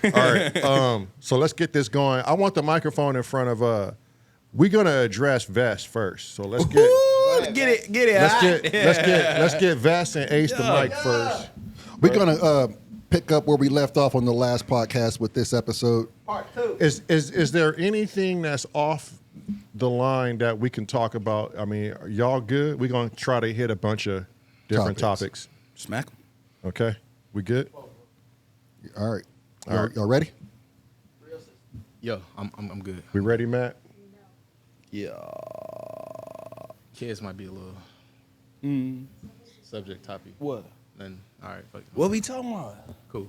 All right. So let's get this going. I want the microphone in front of we're gonna address Vest first. So let's get get it. let's get Vest and Ace the mic first. We're gonna pick up where we left off on the last podcast with this episode. Part 2. Is there anything that's off the line that we can talk about? I mean, are y'all good? We're gonna try to hit a bunch of different topics. Smack 'em. Okay, we good? All right. Y'all ready? Yo, I'm good. We ready, Matt? Yeah. Kids might be a little subject topic. What? Then all right, fuck it. What we talking about? Cool.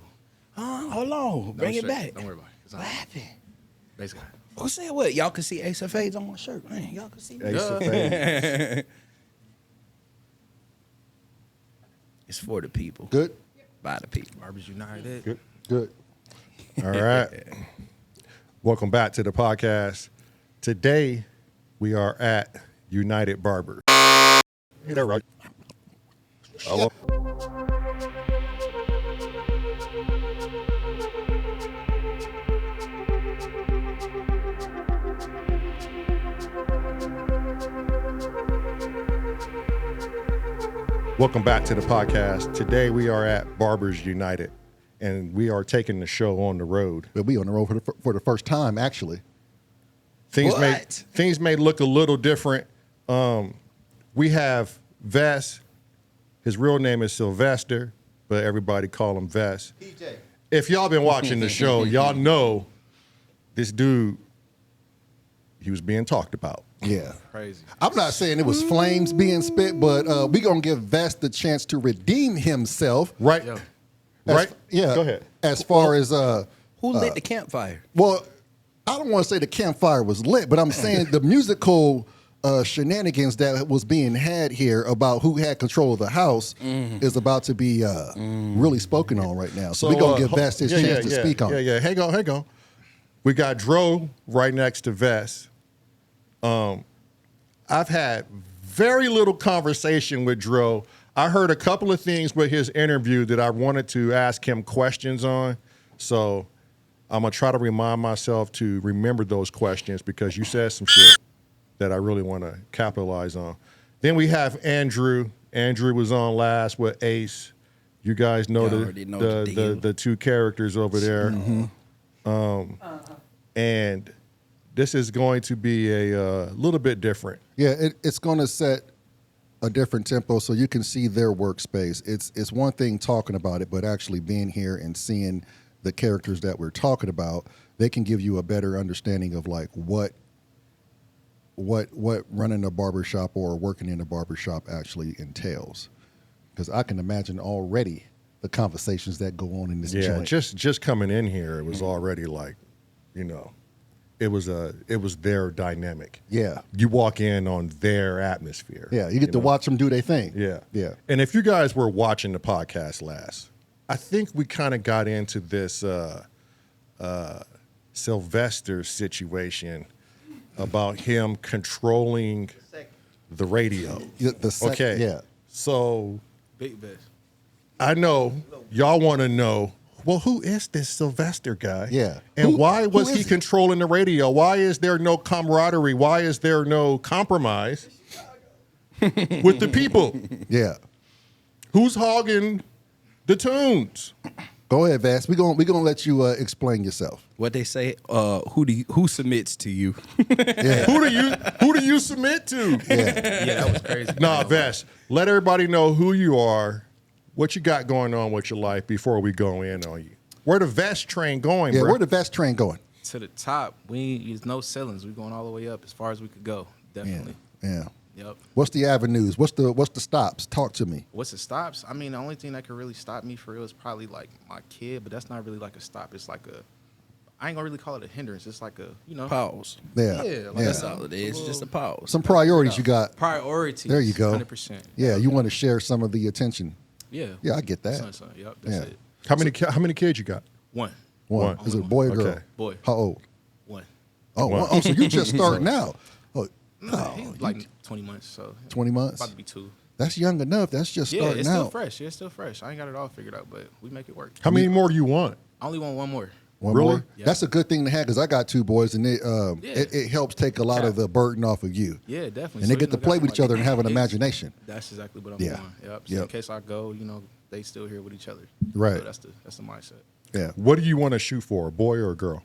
Hold on. Bring it back. Don't worry about it. It's What happened? basically. Who said what? Y'all can see Ace of Fades on my shirt. Man, y'all can see me. Ace of Fades. It's for the people. Good. By the people. Barbers United. Good. Good. All right. Welcome back to the podcast. Today we are at United Barbers. Is that right? Hello. Welcome back to the podcast. Today we are at Barbers United, and we are taking the show on the road. But we on the road for the first time, actually. Things What? may look a little different. We have Vest. His real name is Sylvester, but everybody call him Vest. PJ. If y'all been watching the show, y'all know this dude, he was being talked about. Yeah. Crazy. I'm not saying it was flames being spit, but we gonna give Vest the chance to redeem himself. Right? Yo. Right? Yeah. Go ahead. As far as Who lit the campfire? well, I don't want to say the campfire was lit, but I'm saying the musical shenanigans that was being had here about who had control of the house is about to be really spoken on right now. So we're going to give Vest his chance to speak on it. Yeah. Hang on. We got Dro right next to Vest. I've had very little conversation with Dro. I heard a couple of things with his interview that I wanted to ask him questions on. So I'm going to try to remind myself to remember those questions because you said some shit that I really want to capitalize on. Then we have Andrew. Andrew was on last with Ace. You guys know Y'all already know the deal. the two characters over there. And this is going to be a little bit different. Yeah, it's going to set a different tempo so you can see their workspace. It's one thing talking about it, but actually being here and seeing the characters that we're talking about, they can give you a better understanding of like what running a barbershop or working in a barbershop actually entails. Because I can imagine already the conversations that go on in this joint. just coming in here, it was already like, it was their dynamic. Yeah. You walk in on their atmosphere. Yeah, you get to watch them do their thing. Yeah. Yeah. And if you guys were watching the podcast last, I think we kind of got into this Sylvester situation about him controlling the radio. Okay. Yeah. So Big Vest. I know y'all want to know, well, who is this Sylvester guy? Yeah. And why who was is he he? controlling the radio? Why is there no camaraderie? Why is there no compromise with the people? Yeah. Who's hogging the tunes? Go ahead, Vass. We're gonna let you explain yourself. What they say? Who submits to you? Yeah. Who do you submit to? Yeah. Yeah, that was crazy. Nah, Vest, let everybody know who you are, what you got going on with your life before we go in on you. Where the Vest train going, Yeah. bro? Where the Vest train going? To the top. There's no ceilings. We're going all the way up as far as we could go. Yeah. Definitely. Yeah. Yep. What's the avenues? What's the stops? Talk to me. What's the stops? I mean, the only thing that could really stop me for real is probably like my kid, but that's not really like a stop. It's like I ain't gonna really call it a hindrance. It's like Pause. Yeah. Yeah, like That's all it is. Just a pause. Some priorities you got. priorities. There you go. 100%. Yeah. You want to share some of the attention. Yeah. Yeah, I get that. Son. Yep. That's Yeah. it. How many kids you got? One. One. One. Is it a boy or girl? Okay. Boy. How old? One. Oh, One. oh, so you just starting out. Oh, No, no, he's like 20 months. So 20 months? About to be 2. That's young enough. That's just Yeah, starting it's still out. fresh. Yeah, it's still fresh. I ain't got it all figured out, but we make it work. How many more do you want? I only want one more. One Really? more. Yeah. That's a good thing to have because I got 2 boys, and it helps take a lot of the burden off of you. Yeah, definitely. And they So, get to got play with each somebody- other and have an imagination. That's exactly what I'm Yeah. doing. Yep. So Yep. in case I go, they still here with each other. Right. So that's the mindset. Yeah, What do you want to shoot for, a boy or a girl?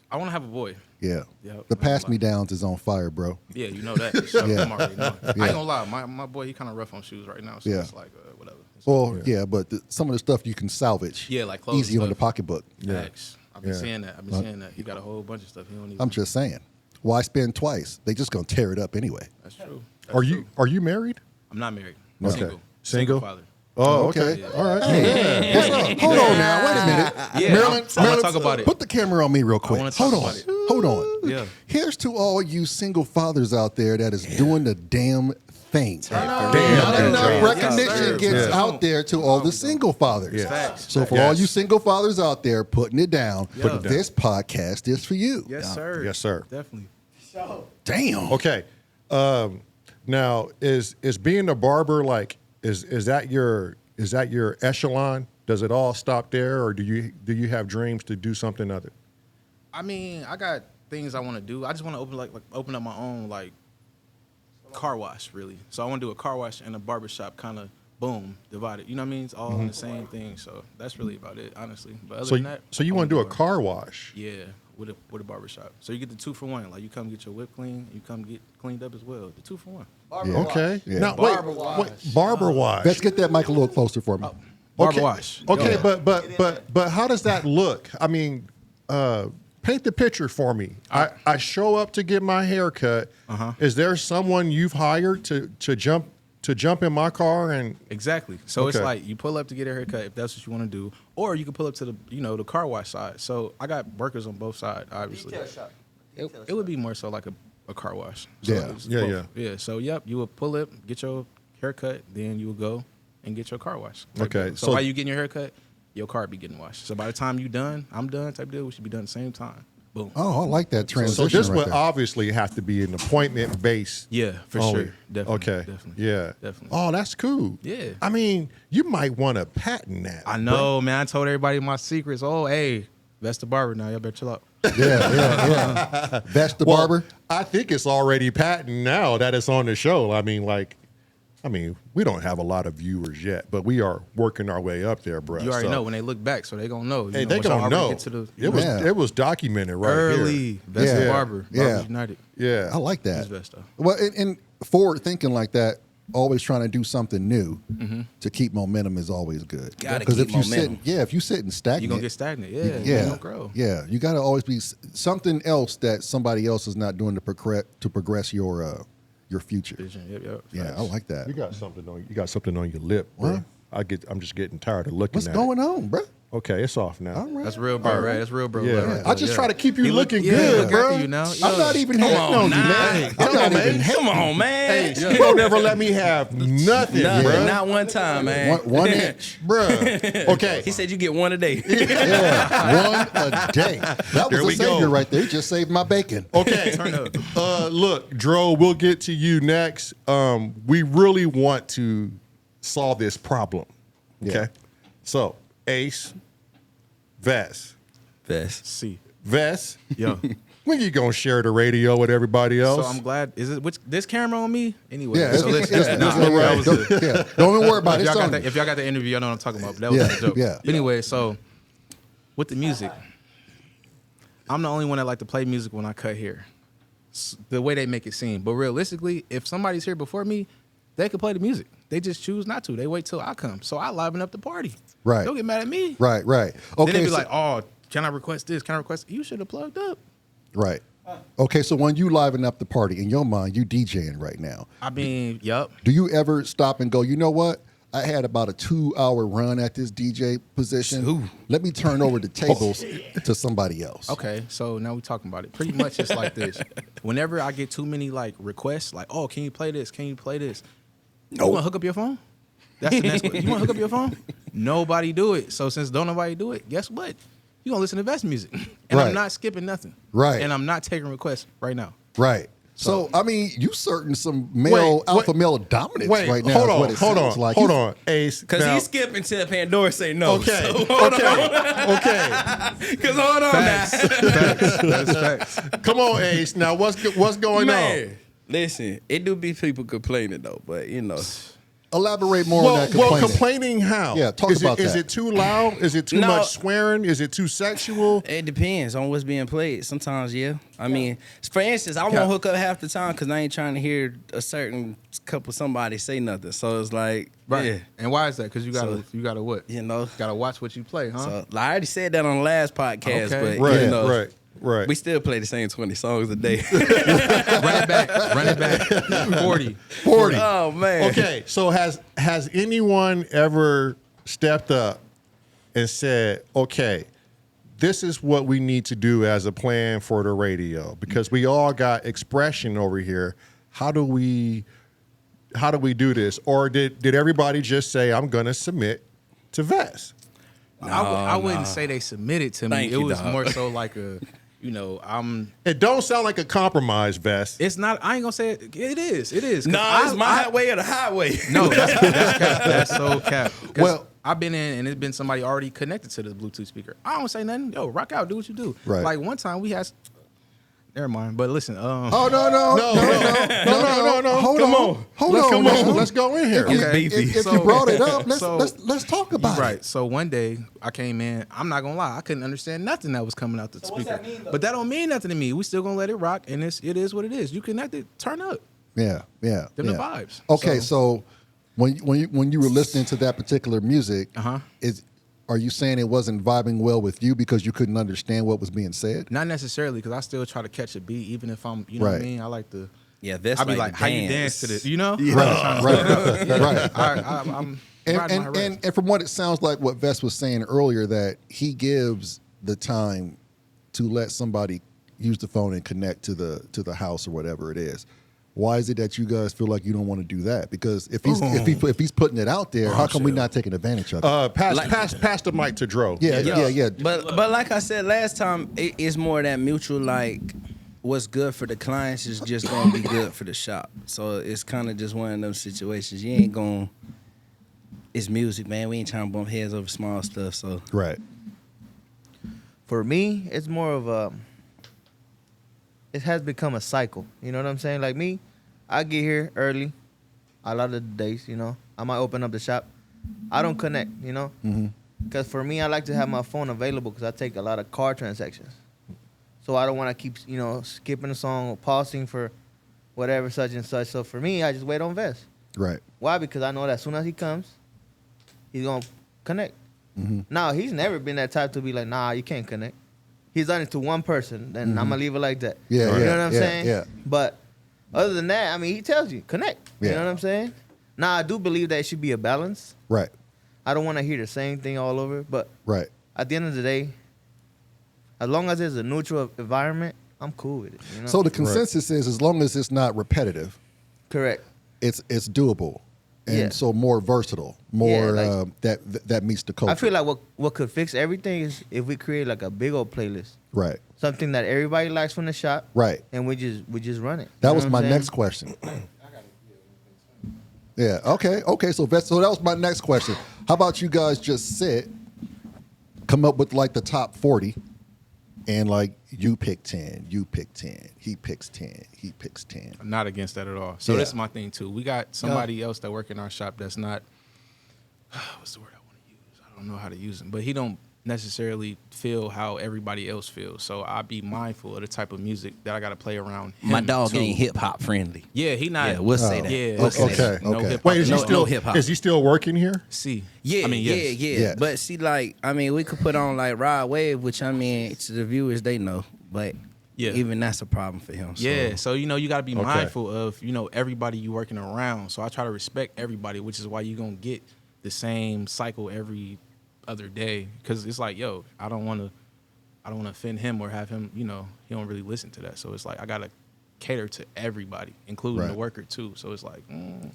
I want to have a boy. yeah. Yep. The pass me downs is on fire, bro. Yeah, you know that. So Yeah. I'm already knowing. I ain't Yeah. gonna lie, my boy, he kind of rough on shoes right now. So Yeah. it's like whatever. Well, yeah, but some of the stuff you can salvage. Yeah, like clothes easy and on the stuff. pocketbook. Facts. I've been Yeah. seeing that. I've been seeing that. He got a whole bunch of stuff. He don't even. I'm just saying. Why spend twice? They just gonna tear it up anyway. That's true. Are you married? I'm not married. Okay. Single. Single? father. Oh, Okay. okay. All right. Yeah. What's up? Hold on now. Wait a minute. Yeah, Marilyn, I wanna talk about it. Put the camera on me real quick. wanna talk Hold on. about it. Hold on. Yeah. Here's to all you single fathers out there that is doing the damn thing. Not Damn. enough Yeah. recognition Yes, sir. gets Yeah. out there to all the single fathers. Yeah. Facts. So for Yes. all you single fathers out there putting it down, Put it down. this podcast is for you. Yes, sir. Yes, sir. Definitely. Damn. Okay. Now is being a barber like is that your echelon? Does it all stop there, or do you have dreams to do something other? I mean, I got things I want to do. I just want to open up my own car wash, really. So I want to do a car wash and a barbershop, kind of boom, divided. You know what I mean? It's all in the same thing. So that's really about it, honestly. But other So than that, so you I want to do a wanna car wash? Yeah, with a barbershop. So you get the 2-for-1. Like you come get your whip clean, you come get cleaned up as well. The 2-for-1. Yeah. Okay. Yeah. Now Barber wait, wash. barber wash. Let's get that mic a little closer for me. Barber okay. wash. Okay, Yeah. but how does that look? I mean, paint the picture for me. I show up to get my hair cut. Is there someone you've hired to jump in my car and Exactly. So it's Okay. like you pull up to get a haircut if that's what you want to do, or you can pull up to the car wash side. So I got workers on both sides, obviously. Detail shop. It would be more so like a car wash. So Yeah. it's Yeah, both. Yeah. So you would pull up, get your haircut, then you would go and get your car wash. Okay, So so- while you getting your haircut, your car be getting washed. So by the time you done, I'm done type deal. We should be done at the same time. Boom. Oh, I like that transition. so this right would there. obviously have to be an appointment based. Yeah, for only. sure. Definitely. Okay. Definitely. Yeah. Definitely. Oh, that's cool. Yeah. I mean, you might want to patent that. I know, man. I told everybody my secrets. Oh, hey, that's the barber now. Y'all better chill out. Yeah. That's the Well, barber. I think it's already patent now that it's on the show. I mean, we don't have a lot of viewers yet, but we are working our way up there, bro. You already know when they look back, so they gonna know. Hey, you they once y'all gonna already know. get to the, Yeah. It was documented right early. here. That's the Yeah. barber. Yeah. Barbers United. Yeah. I like He's that. best though. Well, and forward thinking like that, always trying to do something new to keep momentum is always good. Gotta Because keep if you momentum. if you sit and stagnant, You gonna get stagnant. Yeah. You yeah, don't grow. yeah, you got to always be something else that somebody else is not doing to progress your future. Vision. Yep. Yeah, Facts. I like that. You got something on your lip, bro. What? I'm just getting tired of looking What's at going on, bro? it. Okay, it's off now. All right. That's real, bro. Right. That's real, bro. Yeah. Right I there, just yeah. try to keep you He looking yeah, good, look bro. after you now. I'm not even hating on you, man. I'm not even hating. Come on, man. Hey, you don't ever let me have nothing, Nothing, bro. not one time, man. One inch, Bruh. Okay. He said you get one a day. yeah, one a day. That There was we a savior go. right there. He just saved my bacon. Okay. Look, Dro, we'll get to you next. We really want to solve this problem. Okay. Yeah. So, Ace, Vest. Best. See. Vest, Yo. when you gonna share the radio with everybody else? So I'm glad. Is it this camera on me? Anyway. Yeah, so it's listen, nah, all right. that was the- Yeah, don't even worry about if it. y'all, It's got on the, if y'all got the interview, y'all know what I'm talking about. But that was Yeah, a joke. yeah. But anyway, so with the music, I'm the only one that like to play music when I cut hair. The way they make it seem. But realistically, if somebody's here before me, they could play the music. They just choose not to. They wait till I come. So I liven up the party. Right. Don't get mad at me. Right. Then Okay. they be so- like, oh, can I request this? Can I request? You should have plugged up. right. Okay. So when you liven up the party in your mind, you DJing right now. I mean, yup. Do you ever stop and go, you know what? I had about a 2-hour run at this DJ position. Let me turn over the tables to somebody else. Okay, so now we talking about it. Pretty much it's like this. Whenever I get too many requests, oh, can you play this? Can you play this? You want to hook up your phone? That's the next one. You want to hook up your phone? Nobody do it. So since don't nobody do it, guess what? You gonna listen to Vest music, and Right. I'm not skipping nothing. Right. And I'm not taking requests right now. Right. So I mean, you certain some male alpha male dominance right now. Hold is on, what it hold sounds on, like. hold on, Ace. Because now- he's skipping till Pandora say no. Okay, So, hold okay. Because hold on Facts. Facts. That's facts. Come on, Ace. Now, what's going on? Man, listen, it do be people complaining though, but you know. Elaborate more on that complaining. Complaining how? Yeah, talk is about Is that. it too loud? Is it too No. much swearing? Is it too sexual? It depends on what's being played. Sometimes, yeah. I mean, for instance, I won't hook up half the time because I ain't trying to hear a certain couple somebody say nothing. So it's like, Right. yeah, And why is that? Because you gotta what? you know. Gotta watch what you play, huh? So like, I already said that on the last podcast, Okay. but Right, you know, right. we still play the same 20 songs a day. Run it back. 40. 40. Oh man. Okay, so has anyone ever stepped up and said, okay, this is what we need to do as a plan for the radio because we all got expression over here. How do we do this? Or did everybody just say, I'm gonna submit to Vest? I wouldn't say they submitted to me. Thank It you, was dog. more so like a, It don't sound like a compromise, Vest. it's not, I ain't gonna say it. It is. 'Cause Nah, it's my highway or the highway. No, that's cap. That's so cap. 'Cause Well- I've been in and it's been somebody already connected to the Bluetooth speaker. I don't say nothing. Yo, rock out, do what you do. Right. Like one time we had, never mind. But listen, Oh no! No. Hold Come on. Hold Let's on. come now. on. Let's go in here. If you- Okay. If So- you brought it up, so- let's talk about right. it. So one day I came in. I'm not gonna lie, I couldn't understand nothing that was coming out the speaker. that mean, though? But that don't mean nothing to me. We still gonna let it rock, and it is what it is. You connected, turn up. Yeah. Them the vibes. Okay, so when you were listening to that particular music, Uh-huh. are you saying it wasn't vibing well with you because you couldn't understand what was being said? Not necessarily, because I still try to catch a beat, even if I'm, you know what I Right. mean. I like to. Yeah, that's I be like like, the how you dance. dance to this? You know? Right. I'm riding my rest. And from what it sounds like, what Vest was saying earlier, that he gives the time to let somebody use the phone and connect to the house or whatever it is. Why is it that you guys feel like you don't want to do that? Because if he's putting it out there, how come we not taking advantage of it? Pass the mic to Dro. Yeah. But like I said last time, it's more that mutual, like what's good for the clients is just gonna be good for the shop. So it's kind of just one of those situations. You ain't gonna. It's music, man. We ain't trying to bump heads over small stuff. So Right. For me, it's more of a. It has become a cycle. You know what I'm saying? Like me, I get here early, a lot of the days. You know, I might open up the shop. I don't connect. You know, because for me, I like to have my phone available because I take a lot of card transactions. So I don't want to keep skipping a song or pausing for whatever such and such. So for me, I just wait on Vest. Right. Why? Because I know that as soon as he comes, he's gonna connect. Now he's never been that type to be like, nah, you can't connect. He's done it to one person, then I'm gonna leave it like that. Yeah, you yeah, know what I'm yeah, saying? yeah. But other than that, I mean, he tells you connect. You Yeah. know what I'm saying? Now I do believe that it should be a balance. Right. I don't want to hear the same thing all over, but Right. at the end of the day, as long as there's a neutral environment, I'm cool with it. You know? So the consensus is, as long as it's not repetitive, correct. it's doable, and Yeah. so more versatile, more Yeah, like- that meets the culture. I feel like what could fix everything is if we create like a big old playlist, right. something that everybody likes from the shop, Right. and we just run it. That You was know my what I'm saying? next question. Yeah. Okay. So that was my next question. How about you guys just sit, come up with like the top 40, and like you pick 10, you pick 10, he picks 10, he picks 10. I'm not against that at all. So Yeah. this is my thing too. We got somebody else that work in our shop that's not. What's the word I want to use? I don't know how to use him, but he don't necessarily feel how everybody else feels. So I be mindful of the type of music that I got to play around him. my dog too. ain't hip hop friendly. Yeah, he not. Yeah, we'll say that. Yeah, We'll say Okay, that. No okay. hip-hop. Wait, is he No- still no hip-hop. Is he still working here? See, Yeah, I mean, yes. yeah. Yes. But see, like, I mean, we could put on like Ride Wave, which I mean, to the viewers, they know. But Yeah. even that's a problem for him. So. Yeah, so you know you got to be Okay. mindful of everybody you working around. So I try to respect everybody, which is why you gonna get the same cycle every other day. Because it's like, yo, I don't want to offend him or have him. He don't really listen to that. So it's like I gotta cater to everybody, including the Right. worker too. So it's like,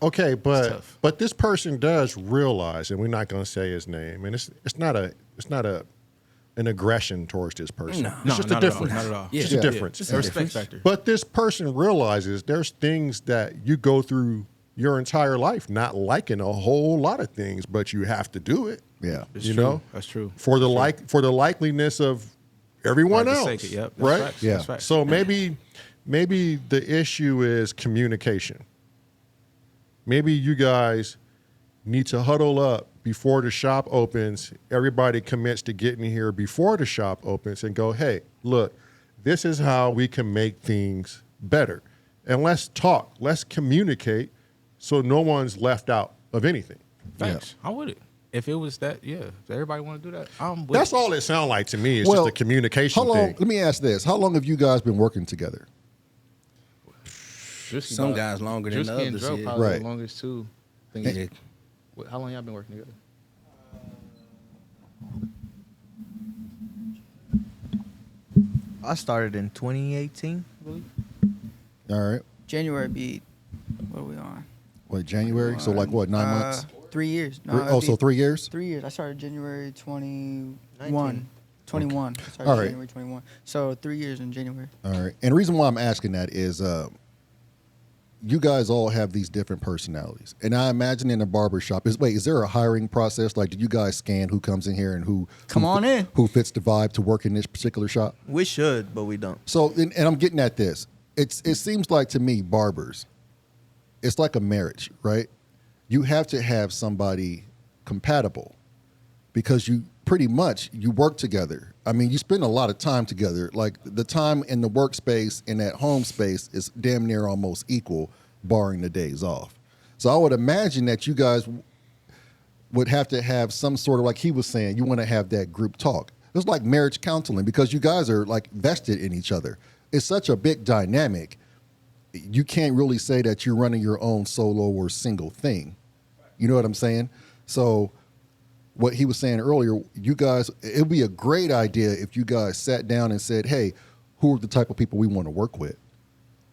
Okay, tough. but this person does realize, and we're not going to say his name, and it's not a an aggression towards this person. No. It's just not a at all, difference. not at all. Yeah. Just a difference. Just A a respect difference. factor. But this person realizes there's things that you go through your entire life not liking a whole lot of things, but you have to do it. Yeah. It's you true. know, That's true. for the likeliness of everyone For the else, sake of- yep, that's right? facts, Yeah. that's facts. So maybe the issue is communication. Maybe you guys need to huddle up before the shop opens. Everybody commits to getting here before the shop opens and go, hey, look, this is how we can make things better. And let's talk, let's communicate so no one's left out of anything. Thanks. I'm with it. If it was that, yeah. If everybody want to do that, I'm with That's it. all it sounds like to me. It's Well, just a communication How long? thing. Let me ask this: how long have you guys been working together? Just Some about- guys longer than Drewski and others, Dro yeah. probably Right. the longest too. I think Yeah. How long y'all been working together? I started in 2018, I believe. All right. January be, what are we on? What, January? So like what, 9 months? 3 years. No, Oh, so 3 years? 3 years. I started January 21. 19. 21. I started All right. January 21. So 3 years in January. All right. And the reason why I'm asking that is you guys all have these different personalities. And I imagine in a barber shop, is there a hiring process? Like, do you guys scan who comes in here and who Come on in. who fits the vibe to work in this particular shop? We should, but we don't. So, and I'm getting at this. It seems like to me, barbers, it's like a marriage, right? You have to have somebody compatible because you pretty much you work together. I mean, you spend a lot of time together. Like the time in the workspace and at home space is damn near almost equal, barring the days off. So I would imagine that you guys would have to have some sort of, like he was saying, you want to have that group talk. It's like marriage counseling because you guys are like vested in each other. It's such a big dynamic. You can't really say that you're running your own solo or single thing. You know what I'm saying? So what he was saying earlier, you guys, it would be a great idea if you guys sat down and said, hey, who are the type of people we want to work with?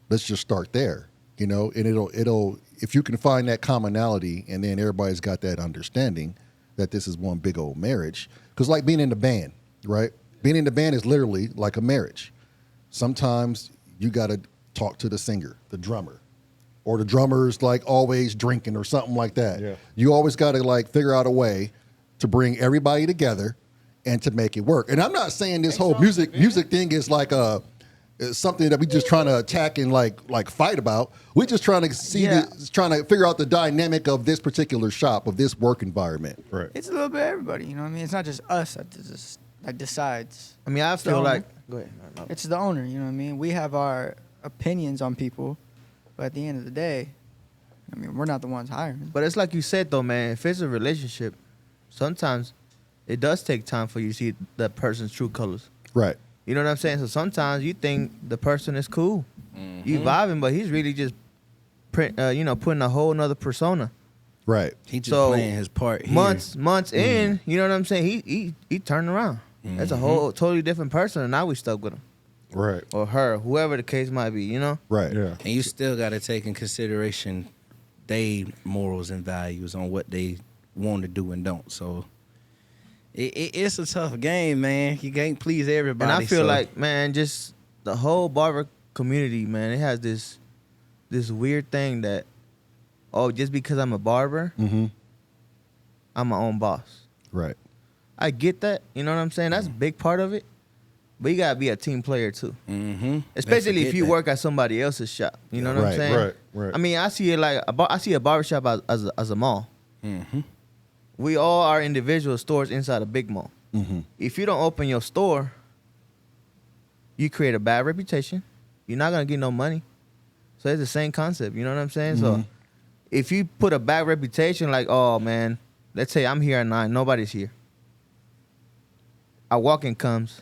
Let's just start there, you know, and it'll, if you can find that commonality and then everybody's got that understanding that this is one big old marriage. Because like being in the band, right? Being in the band is literally like a marriage. Sometimes you got to talk to the singer, the drummer, or the drummer's like always drinking or something like that. Yeah. You always got to like figure out a way to bring everybody together and to make it work. And I'm not saying this whole music thing is like something that we just trying to attack and like fight about. We're just trying to see, trying to figure out the dynamic of this particular shop, of this work environment. Right. It's a little bit of everybody, you know what I mean? It's not just us that decides. I mean, I feel So- like. Go ahead. No. It's the owner, you know what I mean? We have our opinions on people, but at the end of the day, I mean, we're not the ones hiring. But it's like you said, though, man. If it's a relationship, sometimes it does take time for you to see that person's true colors. Right. You know what I'm saying? So sometimes you think the person is cool, you vibing, but he's really just, putting a whole nother persona. Right. He just So, playing his part here. Months in, you know what I'm saying? He turned around. That's a whole totally different person, and now we stuck with him Right. or her, whoever the case might be. You know? Right. Yeah. And you still got to take in consideration they morals and values on what they want to do and don't. So it's a tough game, man. You can't please everybody. And I feel so- like, man, just the whole barber community, man, it has this weird thing that, oh, just because I'm a barber, Mm-hmm. I'm my own boss. Right. I get that, you know what I'm saying? That's a big part of it. But you gotta be a team player too, Mhm. especially They if forget you that. work at somebody else's shop. You know what I'm Right, saying? right. I mean, I see it like I see a barbershop as a mall. Mhm. We all are individual stores inside a big mall. Mm-hmm. If you don't open your store, you create a bad reputation. You're not gonna get no money. So it's the same concept. You know what I'm saying? So if you put a bad reputation, like, oh man, let's say I'm here at 9, nobody's here. A walk-in comes,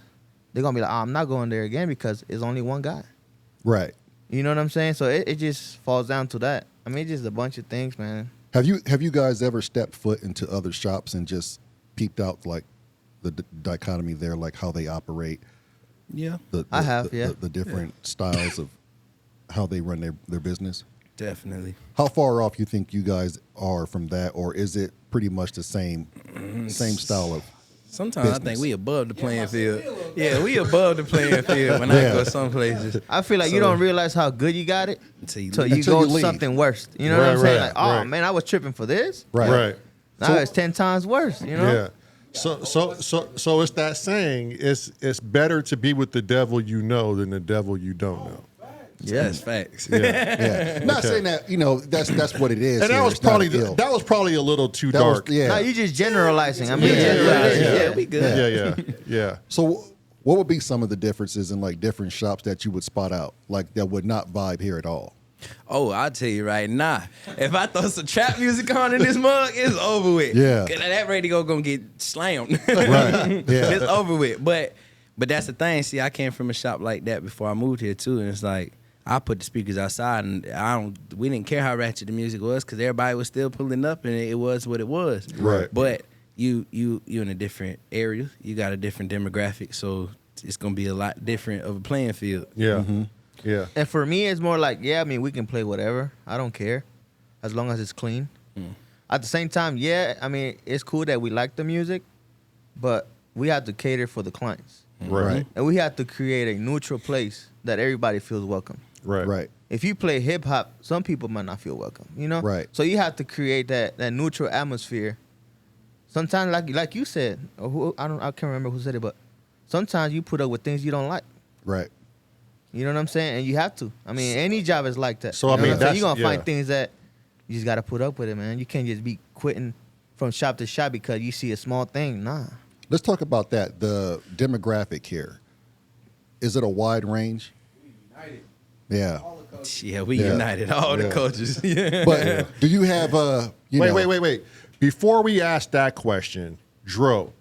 they're gonna be like, oh, I'm not going there again because it's only one guy. Right. You know what I'm saying? So it just falls down to that. I mean, it's just a bunch of things, man. Have you guys ever stepped foot into other shops and just peeped out like the dichotomy there, like how they operate? Yeah, I have, yeah. The different styles of how they run their business. definitely. How far off you think you guys are from that, or is it pretty much the same style of Sometimes I think business. we above the playing field. Yeah, we above the playing field when I Yeah. go some places. I feel like you don't realize how good you got it Until you until leave. you go you leave. something worse. You know what I'm Right, saying? right, Like, oh right. man, I was tripping for this. Right. Right. Now it's 10 times worse. You know? Yeah. So it's that saying. It's better to be with the devil you know than the devil you don't know. Yeah, that's facts. Yeah. Not saying that, that's what it is. And that here. was It's not probably an ill. that was probably a little too That was- dark. yeah. No, you just generalizing. I mean, Yeah, that's what it is. yeah, we good. Yeah. So what would be some of the differences in like different shops that you would spot out, like that would not vibe here at all? Oh, I'll tell you right now. If I throw some trap music on in this mug, it's over with. Yeah. 'Cause that radio gonna get slammed. Right. Yeah. It's over with. But that's the thing. See, I came from a shop like that before I moved here too, and it's like I put the speakers outside, and we didn't care how ratchet the music was because everybody was still pulling up, and it was what it was. Right. But you in a different area. You got a different demographic, so it's gonna be a lot different of a playing field. Yeah. Yeah. And for me, it's more like, yeah, I mean, we can play whatever. I don't care, as long as it's clean. At the same time, yeah, I mean, it's cool that we like the music, but we have to cater for the clients. Right. And we have to create a neutral place that everybody feels welcome. Right. Right. If you play hip hop, some people might not feel welcome, you know? Right. So you have to create that neutral atmosphere. Sometimes, like you said, or I can't remember who said it, but sometimes you put up with things you don't like. Right. You know what I'm saying? And you have to. I mean, any job is like that. So, You I know mean, what I'm saying? that's- you're gonna yeah. find things that you just gotta put up with it, man. You can't just be quitting from shop to shop because you see a small thing. Nah. Let's talk about that. The demographic here. Is it a wide range? Yeah. Yeah, we Yeah. united all the Yeah. coaches. Yeah. But do you have Wait. Before we ask that question, Dro,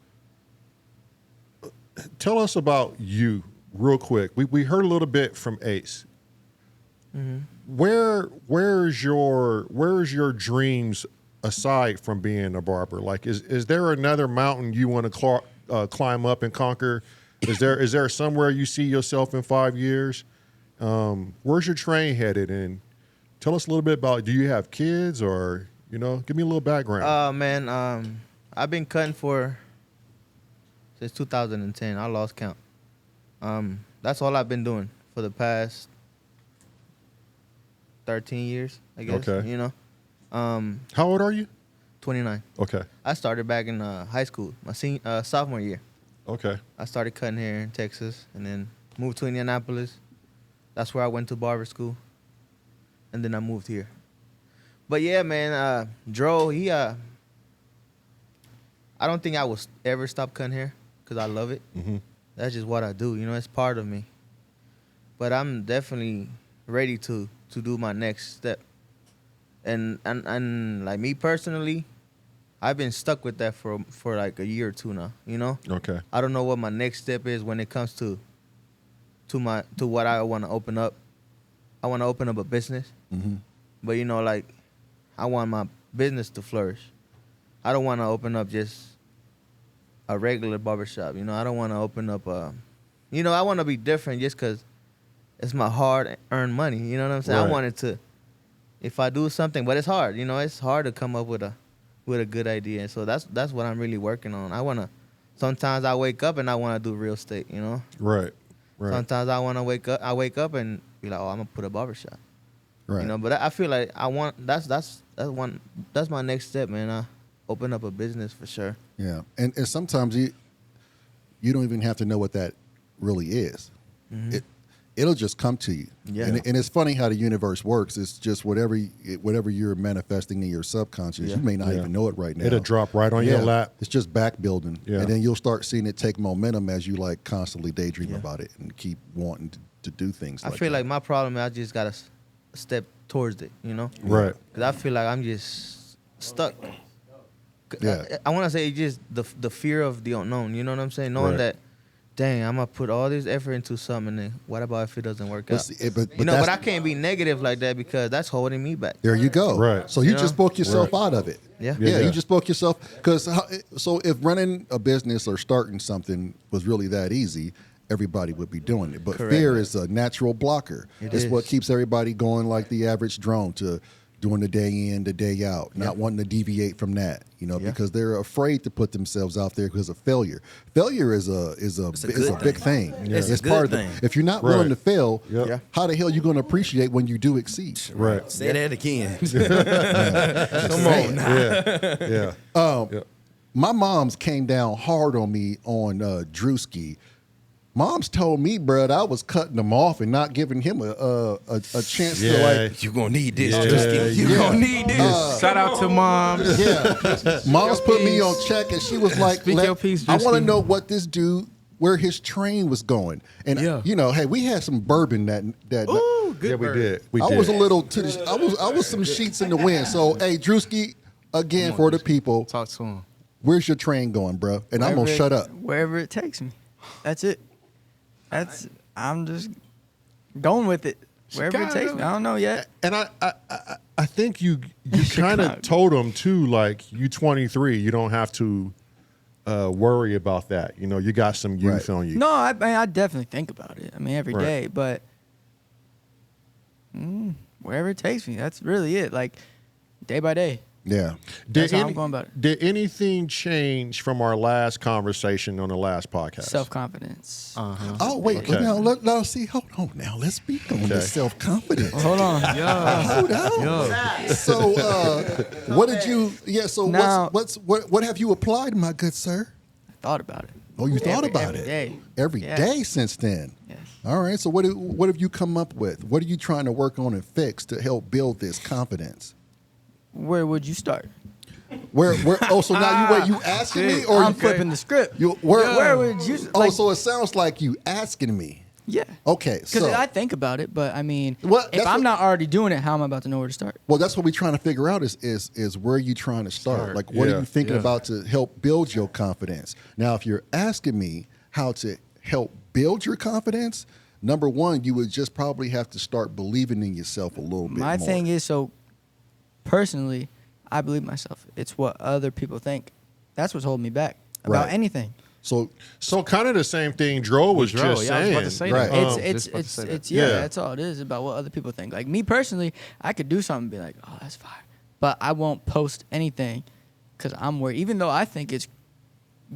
tell us about you real quick. We heard a little bit from Ace. Where's your dreams aside from being a barber? Like, is there another mountain you want to climb up and conquer? Is there somewhere you see yourself in 5 years? Where's your train headed? And tell us a little bit about. Do you have kids, or give me a little background? Man, I've been cutting since 2010. I lost count. That's all I've been doing for the past 13 years, I guess. Okay. You know, How old are you? 29. Okay. I started back in high school, my sophomore year. Okay. I started cutting hair in Texas and then moved to Indianapolis. That's where I went to barber school. And then I moved here. But yeah, man, Dro, I don't think I will ever stop cutting hair because I love it. Mm-hmm. That's just what I do. It's part of me. But I'm definitely ready to do my next step. And like me personally, I've been stuck with that for like a year or two now, Okay. I don't know what my next step is when it comes to what I want to open up. I want to open up a business. Mm-hmm. But like I want my business to flourish. I don't want to open up just a regular barbershop. I don't want to open up I want to be different just because it's my hard-earned money. You know what I'm saying? Right. I wanted to, if I do something, but it's hard. It's hard to come up with a good idea. And so that's what I'm really working on. Sometimes I wake up and I want to do real estate. Right. Right. Sometimes I want to wake up and be like, oh, I'm gonna put a barbershop. Right. But I feel like that's my next step, man. I open up a business for sure. Yeah. And sometimes you don't even have to know what that really is. Mm-hmm. It'll just come to you. Yeah. And it's funny how the universe works. It's just whatever you're manifesting in your subconscious, Yeah. you may not Yeah. even know it right now. It'll drop right on your lap. It's just back building. Yeah. And then you'll start seeing it take momentum as you like constantly daydream Yeah. about it and keep wanting to do things I like feel that. like my problem is I just gotta step towards it, Right. Because I feel like I'm just stuck. Yeah. I want to say just the fear of the unknown. You know what I'm saying? Knowing Right. that, dang, I'm gonna put all this effort into something, and then what about if it doesn't work But out? see, but But that's- I can't be negative like that because that's holding me back. There you go. Right. So you You just know? spoke yourself Right. out of it. Yeah. Yeah, Yeah. you just spoke yourself. Because so if running a business or starting something was really that easy, everybody would be doing it. But Correct. fear is a natural blocker. It It's what is. keeps everybody going like the average drone to doing the day in, the day out, not wanting to deviate from that, because they're afraid to put themselves out there because of failure. Failure is a big thing. It's a good part thing. of if you're not willing Right. to fail, Yep. how the hell you going to appreciate when you do exceed? Right. Say that again. Come on Yeah. Yeah. My mom's came down hard on me on Drewski. Mom's told me, bro, I was cutting him off and not giving him a chance to like. You gonna need this. Yeah, You gonna need this. Shout out to moms. Yeah, mom's put me on check, and she was like, Speak your piece, I want to Drewski. know what this dude, where his train was going. And hey, we had some bourbon that Ooh, good. Yeah, we bird. did. We I did. was a little to the, I was some sheets in the wind. So hey, Drewski, again for the people, Talk to him. where's your train going, bro? And I'm gonna Wherever shut up. Wherever it takes me. That's it. I'm just going with it. Wherever it takes me. I don't know yet. And I think you kind of told him too, like, you 23, you don't have to worry about that. You got some youth Right. on you. No, I definitely think about it. I mean, every Right. day, but wherever it takes me, that's really it. Like, day by day. Yeah. That's how I'm going about it. Did anything change from our last conversation on the last podcast? Self-confidence. Oh wait, Okay. now see, hold on. Now let's speak on the self-confidence. Hold on. Hold on. So, what did you? Yeah. So, Now- what have you applied, my good sir? I thought about it. Oh, you thought about every it day. every Yes. day since then. Yes. All right. So, what have you come up with? What are you trying to work on and fix to help build this confidence? Where would you start? Where? Oh, so now you asking me, or I'm you, flipping the script. where would you? Oh, Like, so it sounds like you asking me. yeah. Okay. Because So, I think about it, but I mean, Well, if that's I'm what- not already doing it, how am I about to know where to start? well, that's what we're trying to figure out is where you trying to start. Like, what Yeah, are you thinking yeah. about to help build your confidence? Now, if you're asking me how to help build your confidence, number one, you would just probably have to start believing in yourself a little bit My more. thing is, so personally, I believe myself. It's what other people think. That's what's holding me back about Right. anything. So, So kind of the same thing Dro was Dro, just yeah, I was saying. about to say Right. that. It's Just about to say that. it's Yeah. that's all it is about what other people think. Like me personally, I could do something and be like, oh, that's fire, but I won't post anything because I'm worried. Even though I think it's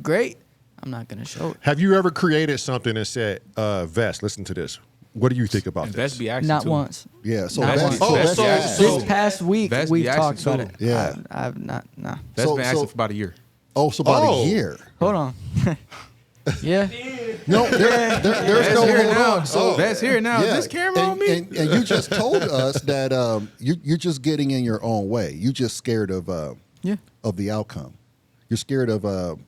great, I'm not gonna show it. Have you ever created something and said, Vest, listen to this. What do you think about And this? Vest be action Not too. once. yeah. So Not that's, once. so Oh, that's so- asked. so- This past week, Vest we've be talked action about it. too. Yeah. I've not. Nah. That's So- been so- action for about a year. oh, so about Oh. a year. Hold on. Yeah. No, there's Vest no here hold now. on. So Vest here now. yeah, Is this camera on me? and you just told us that you're just getting in your own way. You just scared of Yeah. of the outcome. You're scared of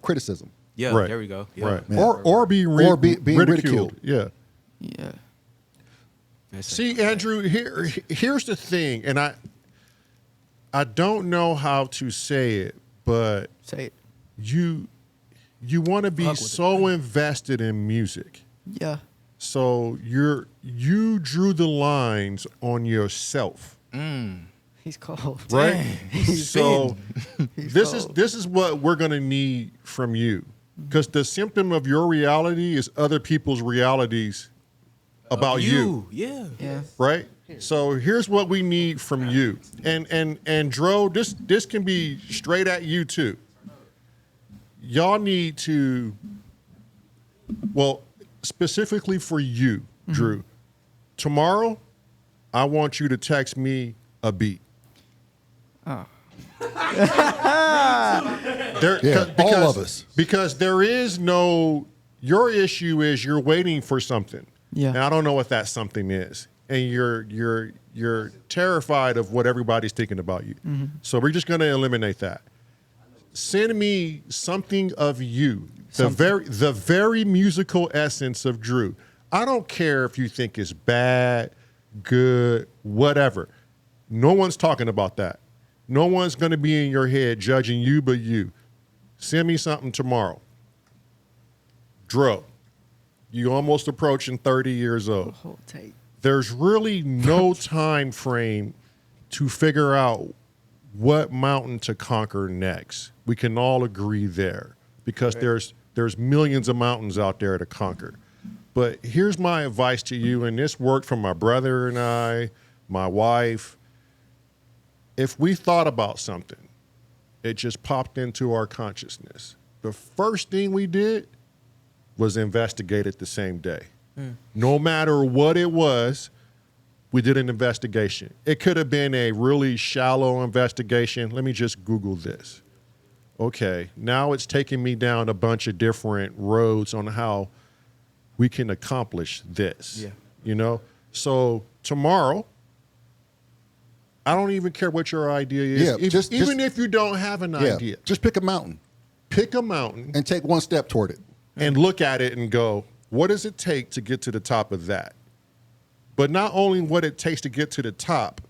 criticism. Yeah, Right. there we go. Yeah. Right. Yeah. Or being, Or being ridiculed. Yeah. Yeah. Vest- See, Andrew, here's the thing, and I don't know how to say it, but Say it. you want to be Fuck with so invested in music. Yeah. So you drew the lines on yourself, He's cold. right? He's So He's this cold. is what we're gonna need from you, because the symptom of your reality is other people's realities about you, Yeah. Yeah. right? So here's what we need from you, and Dro, this can be straight at you too. Y'all need to, well, specifically for you, Drew. Tomorrow, I want you to text me a beat. Oh. Yeah, all of us. Because there is no, your issue is you're waiting for something. Yeah. And I don't know what that something is. And you're terrified of what everybody's thinking about you. So we're just going to eliminate that. Send me something of you, the very musical essence of Drew. I don't care if you think it's bad, good, whatever. No one's talking about that. No one's going to be in your head judging you but you. Send me something tomorrow. Dro, you almost approaching 30 years old. Whole tape. There's really no time frame to figure out what mountain to conquer next. We can all agree there, because there's millions of mountains out there to conquer. But here's my advice to you, and this worked for my brother and I, my wife. if we thought about something, it just popped into our consciousness. The first thing we did was investigate it the same day. No matter what it was, we did an investigation. It could have been a really shallow investigation. Let me just Google this. Okay, now it's taking me down a bunch of different roads on how we can accomplish this. Yeah. You know? So tomorrow, I don't even care what your idea is. Yeah, Even if you don't have an idea. Just pick a mountain Pick a mountain and take one step toward it. and look at it and go, what does it take to get to the top of that? But not only what it takes to get to the top,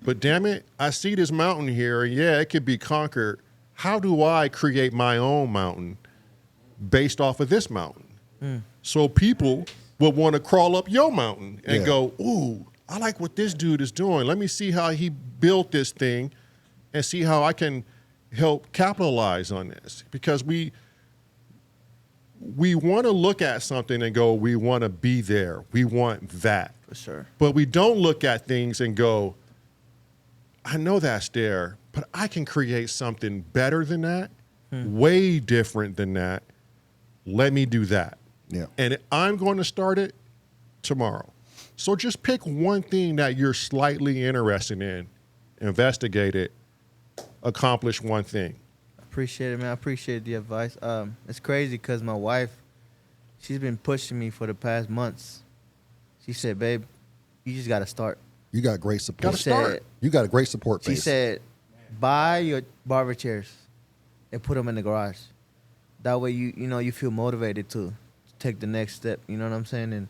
but damn it, I see this mountain here, and yeah, it could be conquered. How do I create my own mountain based off of this mountain? So people will want to crawl up your mountain and go, ooh, I like what this dude is doing. Let me see how he built this thing and see how I can help capitalize on this. Because we want to look at something and go, we want to be there. We want that. For sure. But we don't look at things and go, I know that's there, but I can create something better than that, way different than that. Let me do that. Yeah. And I'm going to start it tomorrow. So just pick one thing that you're slightly interested in, investigate it, accomplish one thing. Appreciate it, man. I appreciate the advice. It's crazy because my wife, she's been pushing me for the past months. She said, babe, you just got to start. You got great support. Gotta start. You got a great support She base. said, buy your barber chairs and put them in the garage. That way you feel motivated to take the next step. You know what I'm saying? And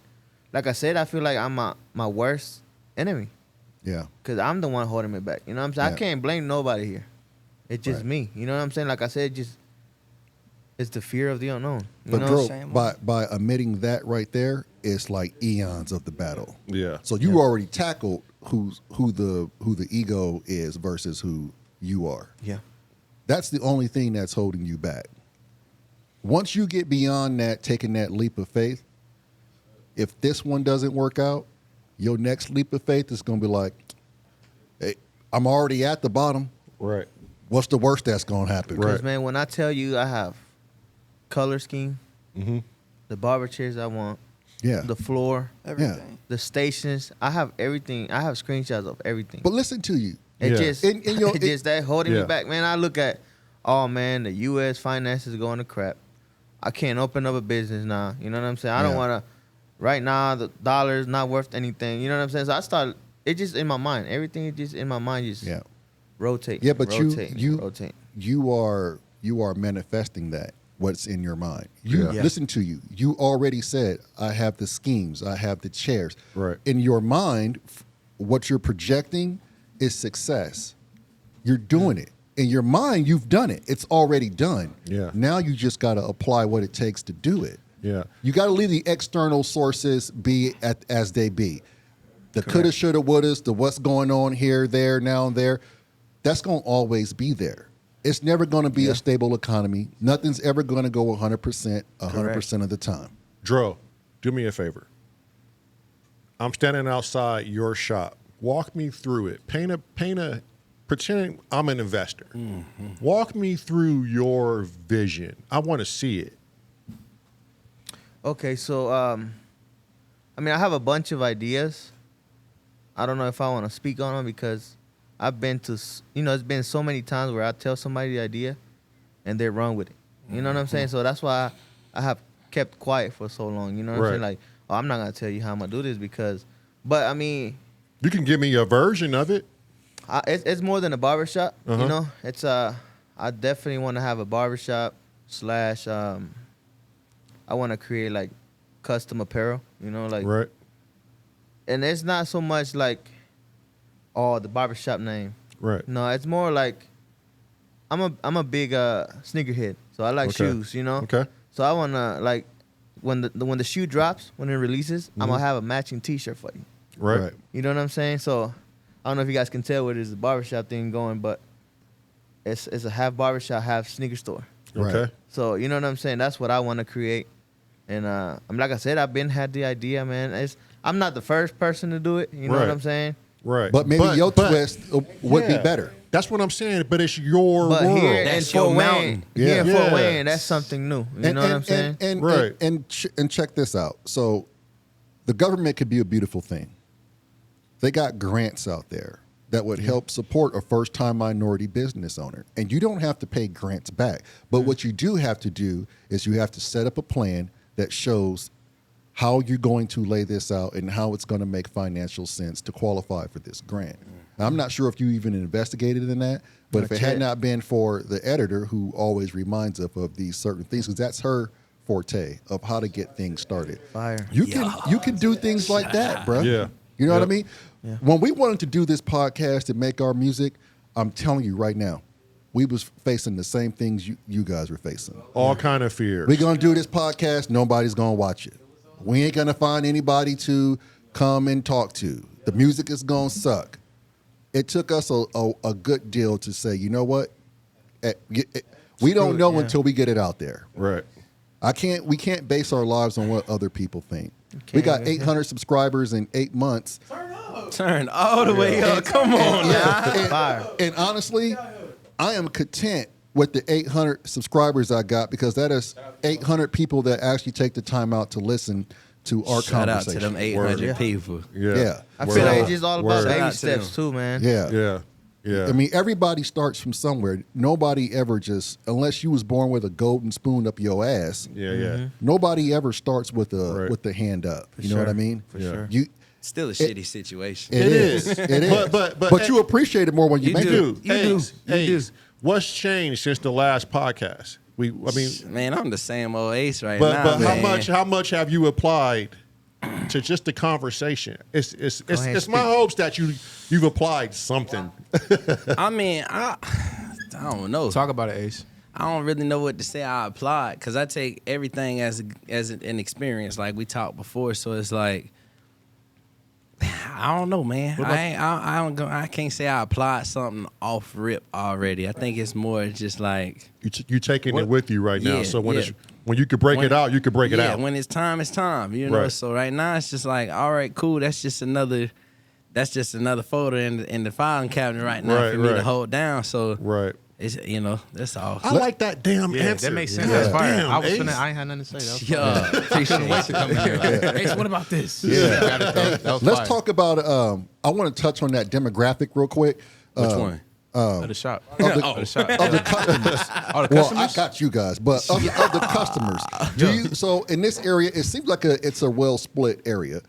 like I said, I feel like I'm my worst enemy Yeah. because I'm the one holding me back. You know what I'm saying? Yeah. I can't blame nobody here. It's just Right. me. You know what I'm saying? Like I said, it's the fear of the unknown. You But know? Dro, Same by omitting that right there, it's like eons of the battle. Yeah. So you already tackled who the ego is versus who you are. Yeah. That's the only thing that's holding you back. Once you get beyond that, taking that leap of faith, if this one doesn't work out, your next leap of faith is going to be like, hey, I'm already at the bottom. Right. What's the worst that's going to happen? Right. Because, man, when I tell you I have color scheme, the barber chairs I want, Yeah. the floor, Everything. the stations, I have everything. I have screenshots of everything. But listen to you. It Yeah. just, In your- it just that holding Yeah. me back, man. I look at, oh man, the U.S. finances going to crap. I can't open up a business now. You know what I'm saying? I don't Yeah. want to. Right now, the dollar is not worth anything. You know what I'm saying? So I start. It just in my mind. Everything is just in my mind. Just Yeah. rotate. Yeah, but rotate, you rotate. you are manifesting that what's in your mind. You Yeah. listen to you. You already said I have the schemes, I have the chairs. Right. In your mind, what you're projecting is success. You're doing it. In your mind, you've done it. It's already done. Yeah. Now you just got to apply what it takes to do it. Yeah. You got to leave the external sources be as they be. The coulda, shoulda, wouldas, the what's going on here, there, now, and there. That's going to always be there. It's never going to be a stable economy. Nothing's ever going to go 100%, 100% of the time. Dro, do me a favor. I'm standing outside your shop. Walk me through it. Pretend I'm an investor. Walk me through your vision. I want to see it. Okay, so I mean, I have a bunch of ideas. I don't know if I want to speak on them because I've been to, it's been so many times where I tell somebody the idea and they run with it. You know what I'm saying? So that's why I have kept quiet for so long. You know what I'm saying? Right. Like, oh, I'm not gonna tell you how I'm gonna do this because, but I mean, You can give me a version of it. it's more than a barbershop. Uh-huh. You know, it's I definitely want to have a barbershop / I want to create like custom apparel. You know, like Right. and it's not so much like, oh, the barbershop name. Right. No, it's more like I'm a big sneakerhead, so I like Okay. shoes, you know. Okay. So I wanna like when the shoe drops, when it releases, I'm gonna have a matching T-shirt for you. Right. You know what I'm saying? So I don't know if you guys can tell where there's a barbershop thing going, but it's a half barbershop, half sneaker store. Right. Okay. So you know what I'm saying? That's what I want to create. And I'm like I said, I've been had the idea, man. I'm not the first person to do it. You know what Right. I'm saying? Right. But maybe your twist would be Yeah. better. That's what I'm saying. But it's your But world. here in That's Fort your Wayne, mountain. here in Fort Yeah. Wayne, that's something new. You know what I'm saying? Right. And check this out. So the government could be a beautiful thing. They got grants out there that would help support a first-time minority business owner. And you don't have to pay grants back. But what you do have to do is you have to set up a plan that shows how you're going to lay this out and how it's going to make financial sense to qualify for this grant. Now, I'm not sure if you even investigated in that, but if it had not been for the editor who always reminds us of these certain things, because that's her forte of how to get things started. Fire. You can do things like that, bro. Yeah. You know what I Yep. mean? Yeah. When we wanted to do this podcast and make our music, I'm telling you right now, we was facing the same things you guys were facing. All kind of fears. We're gonna do this podcast, nobody's gonna watch it. We ain't gonna find anybody to come and talk to. The music is gonna suck. It took us a good deal to say, you know what? We don't know until we get it out there. Right. We can't base our lives on what other people think. We got 800 subscribers in 8 months. Turn all the way up. Come on now. Fire. And honestly, I am content with the 800 subscribers I got because that is 800 people that actually take the time out to listen to our Shout out conversation. to them 800 people. Yeah. Yeah. I feel like Word. it's just all about Word. Shout baby out to steps them. too, man. Yeah. Yeah. Yeah. I mean, everybody starts from somewhere. Nobody ever just, unless you was born with a golden spoon up your ass. Yeah. Yeah. Nobody ever starts with a Right. with the hand up. You know what I mean? For sure. Still a shitty situation. It is. It is. But you appreciate it more when you make it. You do. Ace, what's changed since the last podcast? I mean, Man, I'm the same old Ace right but now. but man. how much have you applied to just the conversation? It's ahead, my hopes that you've applied something. I mean, I don't know. Talk about it, Ace. I don't really know what to say. I applied because I take everything as an experience, like we talked before. So it's like, I don't know, man. I can't say I applied something off rip already. I think it's more just like You taking it with you right now. Yeah, So when yeah. when you could break it out, you could break it out. When it's time, it's time. You know. Right. So right now it's just like, all right, cool. That's just another folder in the filing cabinet right now Right, for me to right. hold down. So Right. it's that's all. I like that damn Yeah, answer. that makes sense. Yeah. That's fire. Damn, I was Ace. I ain't had nothing to say. That was Yeah, appreciate wait to come in here. Ace, what about this? Yeah. Got it, though. That was Let's fire. talk about. I want to touch on that demographic real quick. Which one? Of the shop. Of the, Of the shop. of the customers. Oh, the Well, I customers? got you guys, but of the customers. So in this area, it seems like it's a well split area.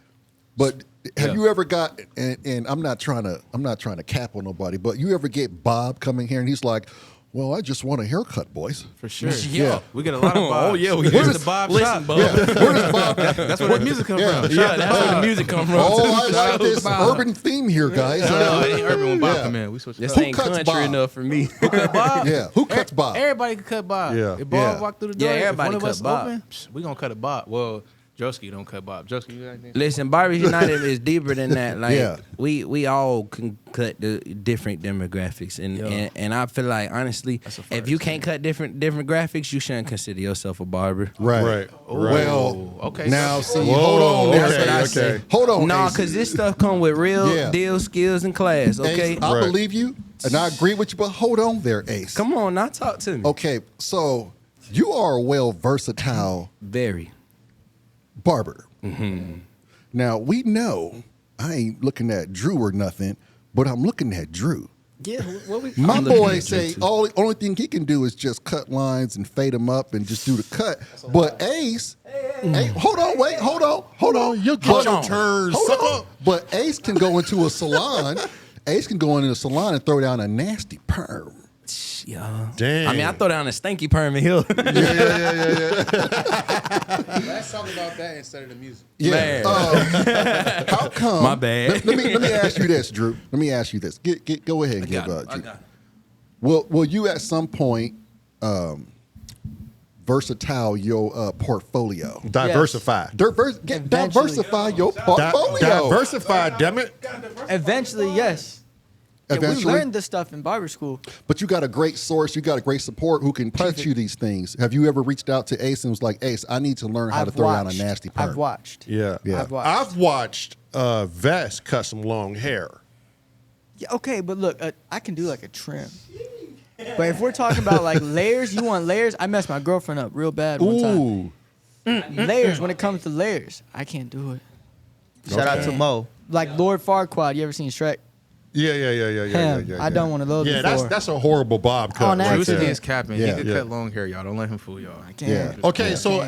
But have you ever got? And I'm not trying to cap on nobody, but you ever get Bob coming here and he's like, "Well, I just want a haircut, boys." For sure. Yeah. We get a lot of Bobs. Oh, yeah, we Where's do. the Bob Listen, shop? Bob. Yeah, where does Bob? That's where the music comes from. Yeah, that's where the music come from. Oh, I Shout like out this to Bob. urban theme here, guys. No, it ain't urban when Bob Yeah. come in. We switch it This up. ain't cuts country Bob? enough for me. Bob? Yeah, who cuts Bob? Everybody can cut Bob. Yeah. If Bob Yeah. walk through the door, Yeah, if everybody one of cut us Bob. open, we gonna cut a Bob. Well, Joski don't cut Bob. Joski, you got anything? Listen, Barbers United is deeper than that. Like Yeah. we all can cut the different demographics, and I feel like honestly, That's a if you first. can't cut different demographics, you shouldn't consider yourself a barber. Right. Right. Well, Okay. now see, Whoa, hold on. okay, That's what I okay. say. Hold on. Nah, Ace. because this stuff come with real Yeah. deal, skills, and class. Okay, Ace, I Right. believe you, and I agree with you, but hold on there, Ace. come on, now talk to me. Okay, so you are a well versatile Very. barber. Now we know I ain't looking at Drew or nothing, but I'm looking at Drew. Yeah, what we? My I'm looking boy at say you, too. only thing he can do is just cut lines and fade them up and just do the cut. But Ace, hold on, wait, hold on. You'll get Hold your on. turn, Hold sucker. on. But Ace can go into a salon. Ace can go into a salon and throw down a nasty perm. Yeah. Damn. I mean, I throw down a stanky perm in here. Let's talk about that instead of the music. Yeah. Man. How come? My bad. Let me ask you this, Drew. Let me ask you this. Go ahead and give got it. I Drew. got it. Will you at some point versatile your portfolio? Diversify. Eventually. Diversify your portfolio. Diversify, damn it. Eventually, yes. Yeah, we Eventually. learned this stuff in barber school. But you got a great source. You got a great support who can teach you these things. Have you ever reached out to Ace and was like, Ace, I need to learn how to throw down a nasty perm? I've watched. Yeah. I've watched. I've watched Vest cut some long hair. Yeah, okay, but look, I can do like a trim. But if we're talking about like layers, you want layers? I messed my girlfriend up real bad one time. Ooh. Layers, when it comes to layers, I can't do it. Shout out to Mo. Like Lord Farquaad, you ever seen Shrek? Yeah. Him. I done one of those Yeah, before. that's a horrible bob cut. On right accident. there. Drewski is capping. Yeah. He could Yeah. cut long hair, y'all. Don't let him fool y'all. I can't. Yeah. Okay, so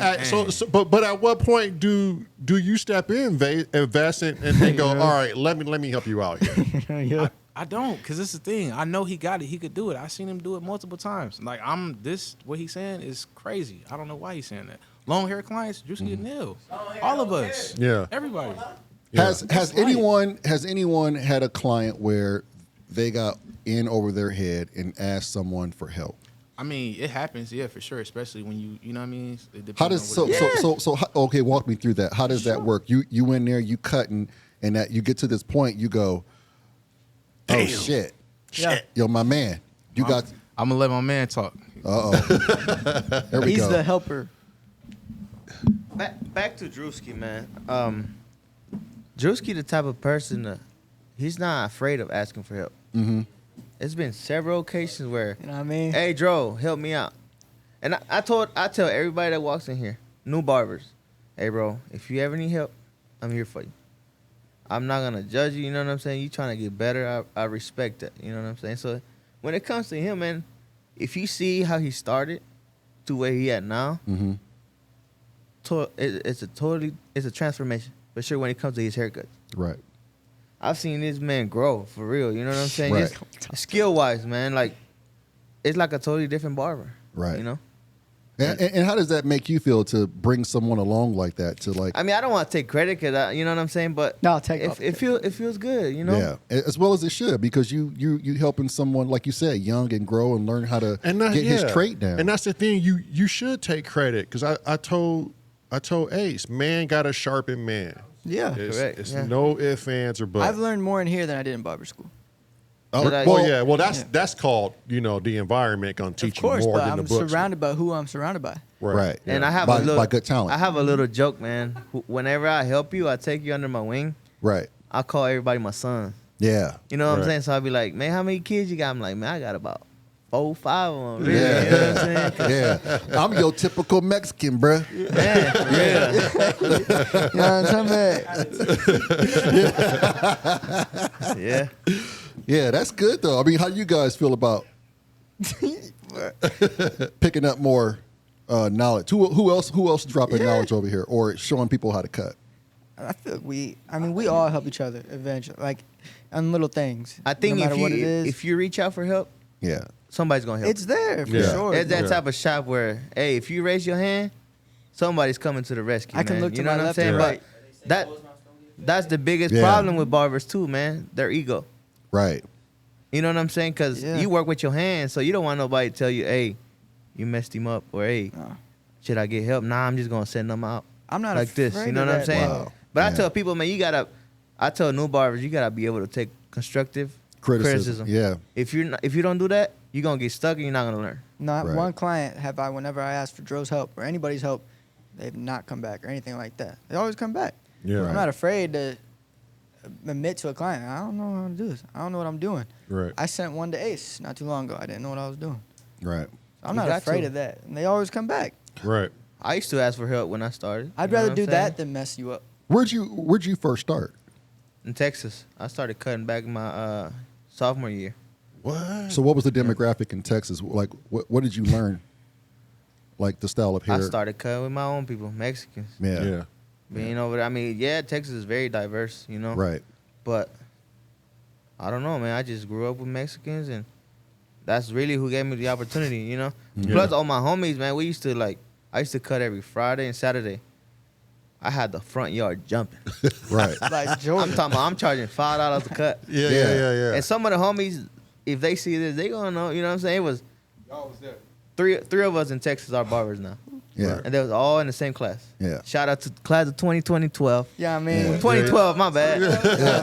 but at what point do you step in, invest and go? All right, let me help you out here. I don't, because it's the thing. I know he got it. He could do it. I seen him do it multiple times. Like, what he's saying is crazy. I don't know why he's saying that. Long hair clients, Drewski and Neil. All of us. Yeah. Everybody. Has That's anyone had a client where they got in over their head and asked someone for help? I mean, it happens, yeah, for sure. Especially when you know what I mean. It depends How does on what it is. okay? Walk me through that. How does that work? You in there, you cutting, and that you get to this point, you go, oh Damn. shit, Yeah. yo, my man, you got. I'm gonna let my man talk. There we He's go. the helper. Back to Drewski, man. Drewski the type of person he's not afraid of asking for help. Mm-hmm. It's been several occasions where, You know what I mean? hey, Dro, help me out. And I tell everybody that walks in here, new barbers, hey, bro, if you ever need help, I'm here for you. I'm not gonna judge you. You know what I'm saying? You trying to get better. I respect that. You know what I'm saying? So when it comes to him, man, if you see how he started to where he at now, Mm-hmm. it's a transformation for sure when it comes to his haircuts. Right. I've seen this man grow for real. You know what I'm saying? Right. Skill wise, man, like it's like a totally different barber. Right. You know. And how does that make you feel to bring someone along like that to like? I mean, I don't want to take credit because you know what I'm saying, but No, I'll take off it feels good. You know. Yeah, as well as it should, because you helping someone, like you said, young and grow and learn how to get his trait down. And that's the thing. You should take credit because I told Ace, man got to sharpen man. Yeah. Correct, It's yeah. no ifs, ands, or buts. I've learned more in here than I did in barber school. Oh, Well, that's called the environment gonna teach Of course, you more but than I'm the books. surrounded by who I'm surrounded by. right. And I have by, a little by good talent. I have a little joke, man. Whenever I help you, I take you under my wing. Right. I call everybody my son. Yeah. You know what Right. I'm saying? So I'll be like, man, how many kids you got? I'm like, man, I got about 4, 5 of them. Really. Yeah. You know what I'm saying? Yeah. I'm your typical Mexican, bruh. Man, for real. You know what I'm saying? Yeah. Yeah, that's good though. I mean, how do you guys feel about picking up more knowledge? Who else dropping knowledge over here or showing people how to cut? I feel like we all help each other eventually, like on little things. I think no matter what it is, if you reach out for help, Yeah. somebody's gonna help. it's there for Yeah. sure. It's that Yeah. type of shop where, hey, if you raise your hand, somebody's coming to the rescue. I can man. look to you know my what I'm left saying? and right. But that's the biggest Yeah. problem with barbers too, man. Their ego. Right. You know what I'm saying? Because Yeah. you work with your hands, so you don't want nobody to tell you, hey, you messed him up, or hey, No. should I get help? Nah, I'm just gonna send them out I'm not like this. afraid You know of what I'm that. saying? Wow. But I Yeah. tell people, man, I tell new barbers, you gotta be able to take constructive Criticism. Yeah. If you don't do that, you're gonna get stuck and you're not gonna learn. Not Right. one client have I, whenever I ask for Dro's help or anybody's help, they've not come back or anything like that. They always come back. Yeah. I'm not afraid to admit to a client, I don't know how to do this. I don't know what I'm doing. Right. I sent one to Ace not too long ago. I didn't know what I was doing. Right. I'm You not got afraid to. of that. And they always come back. Right. I used to ask for help when I started. I'd You know rather what do I'm that saying? than mess you up. Where'd you first start? In Texas. I started cutting back my sophomore year. What? So what was the demographic in Texas? Like what did you learn? Like the style of hair? I started cutting with my own people, Mexicans. Yeah. Yeah. Being over there, I mean, yeah, Texas is very diverse, you know. Right. But I don't know, man. I just grew up with Mexicans, and that's really who gave me the opportunity, you know. Yeah. Plus, all my homies, man, I used to cut every Friday and Saturday. I had the front yard jumping. Right. Like I'm Jordan. talking about, I'm charging $5 a cut. Yeah. And some of the homies, if they see this, they gonna know. You know what I'm saying? It was three of us in Texas are barbers now, Yeah. and they was all in the same class. Yeah. Shout out to class of 2012. Yeah, I mean, 2012, my bad.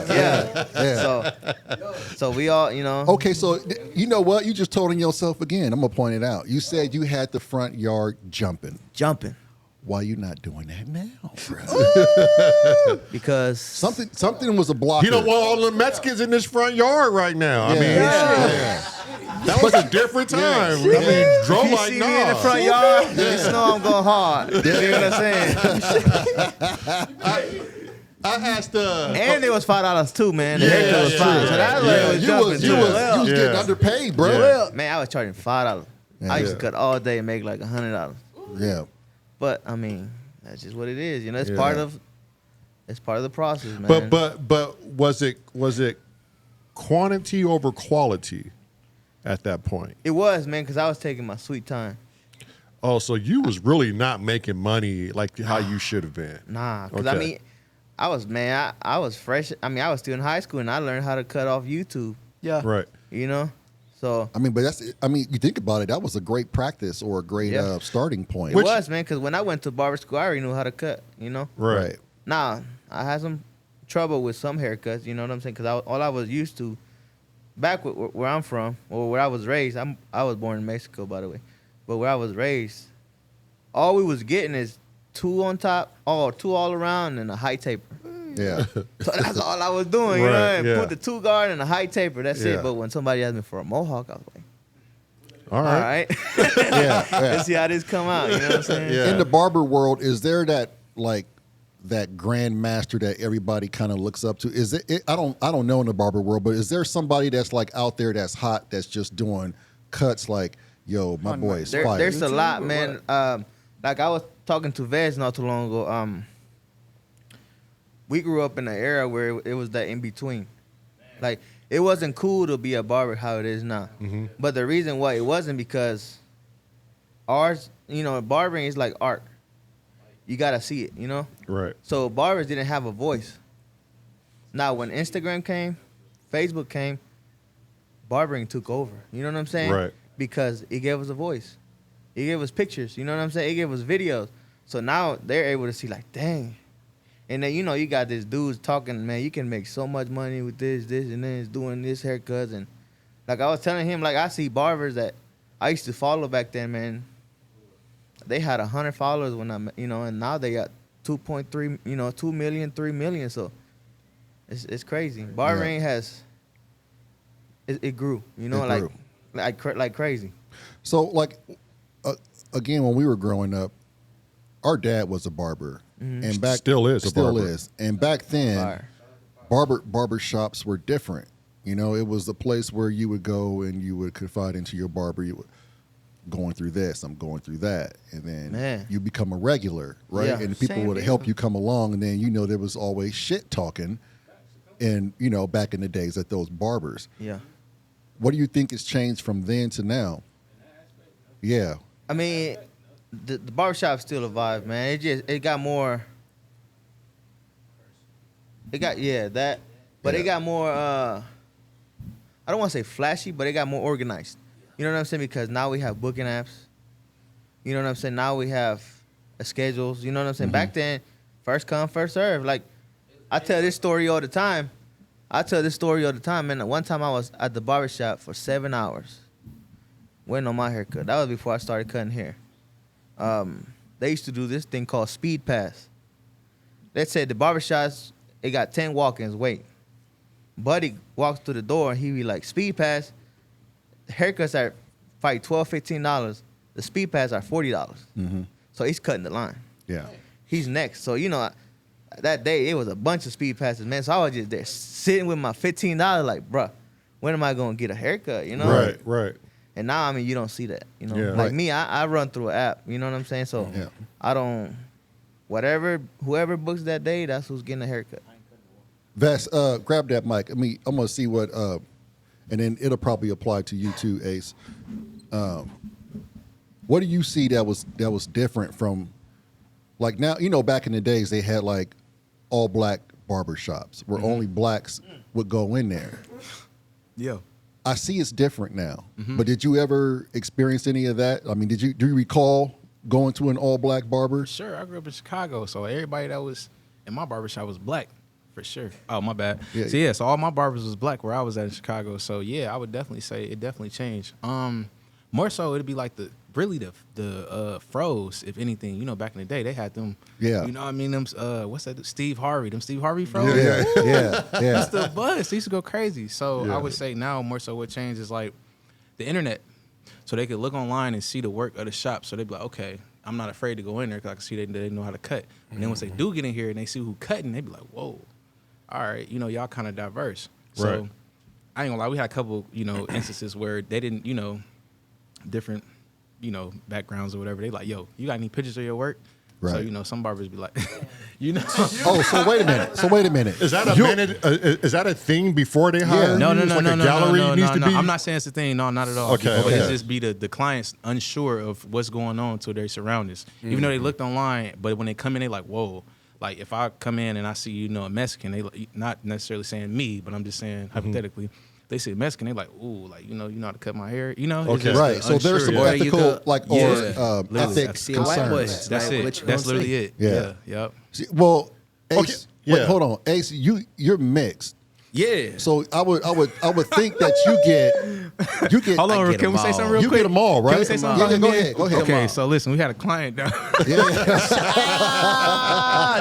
Yeah. Yeah. So we all, you know. Okay, so you know what? You just told on yourself again. I'm gonna point it out. You said you had the front yard jumping. Jumping. Why you not doing that now, bro? Because Something was a blocker. He don't want all the Mexicans in this front yard right now. I mean, shit. That was a different time. I mean, Dro if you like, see me in the nah. front yard, just know I'm going hard. You know what I'm saying? I asked And it was $5 too, man. The haircut was $5. So that's what it was you jumping was to. getting Yeah. underpaid, bro. Yeah. Man, I was charging $5. I used to cut all day and make like $100. Yeah. But I mean, that's just what it is. You know, it's Yeah. part of the process, man. But was it quantity over quality at that point? It was, man, because I was taking my sweet time. Oh, so you was really not making money like how you should have been. Nah, because I Okay. mean, I was fresh. I mean, I was still in high school and I learned how to cut off YouTube. Yeah. Right. You know, so I mean, but you think about it, that was a great practice or a great Yeah. Starting point. it was, man. Because when I went to barber school, I already knew how to cut. You know. Right. Now I had some trouble with some haircuts. You know what I'm saying? Because all I was used to, back where I'm from or where I was raised. I was born in Mexico, by the way, but where I was raised, all we was getting is two on top, two all around, and a high taper. Yeah. So that's all I was doing, you know. Right, And yeah. put the 2 guard and a high taper. That's Yeah. it. But when somebody asked me for a mohawk, I was like, All all right. right, yeah. let's see how this come out. You know what I'm saying? Yeah. In the barber world, is there that grand master that everybody kind of looks up to? Is it? I don't know in the barber world, but is there somebody that's like out there that's hot that's just doing cuts like, yo, my boy is fire? There's a YouTube lot, or man. Like I was talking to Vez not too long ago. We grew up in an era where it was that in between. Like it wasn't cool to be a barber how it is now. Mm-hmm. But the reason why it wasn't because ours, you know, barbering is like art. You gotta see it, you know. Right. So barbers didn't have a voice. Now when Instagram came, Facebook came, barbering took over. You know what I'm saying? Right. Because it gave us a voice. It gave us pictures. You know what I'm saying? It gave us videos. So now they're able to see like, dang. And then, you know, you got this dudes talking, man, you can make so much money with this, and then it's doing this haircuts. And like I was telling him, like I see barbers that I used to follow back then, man. They had 100 followers when and now they got 2.3, 2 million, 3 million. So it's crazy. Barbering it grew, It grew. like crazy. So, like, again, when we were growing up, our dad was a barber, and Still is a barber. is. And back then, Fire. barber shops were different. You know, it was the place where you would go and you would confide into your barber. You would going through this, I'm going through that, and then Man. you become a regular, right? Yeah. And the people Same would here. help you come along, and then there was always shit talking, and back in the days at those barbers. Yeah. What do you think has changed from then to now? Yeah. I mean, the barbershop's still a vibe, man. It got more. It got that, but Yeah. it got more. I don't want to say flashy, but it got more organized. You know what I'm saying? Because now we have booking apps. You know what I'm saying? Now we have schedules. You know what I'm saying? Back then, first come, first serve. Like I tell this story all the time. Man, one time I was at the barbershop for 7 hours. Waiting on my haircut. That was before I started cutting hair. They used to do this thing called speed pass. They said the barbershops, it got 10 walk-ins wait. Buddy walks through the door and he be like, speed pass. Haircuts are $12, $15. The speed pass are $40. Mm-hmm. So he's cutting the line. Yeah. He's next. So, that day it was a bunch of speed passes, man. So I was just there sitting with my $15 like, bruh, when am I going to get a haircut, Right. And now, I mean, you don't see that, Yeah. Like Right. me, I run through an app, you know what I'm saying? So Yeah. I don't, whoever books that day, that's who's getting a haircut. Vass, grab that mic. I'm gonna see what, and then it'll probably apply to you too, Ace. What do you see that was different from, like now? Back in the days they had like all black barber shops where only blacks would go in there. Yeah. I see it's different now. But did you ever experience any of that? I mean, do you recall going to an all black barber? Sure, I grew up in Chicago, so everybody that was in my barbershop was black, for sure. Oh, my bad. Yeah. So all my barbers was black where I was at in Chicago. So yeah, I would definitely say it definitely changed. More so, it'd be like the really the fros, if anything. You know, back in the day, they had them. Yeah. You know what I mean? Them what's that? Steve Harvey fros. Yeah. That's the buzz. They used to go crazy. So Yeah. I would say now more so what changed is like the internet. So they could look online and see the work of the shop. So they'd be like, okay, I'm not afraid to go in there because I can see they know how to cut. And then once they do get in here and they see who cutting, they be like, whoa, all right, you know, y'all kind of diverse. So Right. I ain't gonna lie, we had a couple, you know, instances where they didn't, you know, different, you know, backgrounds or whatever. They like, yo, you got any pictures of your work? So, Right. you know, some barbers be like, you know. Oh, so wait a minute. Is that is that a thing before they hire? Yeah. No, you? It's like a gallery needs to be. I'm not saying it's a thing. No, not at all. Okay, But okay. it's just be the clients unsure of what's going on to their surroundings. Even though they looked online, but when they come in, they like, whoa. Like if I come in and I see, you know, a Mexican, they like, not necessarily saying me, but I'm just saying hypothetically. They say Mexican, they like, ooh, like, you know how to cut my hair. You know? It's Okay. just Right. So there's some Or you ethical, could- like, Yeah. or Literally. ethic See a white boy. concerns. That's Like, it. what you That's gonna literally say? it. Yeah. Yep. See, well, Ace, Okay. Yeah. wait, hold on, Ace, you're mixed. Yeah. So I would think that you get. Hold on, get can we them say all. something real You quick? get them all, right? Can we say something Yeah, about go him? ahead. Go ahead. Okay, so listen, we had a client down.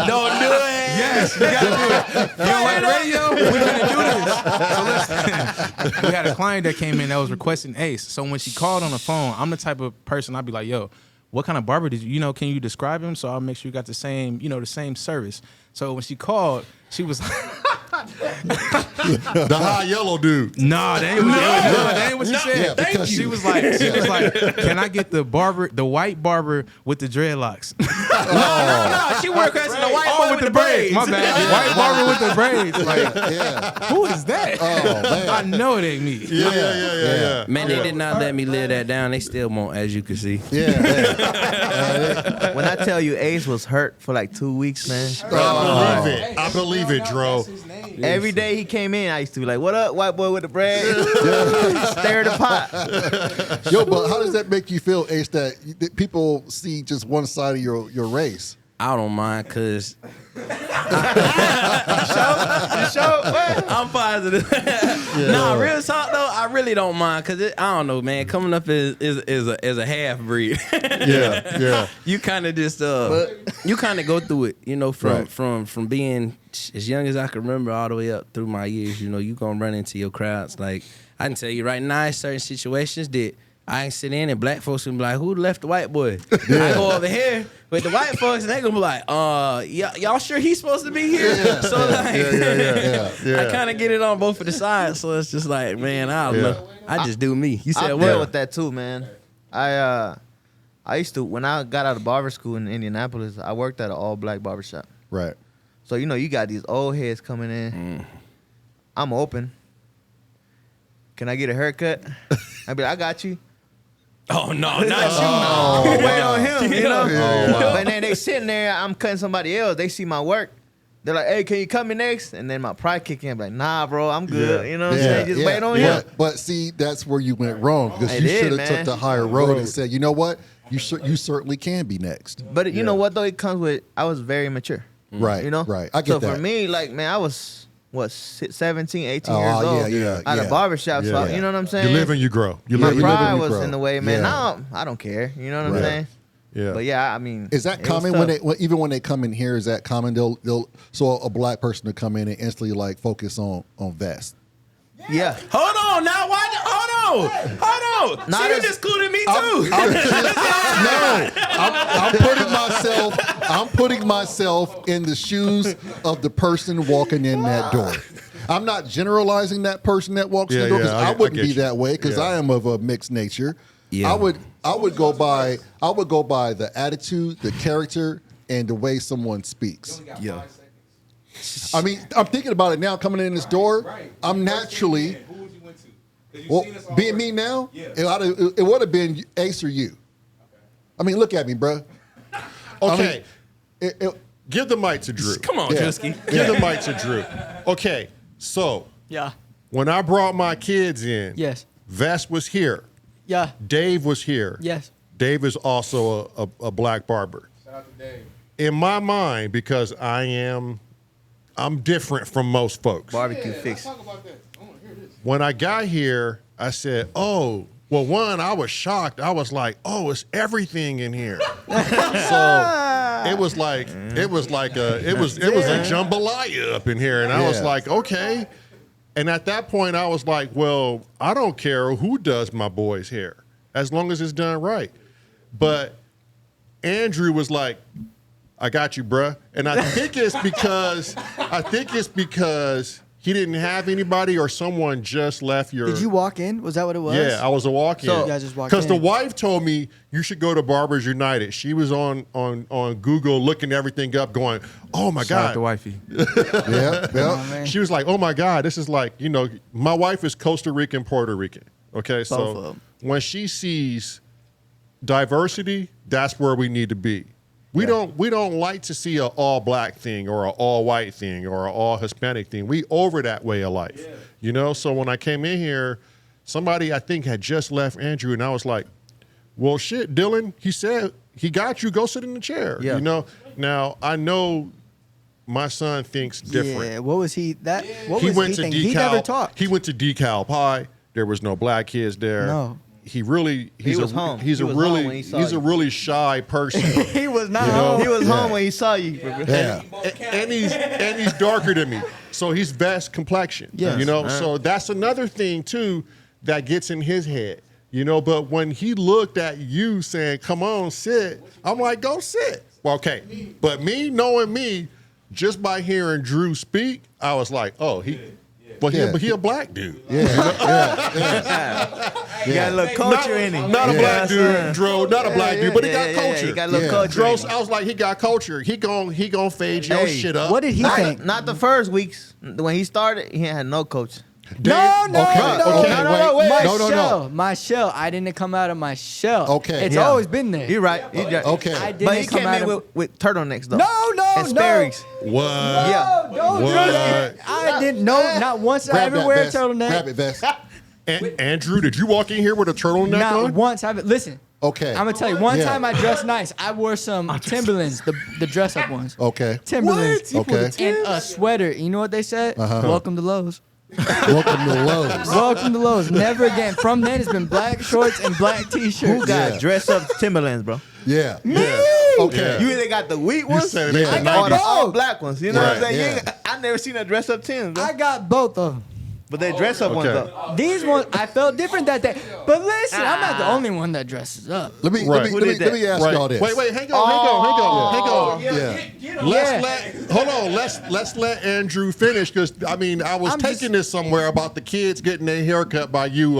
Don't do it. Yes, we gotta do it. You don't like radio? We're gonna do this. So listen, we had a client that came in that was requesting Ace. So when she called on the phone, I'm the type of person I'd be like, yo, what kind of barber did you know, can you describe him? So I'll make sure you got the same, you know, the same service. So when she called, she was The high yellow dude. nah, that ain't what she said. Yeah, because She was like, can I get the white barber with the dreadlocks? No, she work as the white boy with the braids. My bad. White barber with the braids. Like, Yeah. who is that? Oh man. I know it ain't me. Yeah. Man, they did not let me live that down. They still won't, as you can see. Yeah. When I tell you Ace was hurt for like 2 weeks, man. I believe it, Dro. Every day he came in, I used to be like, "What up, white boy with the bread?" Stir the pot. Yo, but how does that make you feel, Ace? That people see just one side of your race. I don't mind, cause You sure? What? I'm positive. Nah, real talk though, I really don't mind, cause I don't know, man. Coming up as a half breed, Yeah. you kind of just you kind of go through it, you know, from being as young as I can remember all the way up through my years. You know, you gonna run into your crowds. Like I can tell you right now, in certain situations that I ain't sit in and black folks gonna be like, who left the white boy? I go over here with the white folks and they gonna be like, y'all sure he's supposed to be here? So like, I kind of get it on both of the sides. So it's just like, man, I don't know. I just do me. You said I what? deal with that too, man. I used to, when I got out of barber school in Indianapolis, I worked at an all black barber shop. Right. So you know you got these old heads coming in. I'm open. Can I get a haircut? I be like, I got you. Oh no, not you. Wait on him, you know. wow. But then they sitting there, I'm cutting somebody else. They see my work. They're like, "Hey, can you cut me next?" And then my pride kick in. I'm like, "Nah, bro, I'm good." Yeah. You know what I'm saying? Just wait on him. But see, that's where you went wrong because I you did, should have man. took the higher road and said, you know what, you certainly can be next. But you know what though? It comes with I was very mature. Right. You know? Right. I get so that. for me, like, man, I was 17, 18 Oh, years yeah, old. yeah, At yeah. a barbershop. So Yeah. you know what I'm saying? You live and you grow. You My live. you live and pride you was grow. in the way, man. Yeah. Now I don't care. You know what I'm Right. saying? Yeah. But yeah, I mean, Is that it was common tough. even when they come in here? Is that common? They'll so a black person to come in and instantly like focus on vest. Yeah. Hold on, now why? Hold on. Not See, you as- just included me too. I'm putting myself in the shoes of the person walking in that door. I'm not generalizing that person that walks in the door because I wouldn't be that way because I am of a mixed nature. Yeah. I would go by the attitude, the character, and the way someone speaks. Yeah. I mean, I'm thinking about it now. Coming in this door, I'm naturally. Who would you went to? 'Cause you've Well, seen us all being already. me now, Yeah. it would have been Ace or you. I mean, look at me, bro. Okay. It, Give the mic to Drew. Come on, Yeah. Drewski. Give the mic to Drew. Okay. So Yeah. when I brought my kids in, Yes. Vest was here. Yeah. Dave was here. Yes. Dave is also a black barber. Shout out to Dave. In my mind, because I'm different from most folks. Barbecue fix. When I got here, I said, well, Well, one, I was shocked. I was like, oh, it's everything in here. So it was like a jambalaya up in here. And I was Yeah. like, okay. And at that point, I was like, well, I don't care who does my boy's hair, as long as it's done right. But Andrew was like, I got you, bruh. And I think it's because he didn't have anybody or someone just left your. Did you walk in? Was that what it was? Yeah, I was a walk-in. So- You guys just walked Because the in. wife told me you should go to Barbers United. She was on Google looking everything up, going, "Oh my Shout out God!" to wifey. Yeah, yeah. man. She was like, "Oh my God, this is like, my wife is Costa Rican, Puerto Rican. Okay, Both of so 'em. when she sees diversity, that's where we need to be. We don't like to see an all black thing or an all white thing or an all Hispanic thing. We over that way of life, So when I came in here, somebody I think had just left Andrew, and I was like, "Well, shit, Dylan. He said he got you. Go sit in the chair." Yeah. Now I know my son thinks different. Yeah. What was he? What He was went he to thinking? decal. He never talked. He went to decal pie. There was no black kids there. No. He really he's was home. he's He a was really home when he saw he's a you. really shy person. He was not You know? home. He was home when he saw you. Yeah. and he's darker than me. So he's best complexion. Yes. So that's another thing too that gets in his head. But when he looked at you saying, "Come on, sit," I'm like, "Go sit." Well, okay. But me knowing me, just by hearing Drew speak, I was like, "Oh, he a black dude." He got a little culture in him. Not a Yeah, black dude, son. Drew. Not a black dude, but he got Yeah, culture. he got a little Yeah. culture. Drew, in him. I was like, he got culture. He gon' fade your Hey, shit up. What did he think? Not the first weeks. When he started, he had no coach. No, Okay, no, okay, no, wait. My No, no, no. shell, my shell. I didn't come out of my shell. Okay. It's Yeah. always been there. You're right. You're right. Okay. I But didn't he come came out in of. with turtlenecks though. No, and no. Sperry's. What? Yeah. Don't do What? that. I didn't know. Not once did I Grab ever that wear a vest. turtleneck. Grab it, vest. Andrew, did you walk in here with a turtleneck Not on? once. Listen. Okay. I'm gonna tell you. One Yeah. time I dressed nice. I wore some Timberlands, the dress up ones. Okay. Timberlands. What? Okay. And a sweater. You know what they said? Welcome to Lowe's. Welcome to Lowe's. Welcome to Lowe's. Never again. From then, it's been black shorts and black t-shirts. Who got Yeah. dress up Timberlands, bro? Yeah. Yeah. Okay. You either got the wheat ones said it ain't or the the 90s. all black ones. You know what I'm Right. saying? You Yeah. ain't- I never seen a dress up Tims, bro. I got both of them. But they dress up ones Okay. though. These ones, I felt different that day. But listen, I'm not the only one that dresses up. Let me Right. Who did let me ask Right. y'all this. Wait, hang on. Yeah. Let's let Andrew finish because I was I'm taking just- this somewhere about the kids getting their hair cut by you.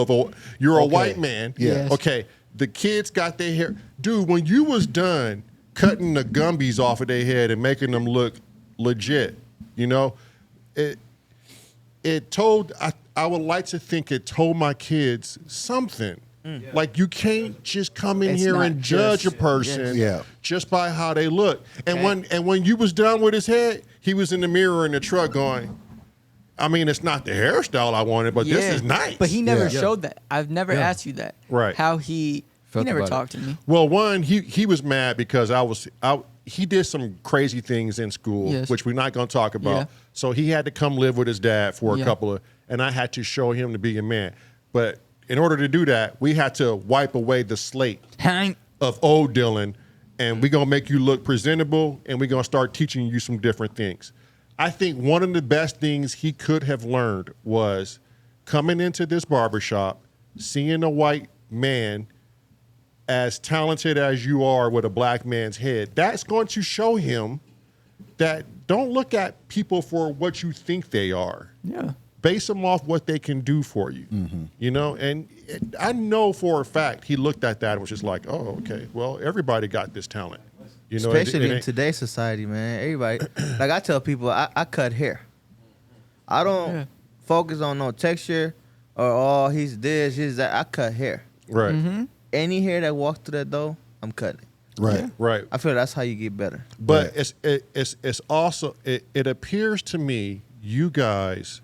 You're a Okay. white man. Yes. Okay. The kids got their hair. Dude, when you was done cutting the Gumbies off of their head and making them look legit, it told. I would like to think it told my kids something. Like you can't just come in It's here not and judge just- a person Yeah. just by how they look. And when you was done with his head, he was in the mirror in the truck going, it's not the hairstyle I wanted, but this is nice. But he never Yeah. showed that. I've never asked you that. Right. How he Felt never about it. talked to me. Well, one, he was mad because he did some crazy things in school, Yes. which we're not going to talk about. Yeah. So he had to come live with his dad for a Yeah. couple of, and I had to show him to be a man. But in order to do that, we had to wipe away the slate Hank. of old Dylan, and we're going to make you look presentable, and we're going to start teaching you some different things. I think one of the best things he could have learned was coming into this barbershop, seeing a white man as talented as you are with a black man's head. That's going to show him that don't look at people for what you think they are. Yeah. Base them off what they can do for you. And I know for a fact he looked at that and was just like, oh, okay, well, everybody got this talent. Especially it in ain't- today's society, man. Everybody, like I tell people, I cut hair. I don't focus on no texture or he's this, he's that. I cut hair. Right. Any hair that walks through that door, I'm cutting. Right. Right. I feel that's how you get better. But Right. it's also it appears to me you guys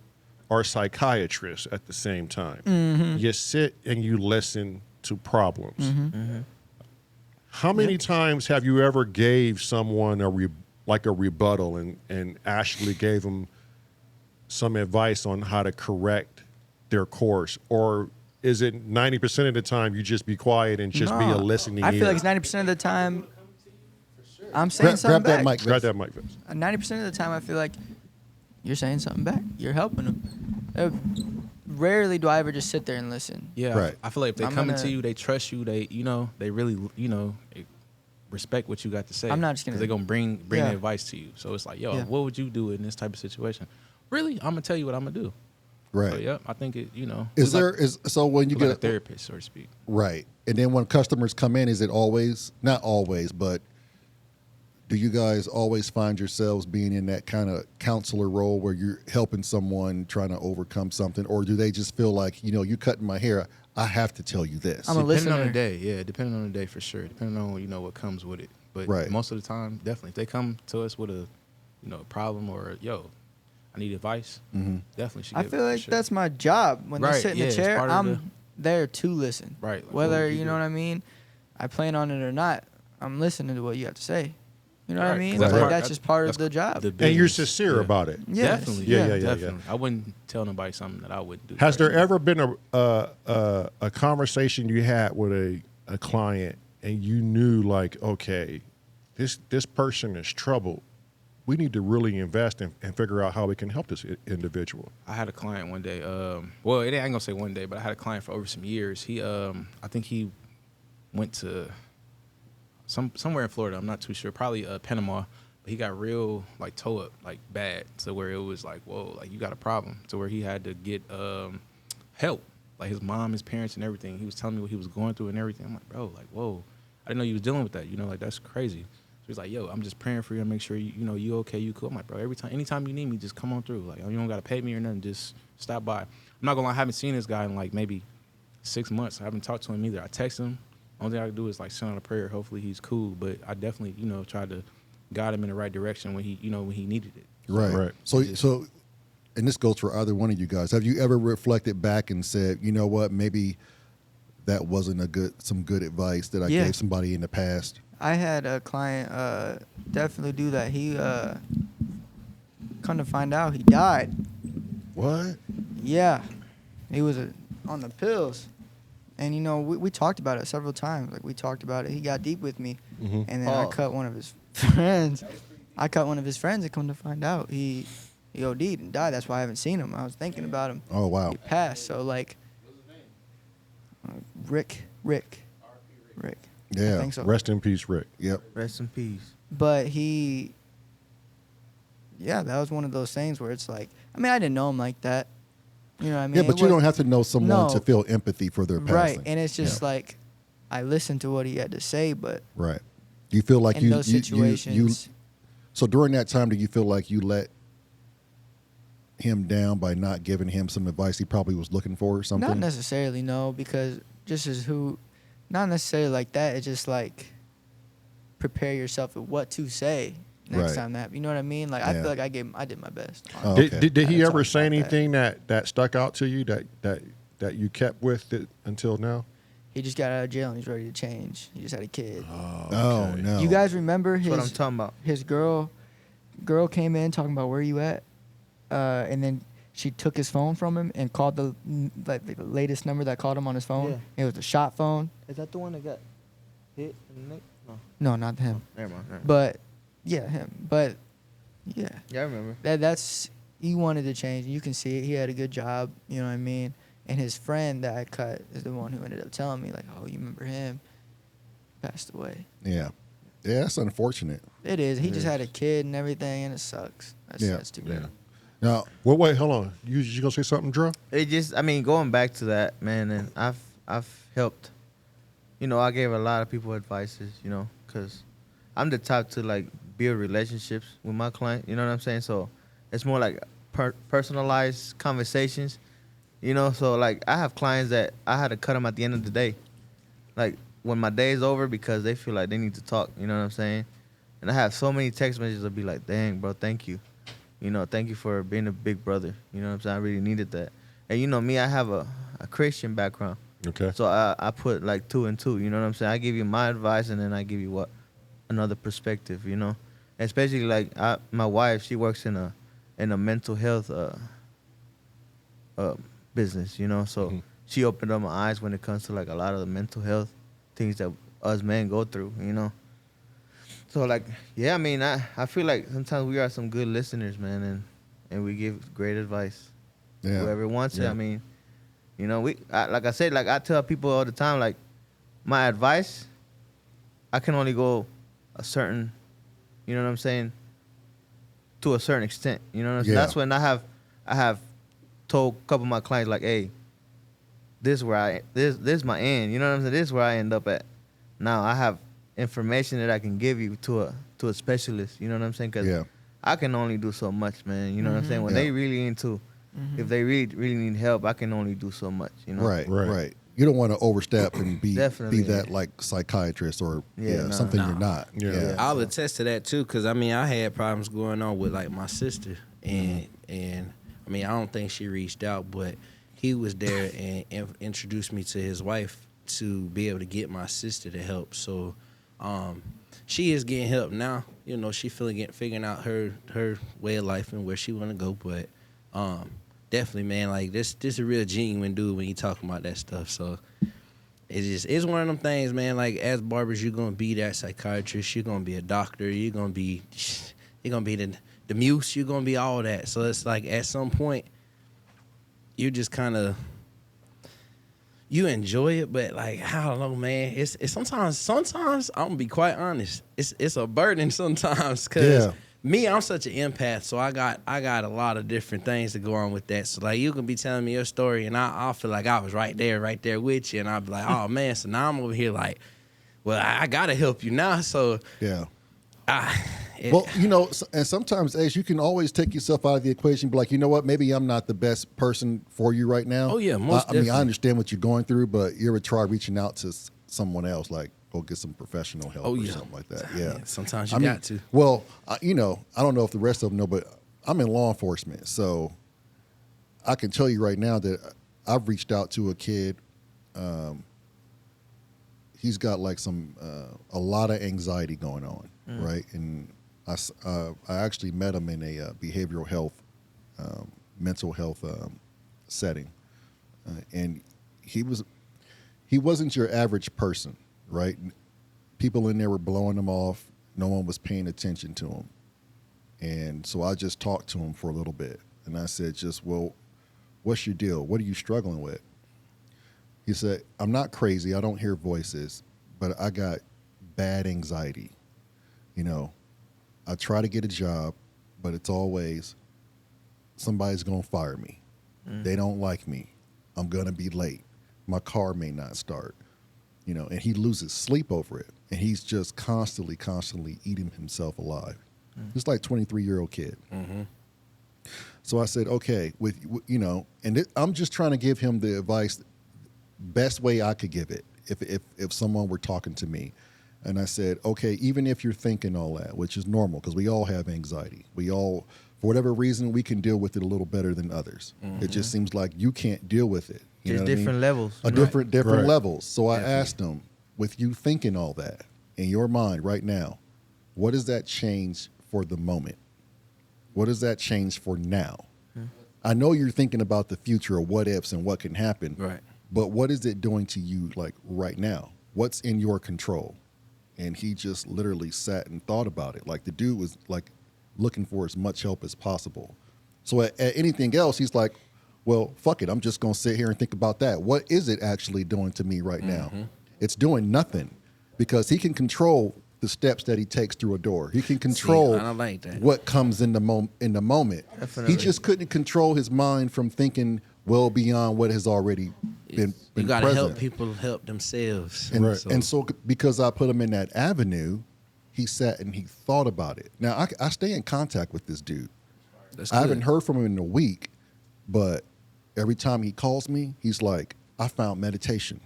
are psychiatrists at the same time. You sit and you listen to problems. How many times have you ever gave someone a rebuttal and actually gave them some advice on how to correct their course, or is it 90% of the time you just be quiet and just be a listening I feel ear? like it's 90% of the time I'm saying Grab something that back. mic. Grab that mic, Vince. 90% of the time I feel like you're saying something back. You're helping them. Rarely do I ever just sit there and listen. Yeah, Right. I feel like if they I'm come gonna- into you, they trust you. They, they really, they respect what you got to say. I'm not just gonna- They're gonna bring Yeah. their advice to you. So it's like, yo, Yeah. what would you do in this type of situation? Really, I'm gonna tell you what I'm gonna do. Right. So yeah, I think it. Is there so when you like a get therapist, so to speak? right, and then when customers come in, is it always not always, but do you guys always find yourselves being in that kind of counselor role where you're helping someone trying to overcome something, or do they just feel like you cutting my hair? I have to tell you this. I'm a Depending on listener. the day, yeah, depending on the day for sure. Depending on what comes with it, but Right. most of the time, definitely, if they come to us with a problem or I need advice, definitely should. I give feel it, for like sure. that's my job. When they Right, sit in yeah, the it's chair, part of I'm there to listen. Right, like, Whether what would you you know do? what I mean, I plan on it or not, I'm listening to what you have to say. You know what I Right, mean? 'cause Like, part- that's just part of the job. And you're business. sincere Yeah. about it. Yes, Definitely, Yeah, yeah. definitely. I wouldn't tell nobody something that I wouldn't do. Has there personally. ever been a conversation you had with a client and you knew like, okay, this person is troubled. We need to really invest and figure out how we can help this individual. I had a client one day. Well, it ain't gonna say one day, but I had a client for over some years. He, I think he went to somewhere in Florida. I'm not too sure. Probably Panama. But he got real like toe up, like bad, to where it was like, whoa, like you got a problem. To where he had to get help, like his mom, his parents, and everything. He was telling me what he was going through and everything. I'm like, bro, like whoa, I didn't know you was dealing with that. Like that's crazy. So he's like, yo, I'm just praying for you and make sure you okay, you cool. I'm like, bro, anytime you need me, just come on through. Like you don't gotta pay me or nothing, just stop by. I'm not gonna lie, I haven't seen this guy in like maybe 6 months. I haven't talked to him either. I text him. Only thing I can do is like send out a prayer. Hopefully he's cool. But I definitely, tried to guide him in the right direction when he needed it. Right. So and this goes for either one of you guys. Have you ever reflected back and said, you know what, maybe that wasn't some good advice that I Yeah. gave somebody in the past? I had a client definitely do that. He come to find out he died. What? Yeah, he was on the pills, and we talked about it several times. Like we talked about it. He got deep with me, and then I cut one of his friends. And come to find out he OD'd and died. That's why I haven't seen him. I was thinking about him. Oh wow. He passed. So like, Rick. Yeah. I think so. Rest in peace, Rick. Yep. Rest in peace. But that was one of those things where it's like, I mean, I didn't know him like that. You know what I mean? Yeah, but you don't have to know someone to No. feel empathy for their passing. Right, and it's just Yeah. like, I listened to what he had to say, but Right. Do you feel like in those situations, so during that time, do you feel like you let him down by not giving him some advice he probably was looking for or something? not necessarily, no, because not necessarily like that. It's just like, prepare yourself with what to say next Right. time you know what I mean? Like, I Yeah. feel like I did my best. Oh, Did, okay. did he I ever talked say about that. anything that stuck out to you that you kept with it until now? He just got out of jail and he's ready to change. He just had a kid. Oh no. You guys remember That's what I'm his talking about. his girl came in talking about where you at, and then she took his phone from him and called the latest number that called him on his phone. Yeah. It was the shot phone. Is that the one that got hit in the neck? No. No, not him. Never mind. But yeah, him. But yeah, Yeah, I remember. that's he wanted to change. You can see it. He had a good job. You know what I mean? And his friend that I cut is the one who ended up telling me like, oh, you remember him? Passed away. Yeah. Yeah, that's unfortunate. It is. He just had a kid and everything, and it sucks. That's too bad. Now, Well, wait, hold on. You gonna say something, Drew? It just, I mean, going back to that, man, and I've helped. I gave a lot of people advices, because I'm the type to like build relationships with my client. You know what I'm saying? So it's more like personalized conversations. So like I have clients that I had to cut them at the end of the day, like when my day is over because they feel like they need to talk. You know what I'm saying? And I have so many text messages that be like, "Dang, bro, thank you. Thank you for being a big brother. You know what I'm saying? I really needed that." And me, I have a Christian background. Okay. So I put like 2 and 2, you know what I'm saying? I give you my advice and then I give you another perspective, Especially like my wife, she works in a mental health business, so she opened up my eyes when it comes to like a lot of the mental health things that us men go through, you know. So like, yeah, I mean, I feel like sometimes we are some good listeners, man, and we give great advice. Yeah. Whoever wants it, Yeah. I mean, you know, like I said, like I tell people all the time, like my advice, I can only go a certain, you know what I'm saying, to a certain extent. You know what I'm saying? Yeah. That's when I have told a couple of my clients like, hey, this is my end. You know what I'm saying? This is where I end up at. Now I have information that I can give you to a specialist. You know what I'm saying? Because Yeah. I can only do so much, man. You know what I'm saying? When they really into, if they really need help, I can only do so much. You know? Right. You don't want to overstep and be Definitely, that yeah. like psychiatrist or Yeah, nah. something you're not. Yeah. I'll attest to that too, because I mean I had problems going on with like my sister, and I mean I don't think she reached out, but he was there and introduced me to his wife to be able to get my sister to help. So she is getting help now. You know, she figuring out her way of life and where she want to go, but definitely, man, like this a real genuine dude when you talking about that stuff. So it's one of them things, man. Like as barbers, you're gonna be that psychiatrist, you're gonna be a doctor, you're gonna be the muse, you're gonna be all that. So it's like at some point, you just kind of you enjoy it, but like I don't know, man. It's sometimes I'm gonna be quite honest. It's a burden sometimes because. Yeah. Me, I'm such an empath, so I got a lot of different things to go on with that. So like you can be telling me your story, and I'll feel like I was right there with you, and I'll be like, oh man. So now I'm over here like, well, I gotta help you now. So Yeah. well, You know, and sometimes, Ace, you can always take yourself out of the equation. Be like, you know what? Maybe I'm not the best person for you right now. Oh, yeah, I most mean, I definitely. understand what you're going through, but you ever try reaching out to someone else, like go get some professional help or something like that? Yeah. sometimes you I mean, got to. Well, you know, I don't know if the rest of them know, but I'm in law enforcement, so I can tell you right now that I've reached out to a kid. He's got like a lot of anxiety going on, right? And I actually met him in a behavioral health, mental health setting, and he wasn't your average person, right? People in there were blowing him off. No one was paying attention to him, and so I just talked to him for a little bit, and I said, well, what's your deal? What are you struggling with? He said, I'm not crazy. I don't hear voices, but I got bad anxiety. You know, I try to get a job, but it's always somebody's going to fire me. They don't like me. I'm going to be late. My car may not start. You know, and he loses sleep over it. And he's just constantly eating himself alive. Just like 23-year-old kid. Mm-hmm. So I said, okay, I'm just trying to give him the advice, best way I could give it if someone were talking to me. And I said, okay, even if you're thinking all that, which is normal because we all have anxiety. We all, for whatever reason, we can deal with it a little better than others. It just seems like you can't deal with it. You Just know what I mean? different levels. Different Right. levels. So I asked him, with you thinking all that in your mind right now, what does that change for the moment? What does that change for now? I know you're thinking about the future or what ifs and what can happen. Right. But what is it doing to you like right now? What's in your control? And he just literally sat and thought about it. Like the dude was like looking for as much help as possible. So at anything else, he's like, well, fuck it. I'm just going to sit here and think about that. What is it actually doing to me right now? It's doing nothing because he can control the steps that he takes through a door. He can control I don't like that. what comes in the moment. Definitely. He just couldn't control his mind from thinking well beyond what has already been You gotta present. help people help themselves. And so because I put him in that avenue, he sat and he thought about it. Now, I stay in contact with this dude. That's I haven't good. heard from him in a week, but every time he calls me, he's like, I found meditation.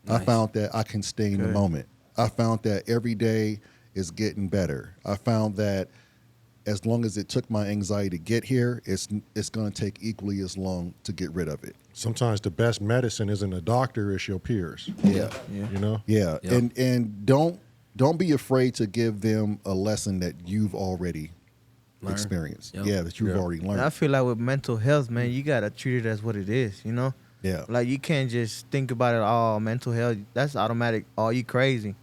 I Nice. found that I can stay in the moment. I found that every day is getting better. I found that as long as it took my anxiety to get here, it's going to take equally as long to get rid of it. Sometimes the best medicine isn't a doctor, it's your peers. Yeah. You know? Yeah. Yep. And don't be afraid to give them a lesson that you've already experienced. Yep. Yeah, that you've Yeah. already And I learned. feel like with mental health, man, you gotta treat it as what it is, you know? Yeah. Like you can't just think about it. Oh, mental health. That's automatic. Oh, you crazy.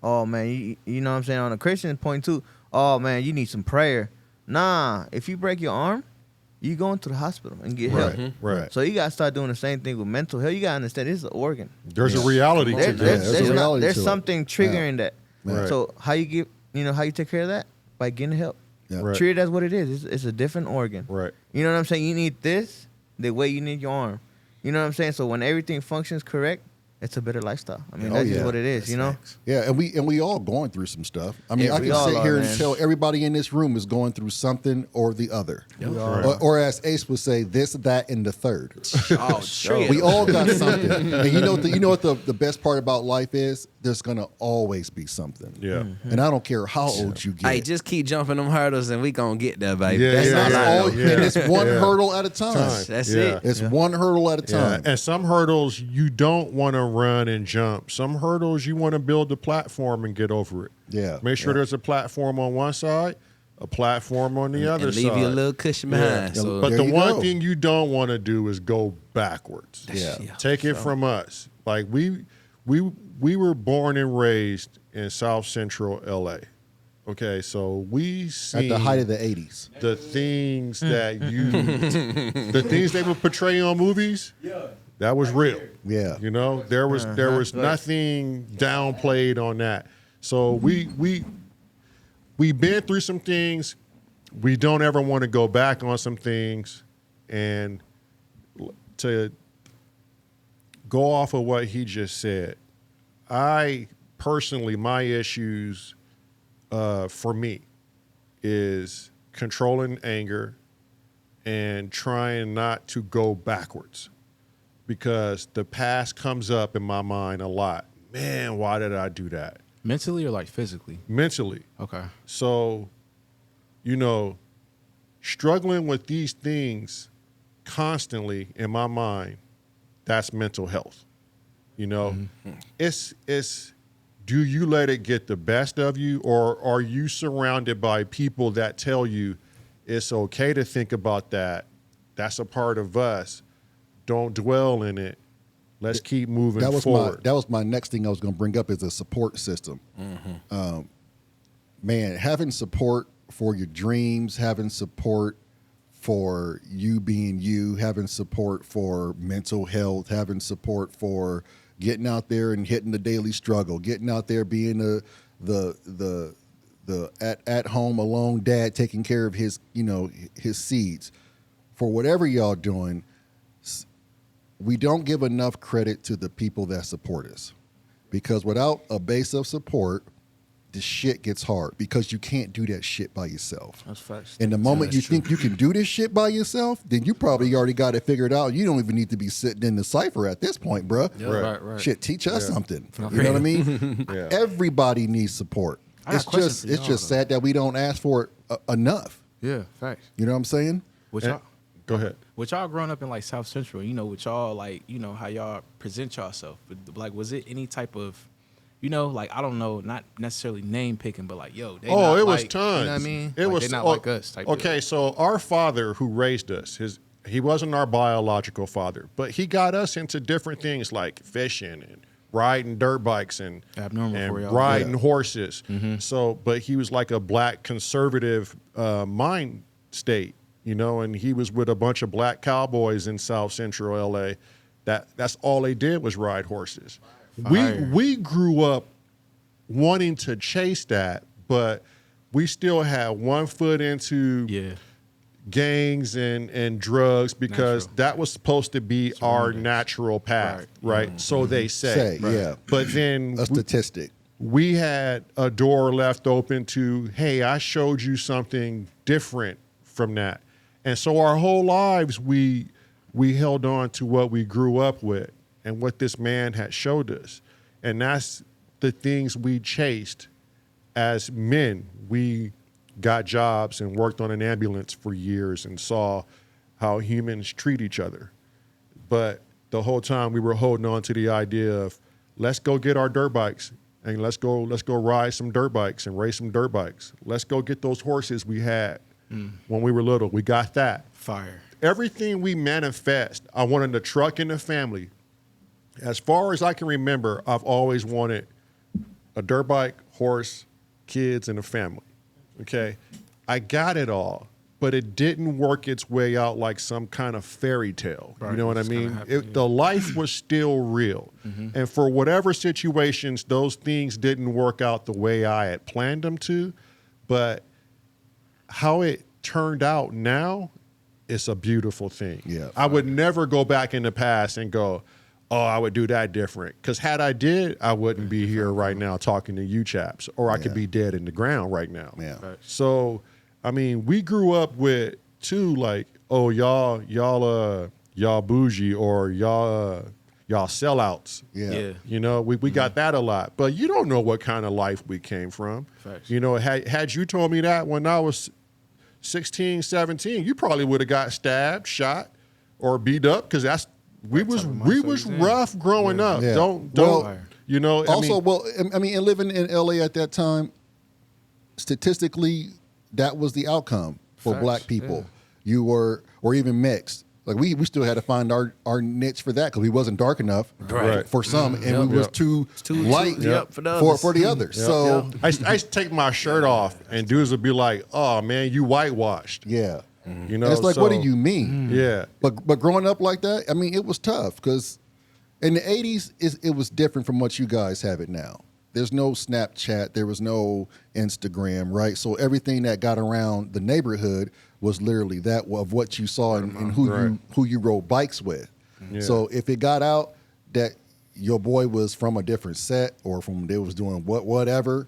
Oh man, you know what I'm saying. On a Christian point too. Oh man, you need some prayer. Nah, if you break your arm, you going to the hospital and get help. Right. So you gotta start doing the same thing with mental health. You gotta understand this is an organ. There's a reality to that. There's something triggering that. Right. So how you how you take care of that? By getting help. Yeah. Right. Treat it as what it is. It's a different organ. Right. You know what I'm saying? You need this the way you need your arm. You know what I'm saying? So when everything functions correct, it's a better lifestyle. I mean, that's just what it is, you know? Yeah, and we all going through some stuff. I mean, Yeah, I we can all sit are, here man. and tell everybody in this room is going through something or the other. Right. Or as Ace would say, this, that, and the third. Oh, sure. We all got something. And you know what the best part about life is? There's gonna always be something. Yeah. And I don't care how old you get. Hey, just keep jumping them hurdles and we gonna get there, baby. Yeah, That's yeah, all It's I know. all- and it's one hurdle at a time. That's Yeah. it. It's one hurdle at a Yeah. time. And some hurdles you don't want to run and jump. Some hurdles you want to build the platform and get over it. Yeah. Make sure there's a platform on one side, a platform on the other And side. leave you a little cushion Yeah. behind. So But There the you one go. thing you don't want to do is go backwards. Yeah. Take it from us. Like we were born and raised in South Central LA. Okay, so we see At the height of the 80s. the things that the things they would portray on movies. That was real. Yeah. You know, there was nothing downplayed on that. So we've been through some things. We don't ever want to go back on some things. And to go off of what he just said, I personally, my issues for me is controlling anger and trying not to go backwards, because the past comes up in my mind a lot. Man, why did I do that? Mentally or like physically? Mentally. Okay. So, struggling with these things constantly in my mind, that's mental health. It's do you let it get the best of you, or are you surrounded by people that tell you it's okay to think about that? That's a part of us. Don't dwell in it. Let's keep moving forward. That was my next thing I was going to bring up is a support system. Man, having support for your dreams, having support for you being you, having support for mental health, having support for getting out there and hitting the daily struggle, getting out there being the at home alone dad taking care of his seeds. For whatever y'all doing, we don't give enough credit to the people that support us, because without a base of support, the shit gets hard, because you can't do that shit by yourself. That's facts. And the moment you think you can do this shit by yourself, then you probably already got it figured out. You don't even need to be sitting in the cipher at this point, bruh. Right. Shit, teach us something. You know what I mean? Yeah. Everybody needs support. I got questions for It's y'all, just though. sad that we don't ask for it enough. Yeah, facts. You know what I'm saying? Which And- y'all, Go ahead. with y'all growing up in like South Central, with y'all like, how y'all present yourself. But like, was it any type of, like, I don't know, not necessarily name picking, but like, yo, they not It was like, tons. You know what I mean? It Like, was they not like us type Okay, deal. so our father who raised us, he wasn't our biological father, but he got us into different things like fishing and riding dirt bikes and Abnormal for y'all. riding Yeah. horses. So, but he was like a black conservative mind state, and he was with a bunch of black cowboys in South Central LA. That's all they did was ride horses. Fire. We grew up wanting to chase that, but we still had one foot into gangs and drugs, because Natural. that was supposed to be our Surroundings. natural path, right? So they say. Yeah. But then A statistic. we had a door left open to, hey, I showed you something different from that. And so our whole lives we held on to what we grew up with and what this man had showed us. And that's the things we chased as men. We got jobs and worked on an ambulance for years and saw how humans treat each other. But the whole time we were holding on to the idea of, let's go get our dirt bikes and let's go ride some dirt bikes and race some dirt bikes. Let's go get those horses we had when we were little. We got that. Fire. everything we manifest, I wanted a truck and a family. As far as I can remember, I've always wanted a dirt bike, horse, kids, and a family. Okay? I got it all, but it didn't work its way out like some kind of fairy tale. Right, You know what I it's gonna mean? happen, The life was still real. And for whatever situations, those things didn't work out the way I had planned them to. But how it turned out now, it's a beautiful thing. Yeah. I would never go back in the past and go, oh, I would do that different. Because had I did, I wouldn't be here right now talking to you chaps, or I could be dead in the ground right now. Yeah. Right. So, I mean, we grew up with too, like, oh, y'all bougie, or y'all sellouts. Yeah. Yeah. You know, we got that a lot, but you don't know what kind of life we came from. Facts. You know, had you told me that when I was 16, 17, you probably would have got stabbed, shot, or beat up, because we was type of mindset was he's in. rough growing up. Yeah. Don't Well, you know? Also, and living in LA at that time, statistically, that was the outcome for Facts, black people. yeah. You were, or even mixed. Like we still had to find our niche for that because we wasn't dark enough Right. for some, and we was too light for the others. for the others. So I used to take my shirt off, and dudes would be like, "Oh man, you whitewashed." yeah, You know, it's like, what do so- you mean? Yeah, But growing up like that, I mean, it was tough because in the '80s it was different from what you guys have it now. There's no Snapchat, there was no Instagram, right? So everything that got around the neighborhood was literally that of what you saw and who you rode bikes with. Yeah. So if it got out that your boy was from a different set or from they was doing whatever,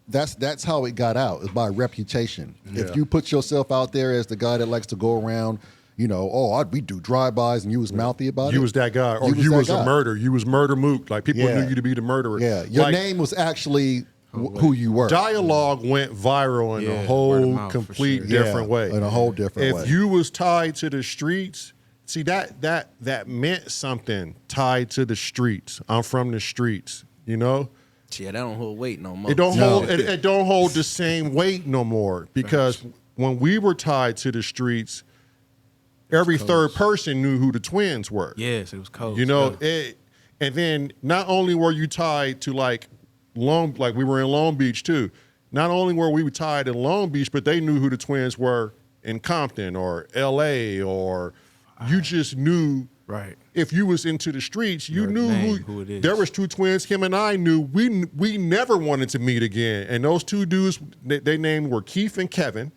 that's how it got out, is by reputation. Yeah. If you put yourself out there as the guy that likes to go around, you know, we do drive-bys, and you was mouthy about it. you was that guy, or you that was guy. a murder. You was murder mook. Like people Yeah. knew you to be the murderer. Yeah, your Like, name was actually who you were. Dialogue went viral in Yeah, a word whole of mouth, for complete sure. different Yeah, way. in a whole different way. If you was tied to the streets, see that meant something. Tied to the streets. I'm from the streets. You know. Yeah, that don't hold weight no more. It don't No. hold. It don't hold the same weight no more, because when we were tied to the streets, every third person knew who the twins were. Yes, it was cold. You know, and then not only were you tied to like we were in Long Beach too. Not only were we tied in Long Beach, but they knew who the twins were in Compton or L.A. or you just knew. Right. If you was into the streets, you Your knew name, who it is. There was two twins. Him and I knew. We never wanted to meet again. And those two dudes, they named were Keith and Kevin,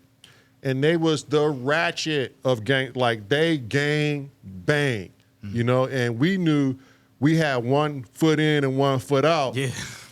and they was the ratchet of gang. Like they gang bang, you know. And we knew we had one foot in and one foot out. Yeah.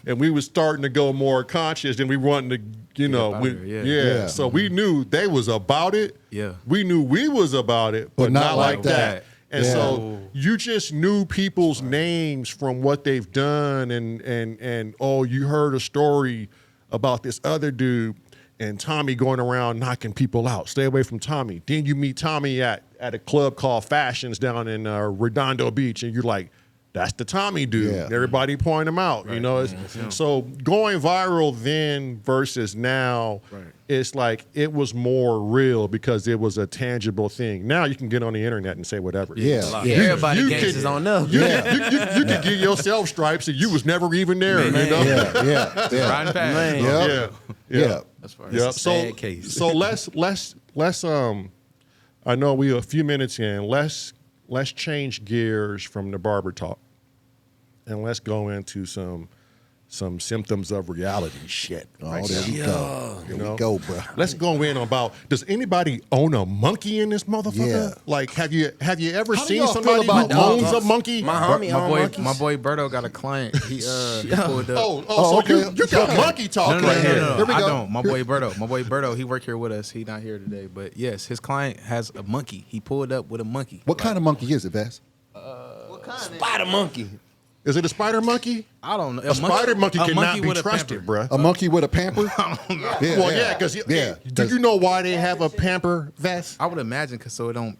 And we was starting to go more conscious, and we wanted to, you know, up we, out of there, yeah. Yeah. So we knew they was about it. Yeah. We knew we was about it, but not like that. And Yeah. so you just knew people's names from what they've done, and oh, you heard a story about this other dude and Tommy going around knocking people out. Stay away from Tommy. Then you meet Tommy at a club called Fashions down in Redondo Beach, and you're like, that's the Tommy dude. Yeah. Everybody point him out. You know, so going viral then versus now, it's like it was more real because it was a tangible thing. Now you can get on the internet and say whatever. Yeah. Everybody You gangsters could- on them. You could get yourself stripes and you was never even there. You know? yeah. Riding past. Man. Yep. Yeah. That's fine. Yeah. It's a So sad case. so let's I know we a few minutes in. Let's change gears from the barber talk, and let's go into some symptoms of reality shit. Oh, there we go. You There know? we go, bro. Let's go in about. Does anybody own a monkey in this motherfucker? Yeah. Like, have you ever How do seen y'all feel somebody about who owns dogs? a monkey? My homie My own boy, monkeys. my boy Berto got a client. He pulled up. So okay. you got monkey talk No, right here. Here we I go. don't. My boy Berto, he worked here with us. He not here today, but yes, his client has a monkey. He pulled up with a monkey. What kind of monkey is it, Vass? What kind? Spider monkey. Is it a spider monkey? I don't know. A spider monkey a cannot be with a trusted, pamper. bruh. A monkey with a pamper? Yeah, Well, yeah, because do you know why they have a pamper vest? I would imagine because so it don't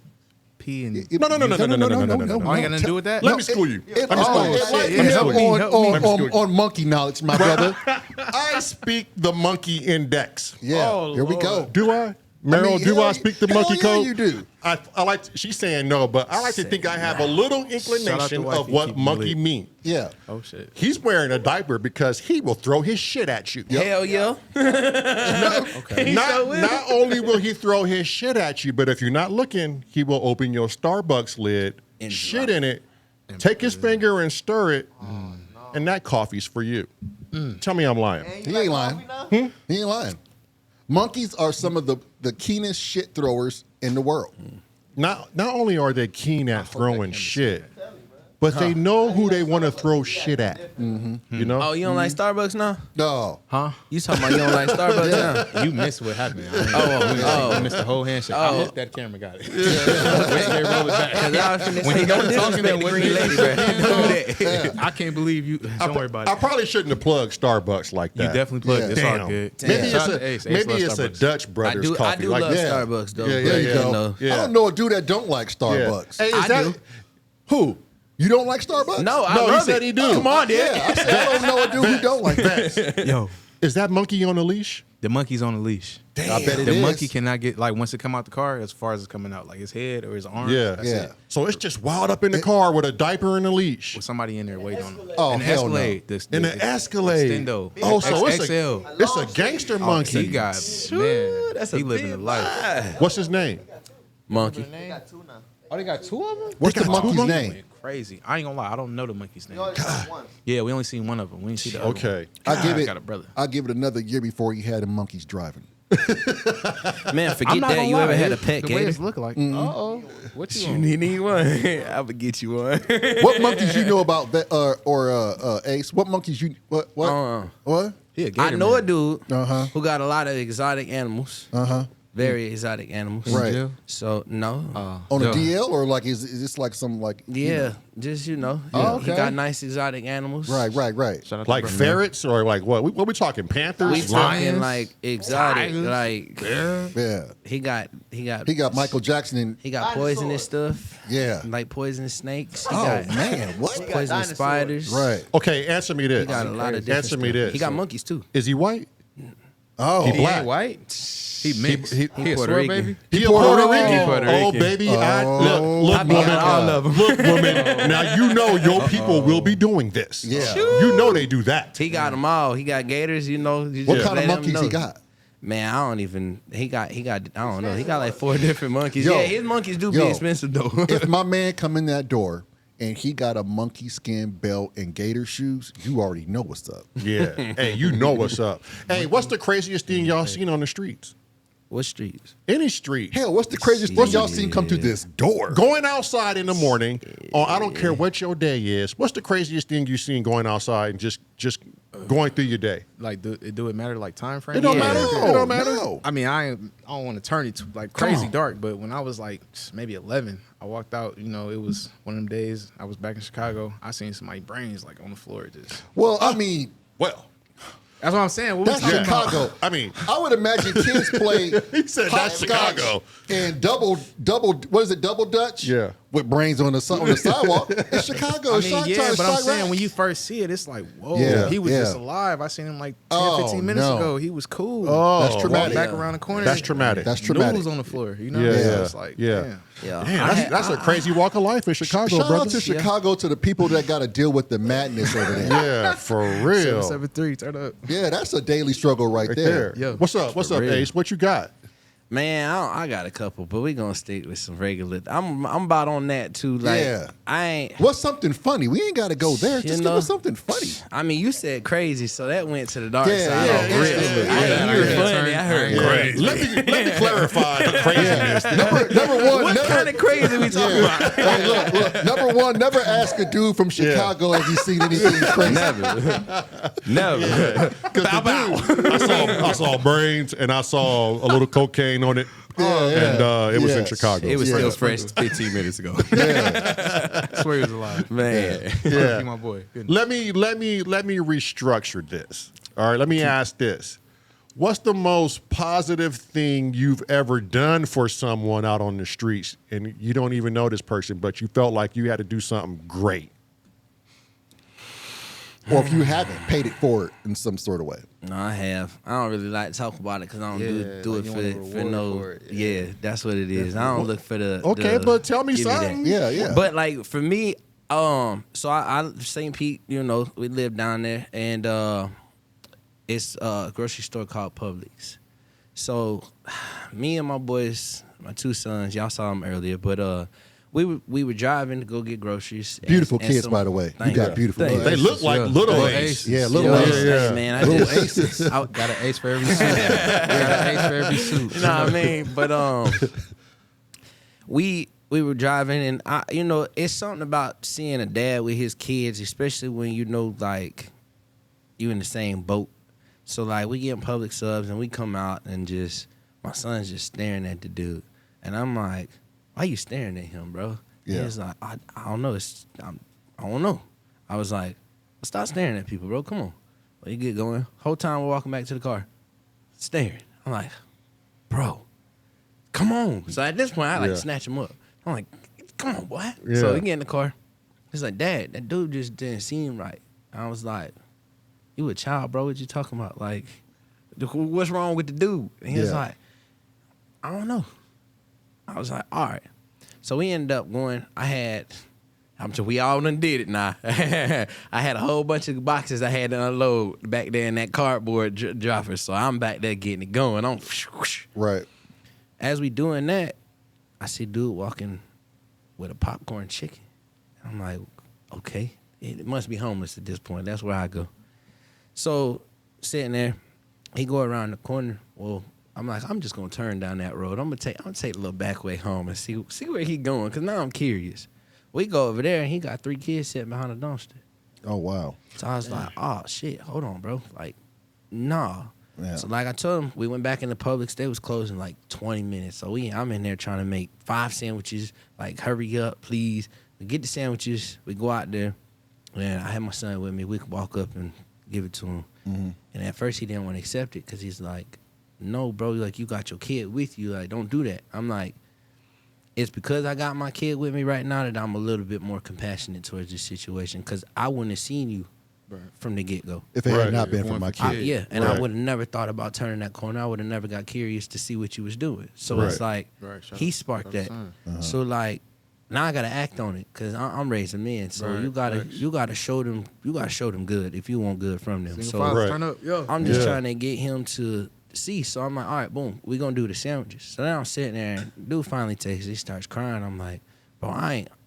pee and. No. All you got nothing to do with that? Let me school you. It, Let me school you. shit, yeah. Let me Help school me, you. help me. Let me school you. on monkey knowledge, my brother. I speak the monkey index. Yeah, Oh, here we go. Do I? Meryl, do I hell- speak the hell monkey yeah, code? you do. I like. She's saying no, but I like to think I have a little inclination wifey, of what keep you monkey lit. means. Yeah. Oh shit. He's wearing a diaper because he will throw his shit at you. Hell yeah. Not only will he throw his shit at you, but if you're not looking, he will open your Starbucks lid, And shit drop in it, take his finger and stir it, and that coffee's for you. Tell me I'm lying. He ain't lying. He ain't lying. Monkeys are some of the keenest shit throwers in the world. Not only are they keen at throwing shit, but they know who they want to throw shit at. You know? Oh, you don't like Starbucks now? No. Huh? You talking about you don't like Starbucks now? You missed what happened. Oh. You missed the whole handshake. I hope that camera got it. Wait, they roll it back. Cause I was finna When say, he don't got talking, disrespect the that green lady, bro. Don't do that. I can't believe you. Don't worry about I it. probably shouldn't have plugged Starbucks like that. You definitely plugged Yeah. it. It's all Damn. good. Maybe Shout out it's to Ace. a Ace maybe loves it's a Starbucks. Dutch Brothers I coffee. do like love that. Starbucks though. Yeah, There yeah, you go. No. Yeah. I don't know a dude that don't like Starbucks. Hey, is I that, do. Who? You don't like Starbucks? No, I No, he love said it. he do. Come on, dude. Yeah, I said I don't know a dude who don't like that. Yo, Is that monkey on a leash? the monkey's on a leash. I bet it The is. monkey cannot get, like, once it come out the car, as far as it's coming out, like his head or his arm. Yeah. That's Yeah. it. So it's just wild up in the car with a diaper and a leash. With somebody in there waiting on him. Oh, in the hell no. Escalade. In an Escalade. Extendo. Oh, so it's XL. it's a gangster monkey. He got, man, that's a he living the big life. What's his name? Monkey. Oh, they got two of them? What's They the got two monkey's monkeys? name? Crazy. I ain't gonna lie, I don't know the monkey's name. Yeah, we only seen one of them. We didn't see the other one. Okay. I give it. got a brother. I give it another year before he had the monkeys driving. Man, I'm forget not that. gonna You lie, ever had a the pet way gator? it's looking like, uh-oh. What you on? need one? I would get you one. What monkeys you know about Ace? What monkeys you what what? Yeah, I gator know man. a dude Uh-huh. who got a lot of exotic animals. Very exotic animals. Right. jail? So no. On a Yeah. DL or like is this like some like Yeah, just you know, Oh, he okay. got nice exotic animals. Right. Shout out to Like brother. ferrets or like what? What we talking? Panthers? We talking Lions, like exotic, tigers, like Yeah. he got He got Michael Jackson in he got poisonous stuff. Yeah. Like poisonous snakes. He Oh got man, what? poisonous dinosaurs. spiders. Right. Okay, answer me this. He got a lot of different Answer me stuff. this. He got monkeys too. Is he white? Oh, He He black. ain't white. He mixed. he a Puerto S.O.R, Rican. baby. He a Puerto Puerto Rican. Rican. Puerto Oh, Rican. baby. Look, I woman. got all of 'em. Look, woman. Now, you know your people will be doing this. Yeah. You know they do that. He got them all. He got gators. You know. You what just kind of let him monkeys know. he got? Man, I don't even. He got. I don't know. He got like 4 different monkeys. Yo. Yeah, his monkeys do be Yo. expensive though. If my man come in that door and he got a monkey skin belt and gator shoes, you already know what's up. Yeah. Hey, you know what's up. Hey, what's the craziest thing y'all seen on the streets? What streets? Any street. Hell, what's the craziest thing y'all seen come through this door? Going outside in the morning, or I don't care what your day is. What's the craziest thing you seen going outside and just going through your day? Like, do it matter, like, time frame? It don't Yeah. matter. It don't matter. No. I mean, I don't want to turn it to, like, crazy dark, but when I was, like, maybe 11, I walked out, you know, it was one of them days, I was back in Chicago, I seen somebody's brains, like, on the floor just. Well, I mean, Well, That's what I'm saying. What we that's talking about? Chicago. I mean, I would imagine kids play He said that's hopscotch Chicago. and double. What is it? Double Dutch? Yeah. With brains on the sidewalk. It's Chicago. I It's mean, yeah, Chi-Town, but I'm Chi-Raq. saying when you first see it, it's like, whoa, Yeah, he was yeah. just alive. I seen him like 10, Oh, 15 minutes no. ago. He was cool. Oh, That's traumatic. Walked back around the corner. That's traumatic. That's traumatic. Noodles on the floor, you know? Yeah, So yeah. it's like, Yeah. damn. Yeah. damn, that's a crazy walk of life in Chicago, Shout brother. out to Chicago to the people that got to deal with the madness over there. Yeah, for real. 773, turn up. Yeah, that's a daily struggle right, Right there. there. Yo. What's up? What's up, real. Ace? What you got? Man, I got a couple, but we gonna stick with some regular. I'm about on that too. Like, Yeah. I ain't. What's something funny? We ain't got to go there. You Just give know, us something funny. I mean, you said crazy, so that went to the dark Yeah, side. yeah, off yeah, rip. yeah, I yeah. ain't heard Yeah. funny. I heard Yeah. crazy. Let me clarify the craziness. Number one, What never, kind of crazy we talking about? Hey, look. Number one, never ask a dude from Chicago has he seen anything crazy. Never. I saw brains and I saw a little cocaine on it. And it was in Yes. Chicago. It was Yeah. still fresh 15 minutes ago. I swear he was alive. Man. Yeah. My boy. Goodness. Let me restructure this. All right, let me ask this. What's the most positive thing you've ever done for someone out on the streets and you don't even know this person, but you felt like you had to do something great? or if you haven't paid it forward in some sort of way. No, I have. I don't really like to talk about it because I don't do like it you want a for reward no. for it, Yeah, that's what it is. I don't look for the. Okay, the, but tell me give that. something. Yeah. But like for me, so I St. Pete, you know, we live down there, and it's a grocery store called Publix. So me and my boys, my two sons, y'all saw them earlier, but we were driving to go get groceries. Beautiful kids, by the way. You Thank got you. beautiful Thank kids. They look like little aces. Yeah, little Yeah, aces. yeah. Hey, man, I Little just, aces. Got an ace for every suit. Got an ace for every suit. You know what I mean? But we were driving, and you know, it's something about seeing a dad with his kids, especially when you know, like, you in the same boat. So like, we get public subs, and we come out, and just my son's just staring at the dude, and I'm like, "Why you staring at him, bro?" Yeah. He's like, "I don't know. I don't know." I was like, "Stop staring at people, bro. Come on." Well, you get going. Whole time we're walking back to the car, staring. I'm like, "Bro, come on." So at this point, I Yeah. snatch him up. I'm like, "Come on, boy." Yeah. So we get in the car. He's like, "Dad, that dude just didn't seem right." I was like, "You a child, bro? What you talking about? Like, what's wrong with the dude?" And he was Yeah. like, "I don't know." I was like, "All right." So we ended up going. We all done did it now. I had a whole bunch of boxes I had to unload back there in that cardboard dropper. So I'm back there getting it going. Right. As we doing that, I see dude walking with a popcorn chicken. I'm like, okay, it must be homeless at this point. That's where I go. So sitting there, he go around the corner. Well, I'm like, I'm just gonna turn down that road. I'm gonna take a little back way home and see where he going, cause now I'm curious. We go over there and he got 3 kids sitting behind a dumpster. Oh, wow. So I was like, oh shit, hold on, bro. Like, nah. Yeah. So like I told him, we went back in the Publix. They was closing like 20 minutes. So I'm in there trying to make 5 sandwiches. Like, hurry up, please. We get the sandwiches. We go out there. And I had my son with me. We could walk up and give it to him. Mm-hmm. And at first he didn't want to accept it because he's like, no, bro, like, you got your kid with you. Like, don't do that. I'm like, it's because I got my kid with me right now that I'm a little bit more compassionate towards this situation, because I wouldn't have seen you from the get-go. If it Right. had not been for Going my for kid. Yeah, and Right. I would have never thought about turning that corner. I would have never got curious to see what you was doing. So it's like, Right, shout he out- sparked shout out that. to son. So like, now I gotta act on it because I'm raising men. So Right, you gotta show them good if you want good from them. Single So father, Right. turn up, yo. I'm just Yeah. trying to get him to see. So I'm like, all right, boom, we gonna do the sandwiches. So now I'm sitting there, and dude finally takes it. He starts crying. I'm like, bro,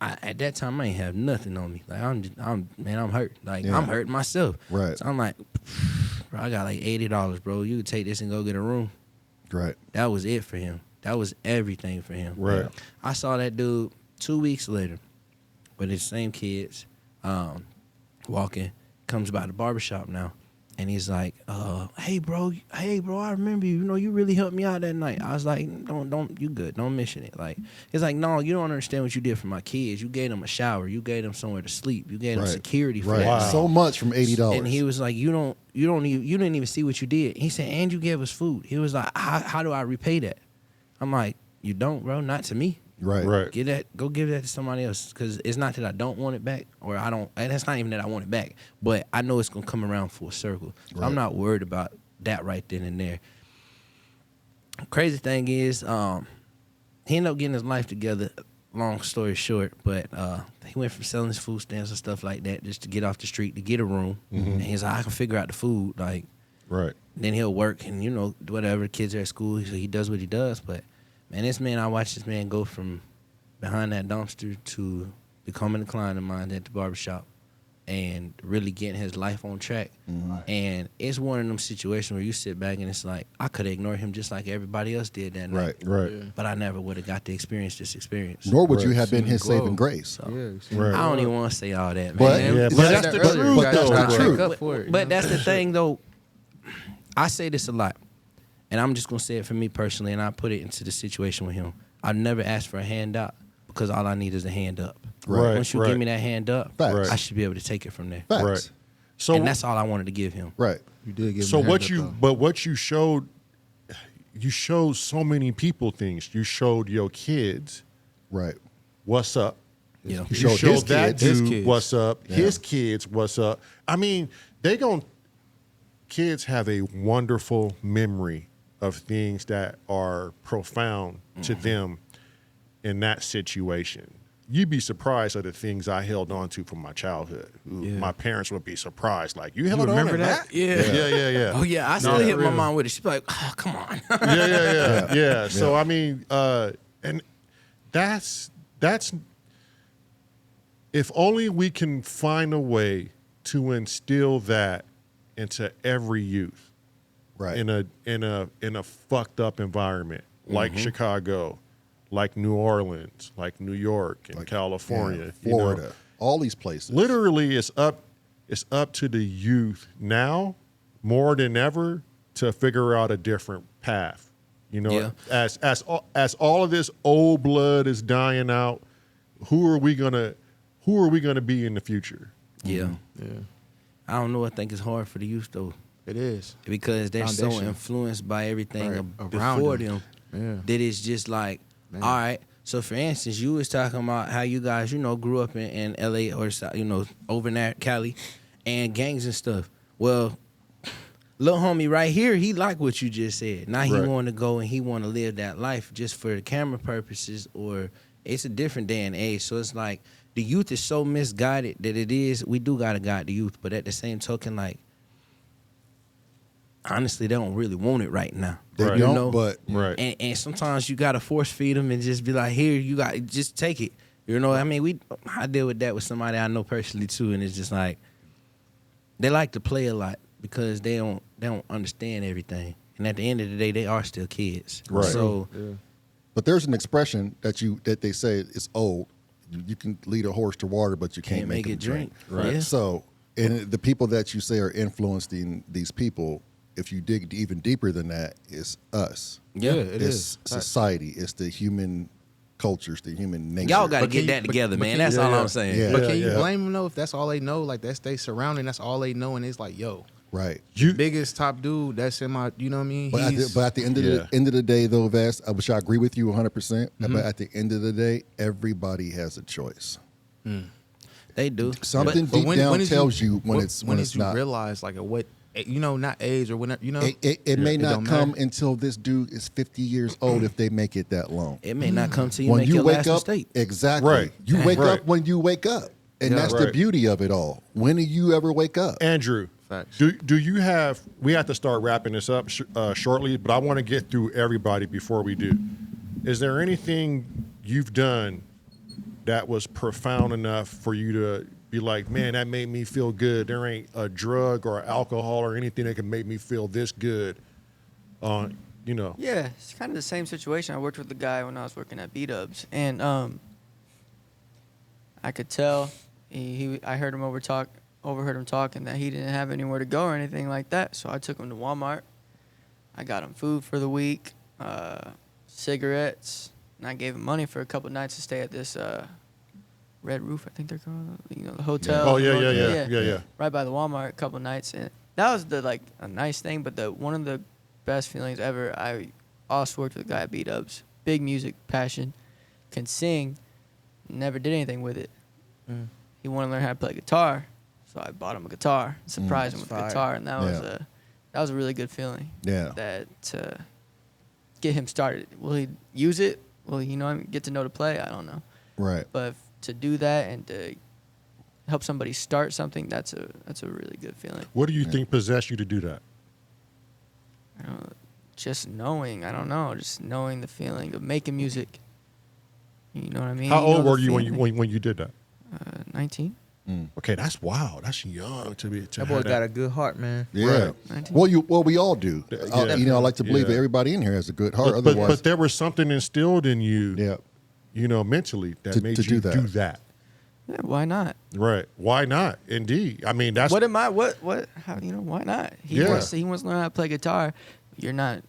at that time I ain't have nothing on me. Like I'm hurt. Like Yeah. I'm hurting myself. Right. So I'm like, bro, I got like $80, bro. You could take this and go get a room. Right. That was it for him. That was everything for him. Right. I saw that dude 2 weeks later with his same kids, walking, comes by the barbershop now. And he's like, hey bro, I remember you. You know, you really helped me out that night. I was like, don't, you good. Don't mention it. Like, he's like, no, you don't understand what you did for my kids. You gave them a shower. You gave them somewhere to sleep. You gave them Right. security for Right. that. Wow. night. So much from $80. And he was like, you didn't even see what you did. He said, and you gave us food. He was like, how do I repay that? I'm like, you don't, bro, not to me. Right. Right. Go give that to somebody else, because it's not that I don't want it back, or I don't, and it's not even that I want it back, but I know it's gonna come around full circle. So Right. I'm not worried about that right then and there. Crazy thing is, he ended up getting his life together. Long story short, but he went from selling his food stamps and stuff like that just to get off the street to get a room. And he's like, I can figure out the food, like. Right. Then he'll work and, you know, whatever, kids are at school, so he does what he does. But, man, I watched this man go from behind that dumpster to becoming a client of mine at the barbershop and really getting his life on track. And it's one of them situations where you sit back and it's like, I could ignore him just like everybody else did that night. Right. Right. But I never would have got to experience this experience. Nor would you Right. have been his Glow. saving grace. So, Yeah, you see Right. I don't even want to say all that, But- man. Yeah, But but that's the that earlier, truth, guys though. gotta True. make up for it, you But know? that's the thing, though. I say this a lot, and I'm just gonna say it for me personally, and I put it into the situation with him. I never asked for a handout because all I need is a hand up. Right, Once you right. give me that hand up, Facts. I should be able to take it from there. Facts. Right. So And that's all I wanted to give him. Right. You did give So me a what hand you up, though. but what you showed so many people things. You showed your kids Right. what's up. Yeah. You You showed showed his that kids. His dude kids. what's up. Yeah. His kids what's up. I mean, kids have a wonderful memory of things that are profound to them in that situation. You'd be surprised at the things I held on to from my childhood. Yeah. My parents would be surprised, like, you held on remember to that? Yeah, yeah. Oh yeah, I still No, hit my really. mom with it. She's like, oh, come on. Yeah. So I mean, and that's if only we can find a way to instill that into every youth Right. in a fucked up environment like Chicago, like New Orleans, like New York and California, Yeah, Florida, all these places. Literally, it's up to the youth now more than ever to figure out a different path. You know, Yeah. as all of this old blood is dying out, who are we gonna be in the future? Yeah. Yeah, I don't know. I think it's hard for the youth though, it is. because they're so Foundation. influenced by everything Right. before Around them them. that it's just like, Man. all right. So for instance, you was talking about how you guys, grew up in LA or over in that Cali, and gangs and stuff. Well, little homie right here, he like what you just said. Now he Right. want to go and he want to live that life just for camera purposes, or it's a different day and age. So it's like the youth is so misguided that we do gotta guide the youth, but at the same token, like, honestly, they don't really want it right now. They Right. don't, but Right. And sometimes you gotta force feed them and just be like, here, you got, just take it. I mean, I deal with that with somebody I know personally too, and it's just like they like to play a lot because they don't understand everything. And at the end of the day, they are still kids. Right. So but there's an expression that they say is old. You can lead a horse to water, but you can't make it drink. Right. Yeah. So, and the people that you say are influencing these people, if you dig even deeper than that, is us. Yeah. It It's is. society. It's the human cultures, the human nature. Y'all got to But get can you- that but- together, but man. can- That's yeah, all yeah. I'm saying. Yeah. But can you yeah. blame them though if that's all they know? Like that's they surrounding, that's all they know, and it's like, yo, Right. biggest top dude that's in my, you know what I mean? But at the end of Yeah. the day, though, Vast, which I agree with you 100%. But at the end of the day, everybody has a choice. They do. Something But- deep down did tells you when what- it's when it's did you not. realize like at what, not age or whenever, It may it not don't come matter. until this dude is 50 years old if they make it that long. it may not come to you When make you your wake last up, mistake. exactly. Right. You wake Right. up when you wake up, and Yeah. that's the Right. beauty of it all. When do you ever wake up? Andrew, Facts. do you have? We have to start wrapping this up shortly, but I want to get through everybody before we do. Is there anything you've done that was profound enough for you to be like, man, that made me feel good? There ain't a drug or alcohol or anything that can make me feel this good. Yeah, it's kind of the same situation. I worked with a guy when I was working at B-Dubs, and I could tell I heard him overheard him talking that he didn't have anywhere to go or anything like that. So I took him to Walmart. I got him food for the week, cigarettes, and I gave him money for a couple nights to stay at this Red Roof, I think they're called, the hotel. Oh yeah. Right by the Walmart, a couple nights, and that was a nice thing. But one of the best feelings ever. I also worked with a guy at B-Dubs, big music passion, can sing, never did anything with it. He wanted to learn how to play guitar, so I bought him a guitar, surprised him with a guitar, and that was a really good feeling. Yeah. That get him started. Will he use it? Will he get to know to play? I don't know. Right. But to do that and to help somebody start something, that's a really good feeling. What do you think possessed you to do that? Just knowing, I don't know, just knowing the feeling of making music. You know what I mean? How You know old the were you feeling. when you did that? 19. Okay, that's wild. That's young to be. That boy got a good heart, man. Yeah. Right. 19. Well, we all do. Yeah. I like to believe Yeah. everybody in here has a good heart. But Otherwise, there was something instilled in you, yeah. mentally that To made do you that. do that. Yeah, why not? Right. Why not? Indeed. I mean, that's What am I? What? How? Why not? He Yeah. wants to learn how to play guitar. You're not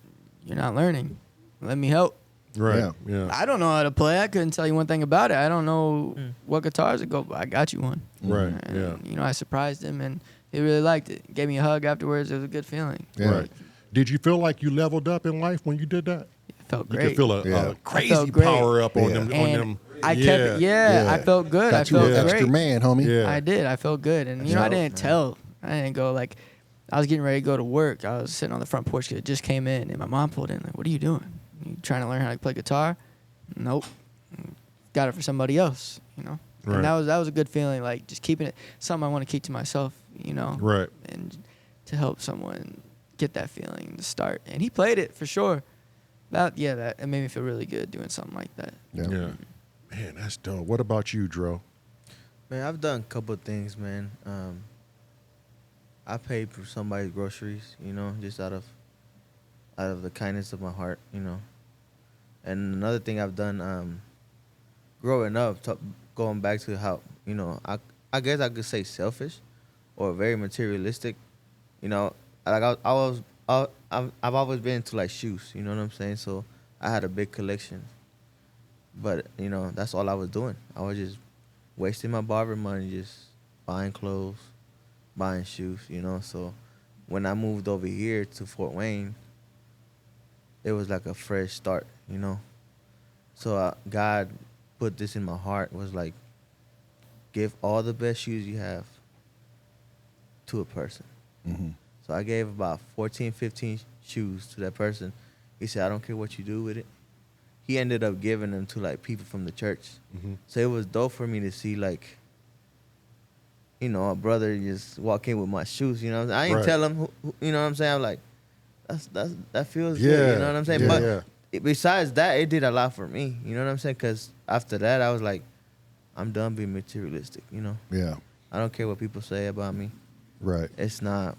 learning. Let me help. right. Yeah. I don't know how to play. I couldn't tell you one thing about it. I don't know what guitars to go, but I got you one. Right. And, Yeah. I surprised him, and he really liked it. Gave me a hug afterwards. It was a good feeling. Yeah. Right. Did you feel like you leveled up in life when you did that? It felt You great. could feel a Yeah. I crazy felt great. power up on Yeah. them. On And them. I kept it. Yeah, I felt good. Got I you felt an great. extra man, homie. Yeah. I did. I felt good, and you know, I didn't tell. I didn't go like. I was getting ready to go to work. I was sitting on the front porch because it just came in, and my mom pulled in. Like, "What are you doing? You trying to learn how to play guitar?" Nope. Got it for somebody else. You know. Right. And that was a good feeling. Like just keeping it something I want to keep to myself. You know. Right. And to help someone get that feeling to start. And he played it for sure. That it made me feel really good doing something like that. Yeah. Man, that's dope. What about you, Dro? Man, I've done a couple of things, man. I paid for somebody's groceries, you know, just out of the kindness of my heart, you know. And another thing I've done, growing up, going back to how, you know, I guess I could say selfish or very materialistic, you know. Like I've always been into like shoes, you know what I'm saying? So I had a big collection, but you know that's all I was doing. I was just wasting my barber money, just buying clothes, buying shoes, you know. So when I moved over here to Fort Wayne, it was like a fresh start, you know. So God put this in my heart, was like, give all the best shoes you have to a person. Mm-hmm. So I gave about 14, 15 shoes to that person. He said, I don't care what you do with it. He ended up giving them to like people from the church. Mm-hmm. So it was dope for me to see like, you know, a brother just walk in with my shoes, you know. I ain't Right. tell him, you know what I'm saying? I'm like, that feels Yeah. good, you know what I'm saying? Yeah, But yeah. besides that, it did a lot for me, you know what I'm saying? Because after that, I was like, I'm done being materialistic, you know. Yeah. I don't care what people say about me. Right. It's not,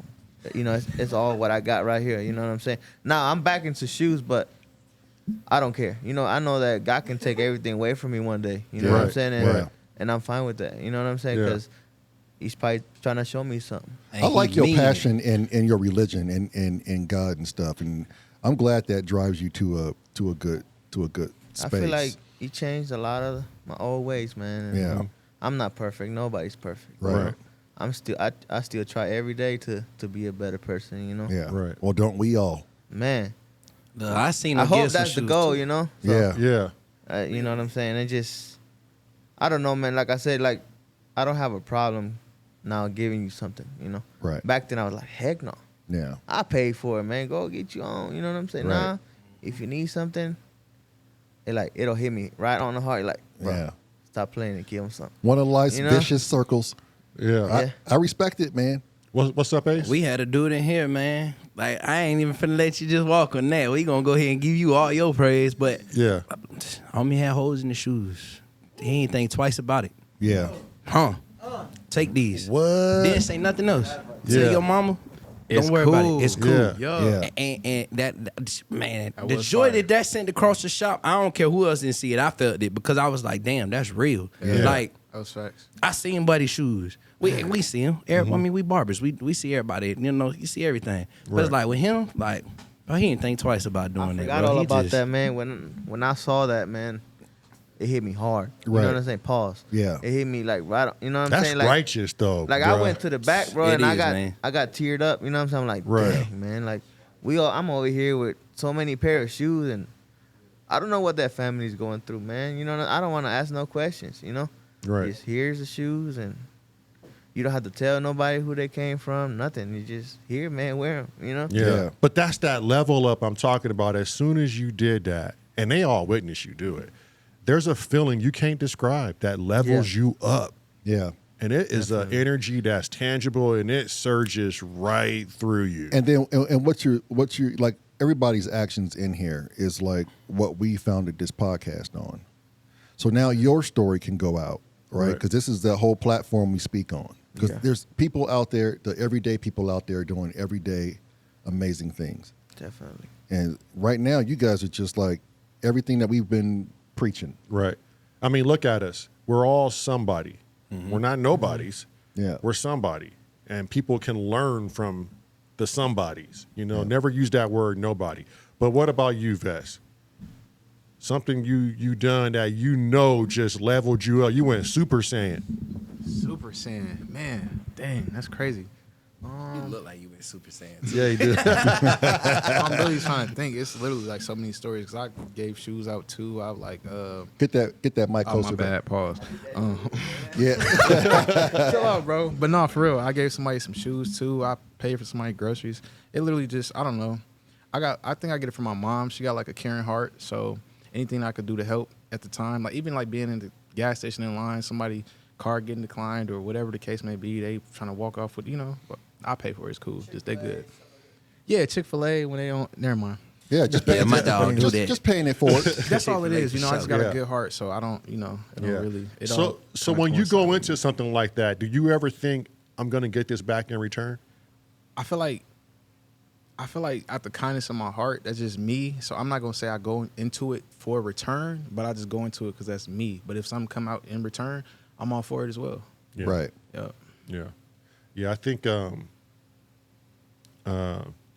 you know, it's all what I got right here. You know what I'm saying? Now I'm back into shoes, but I don't care. You know, I know that God can take everything away from me one day. You know what I'm Right, saying? And, right. and I'm fine with that. You know what I'm saying? Yeah. Because He's probably trying to show me something. And I like he your mean it. passion in your religion and God and stuff, and I'm glad that drives you to a good space. I feel like He changed a lot of my old ways, man. And Yeah. I'm not perfect. Nobody's perfect. Right. I'm still I still try every day to be a better person, you know? Yeah. Right. Well, don't we all? Man. Look, I seen I him hope get some that's the shoes, goal, too. you know? Yeah. Yeah. You know what I'm saying? It just, I don't know, man. Like I said, like, I don't have a problem now giving you something, you know? Right. Back then I was like, heck no. Yeah. I paid for it, man. Go get you on. You know what I'm saying? Right. Nah, if you need something, it'll hit me right on the heart. Like, bro, Yeah. stop playing and give him something. One of life's You know? vicious circles. Yeah. Yeah. I respect it, man. What's up, Ace? We had a dude in here, man. Like, I ain't even finna let you just walk on that. We gonna go ahead and give you all your praise, but Yeah. homie had holes in the shoes. He ain't think twice about it. Yeah. Huh? Take these. What? Didn't say nothing else. Yeah. Tell your mama, It's don't worry about cool. it. It's cool. Yeah. Yo. Yeah. And that man, That the was joy fire. that sent across the shop, I don't care who else didn't see it. I felt it because I was like, damn, that's real. Yeah. Like, That was facts. I seen Buddy's shoes. We see him. I mean, we barbers. We see everybody. You know, you see everything. But it's Right. like with him, like, bro, he didn't think twice about doing I that. forgot Bro. all He about just- that, man. When I saw that, man, it hit me hard. You Right. know what I'm saying? Pause. Yeah. It hit me like right. You know what I'm That's saying? Like, righteous, though. Like bruh. I went to the back, bro, It and I is, got man. teared up. You know what I'm saying? I'm like, Right. dang, man. Like I'm over here with so many pair of shoes, and I don't know what that family's going through, man. You know, I don't want to ask no questions. You know, Right. Just here's the shoes, and you don't have to tell nobody who they came from, nothing. You just here, man, wear them. You know? Yeah. Yeah. But that's that level up I'm talking about. As soon as you did that, and they all witness you do it, there's a feeling you can't describe that levels you up. Yeah. And it is an energy that's tangible and it surges right through you. And then and what you like, everybody's actions in here is like what we founded this podcast on. So now your story can go out, right? Right. Because this is the whole platform we speak on. Because there's people out there, the everyday people out there doing everyday amazing things. Definitely. And right now, you guys are just like everything that we've been preaching. Right. I mean, look at us. We're all somebody. We're not nobodies. Yeah. We're somebody. And people can learn from the somebodies. You know, never use that word nobody. But what about you, Vess? Something you done that you know just leveled you up. You went Super Saiyan. Super Saiyan. Man, dang, that's crazy. You look like you been Super Saiyan. Yeah, he did. I'm really trying to think. It's literally like so many stories. Cause I gave shoes out too. I like Get that mic oh closer. my bad. Pause. Yeah. Chill out, bro. But no, for real. I gave somebody some shoes too. I paid for somebody groceries. It literally just I don't know. I think I get it from my mom. She got like a caring heart. So anything I could do to help at the time, like even like being in the gas station in line, somebody car getting declined or whatever the case may be, they trying to walk off with but I pay for it. It's cool. Just they good. Yeah, Chick-fil-A when they don't. Never mind. Yeah, just pay, my dog do just, that. just paying it forward. That's all it is. I just got Yeah. a good heart, so I don't. It don't really. It all So kinda when you go coincide. into something like that, do you ever think I'm going to get this back in return? I feel like out the kindness of my heart, that's just me. So I'm not gonna say I go into it for a return, but I just go into it because that's me. But if something come out in return, I'm all for it as well. Yeah. Right. Yep. Yeah. I think the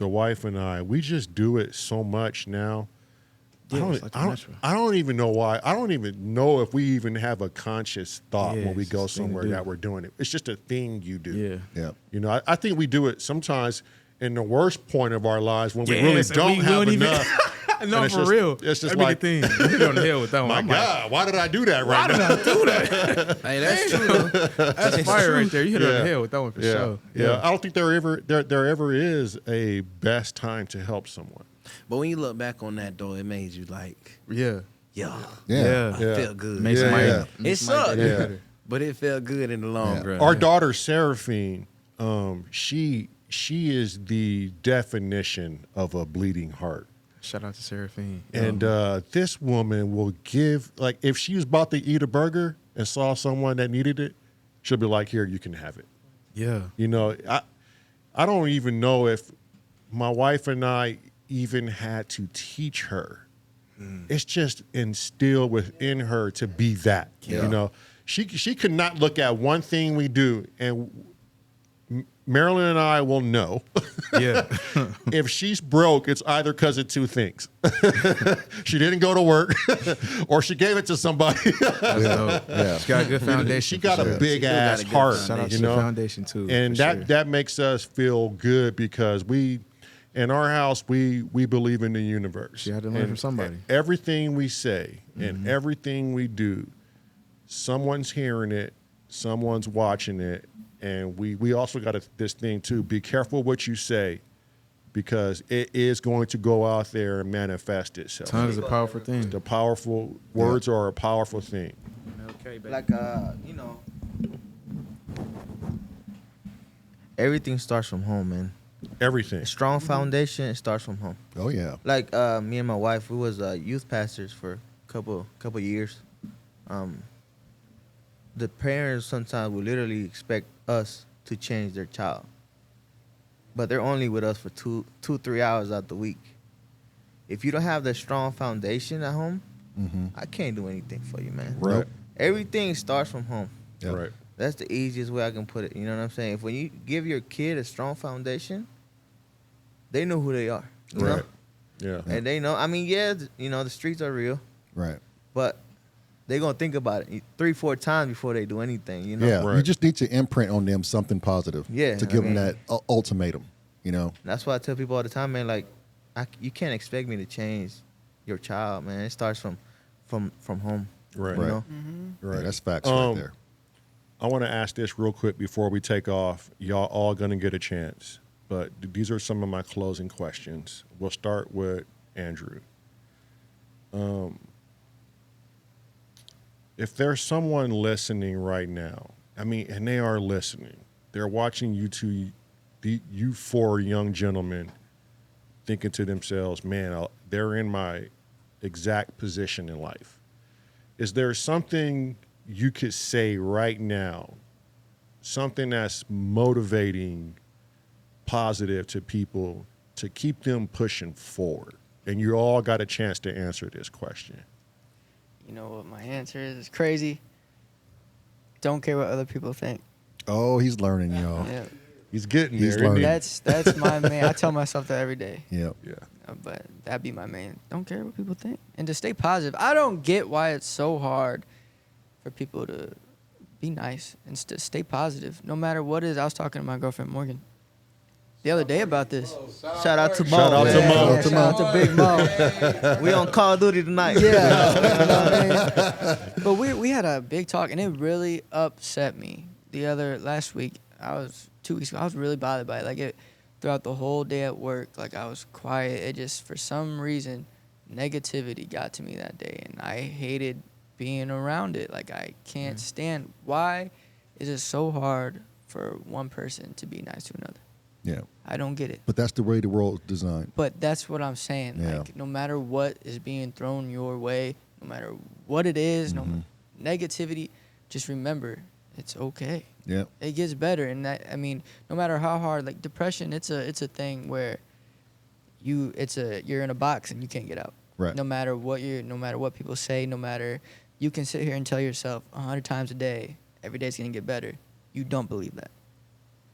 wife and I, we just do it so much now. Yeah, it's like natural. I don't even know why. I don't even know if we even have a conscious thought Yeah, when we it's go just a thing to somewhere do. that we're doing it. It's just a thing you do. Yeah. Yeah. I think we do it sometimes in the worst point of our lives when we Yes, really and don't we have don't even- enough. No, And it's for just- real. it's just That'd be like- the thing. You hit on the hill with that one. My I'm like, God, why did I do that right why did now? I do that? Hey, that's true. That's fire right there. You hit on Yeah. the hill with that one for Yeah. sure. Yeah. I don't think there ever is a best time to help someone. But when you look back on that, though, it made you like, Yeah. yeah, Yeah. I Yeah. felt good. Makes Yeah. somebody, Yeah. makes It somebody sucked. get Yeah. better. But it felt good in the long Yeah. run. Our daughter Seraphine, she is the definition of a bleeding heart. Shout out to Seraphine. And this woman will give, like, if she was about to eat a burger and saw someone that needed it, she'll be like, "Here, you can have it." Yeah. I don't even know if my wife and I even had to teach her. It's just instilled within her to be that. Yeah. She could not look at one thing we do, and Marilyn and I will know. Yeah. If she's broke, it's either because of two things. She didn't go to work, or she gave it to somebody. That's dope. Yeah. She got a good foundation. She got for a sure. big She still got ass a good heart, Shout out to you the know. foundation too. And for that sure. that makes us feel good because we, in our house, we believe in the universe. You had to learn And from somebody. Everything we say and everything we do, someone's hearing it, someone's watching it, and we also got this thing too. Be careful what you say, because it is going to go out there and manifest itself. Tongue is a powerful thing. The powerful words are a powerful thing. Okay, baby. Like everything starts from home, man. Everything. A strong foundation, it starts from home. Oh yeah. Like me and my wife, we was youth pastors for a couple years. The parents sometimes will literally expect us to change their child, but they're only with us for 2-3 hours out the week. If you don't have that strong foundation at home, I can't do anything for you, man. Right. Everything starts from home. Yeah. Right. That's the easiest way I can put it. You know what I'm saying? If when you give your kid a strong foundation, they know who they are. You know? Right. Yeah. And they know. I mean, yeah, the streets are real, Right. but they're gonna think about it 3-4 times before they do anything. You know? Yeah. Right. You just need to imprint on them something positive. Yeah, To I give them mean- that ultimatum. You know. That's why I tell people all the time, man. Like, you can't expect me to change your child, man. It starts from home. Right. You Right. know? Right. Yeah, that's facts right there. I want to ask this real quick before we take off. Y'all all going to get a chance, but these are some of my closing questions. We'll start with Andrew. If there's someone listening right now, I mean, and they are listening, they're watching you four young gentlemen thinking to themselves, man, they're in my exact position in life. Is there something you could say right now, something that's motivating, positive to people to keep them pushing forward? And you all got a chance to answer this question. You know what my answer is? It's crazy. Don't care what other people think. Oh, he's learning, y'all. Yeah. He's getting He's there. isn't he? learning. That's my main. I tell myself that every day. Yep. Yeah. But that'd be my main. Don't care what people think. And to stay positive. I don't get why it's so hard for people to be nice and stay positive. No matter what it is. I was talking to my girlfriend, Morgan. the other day about this. Shout out to Mo. Shout out to man. Mo. Yeah, shout out to Big Mo. We on Call of Duty tonight. Yeah. You know what I mean? But we had a big talk, and it really upset me. Last week, 2 weeks ago, I was really bothered by it. Like, throughout the whole day at work, like, I was quiet. It just, for some reason, negativity got to me that day, and I hated being around it. Like, I can't stand. Why is it so hard for one person to be nice to another? Yeah. I don't get it. But that's the way the world is designed. But that's what I'm saying. Yeah. Like, no matter what is being thrown your way, no matter what it is, no negativity, just remember it's okay. Yeah. It gets better, and that, I mean, no matter how hard, like depression, it's a thing where you're in a box and you can't get out. Right. No matter what people say, you can sit here and tell yourself 100 times a day, every day's gonna get better. You don't believe that.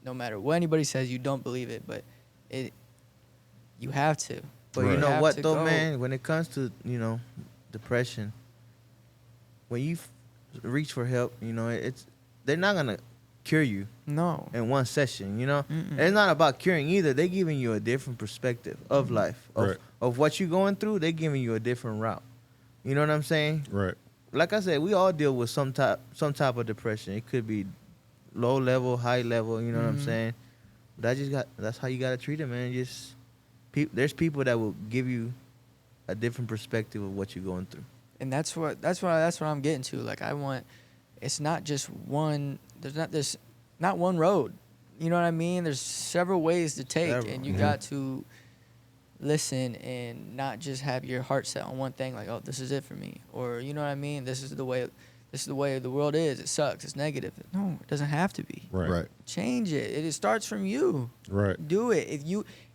No matter what anybody says, you don't believe it, but you have to. But You you know have what to though, go. man? When it comes to, depression, when you reach for help, they're not gonna cure you No. in one session, Mm-mm. It's not about curing either. They're giving you a different perspective of life, Right. of what you're going through. They're giving you a different route. You know what I'm saying? Right. Like I said, we all deal with some type of depression. It could be low level, high level. You know what I'm saying? But that's how you gotta treat it, man. Just there's people that will give you a different perspective of what you're going through. And that's what I'm getting to. Like, it's not just one. There's not one road. You know what I mean? There's several ways to take, Several. and you got to listen and not just have your heart set on one thing. Like, oh, this is it for me, or you know what I mean? This is the way the world is. It sucks. It's negative. No, it doesn't have to be. Right. Change it. It starts from you. Right. Do it.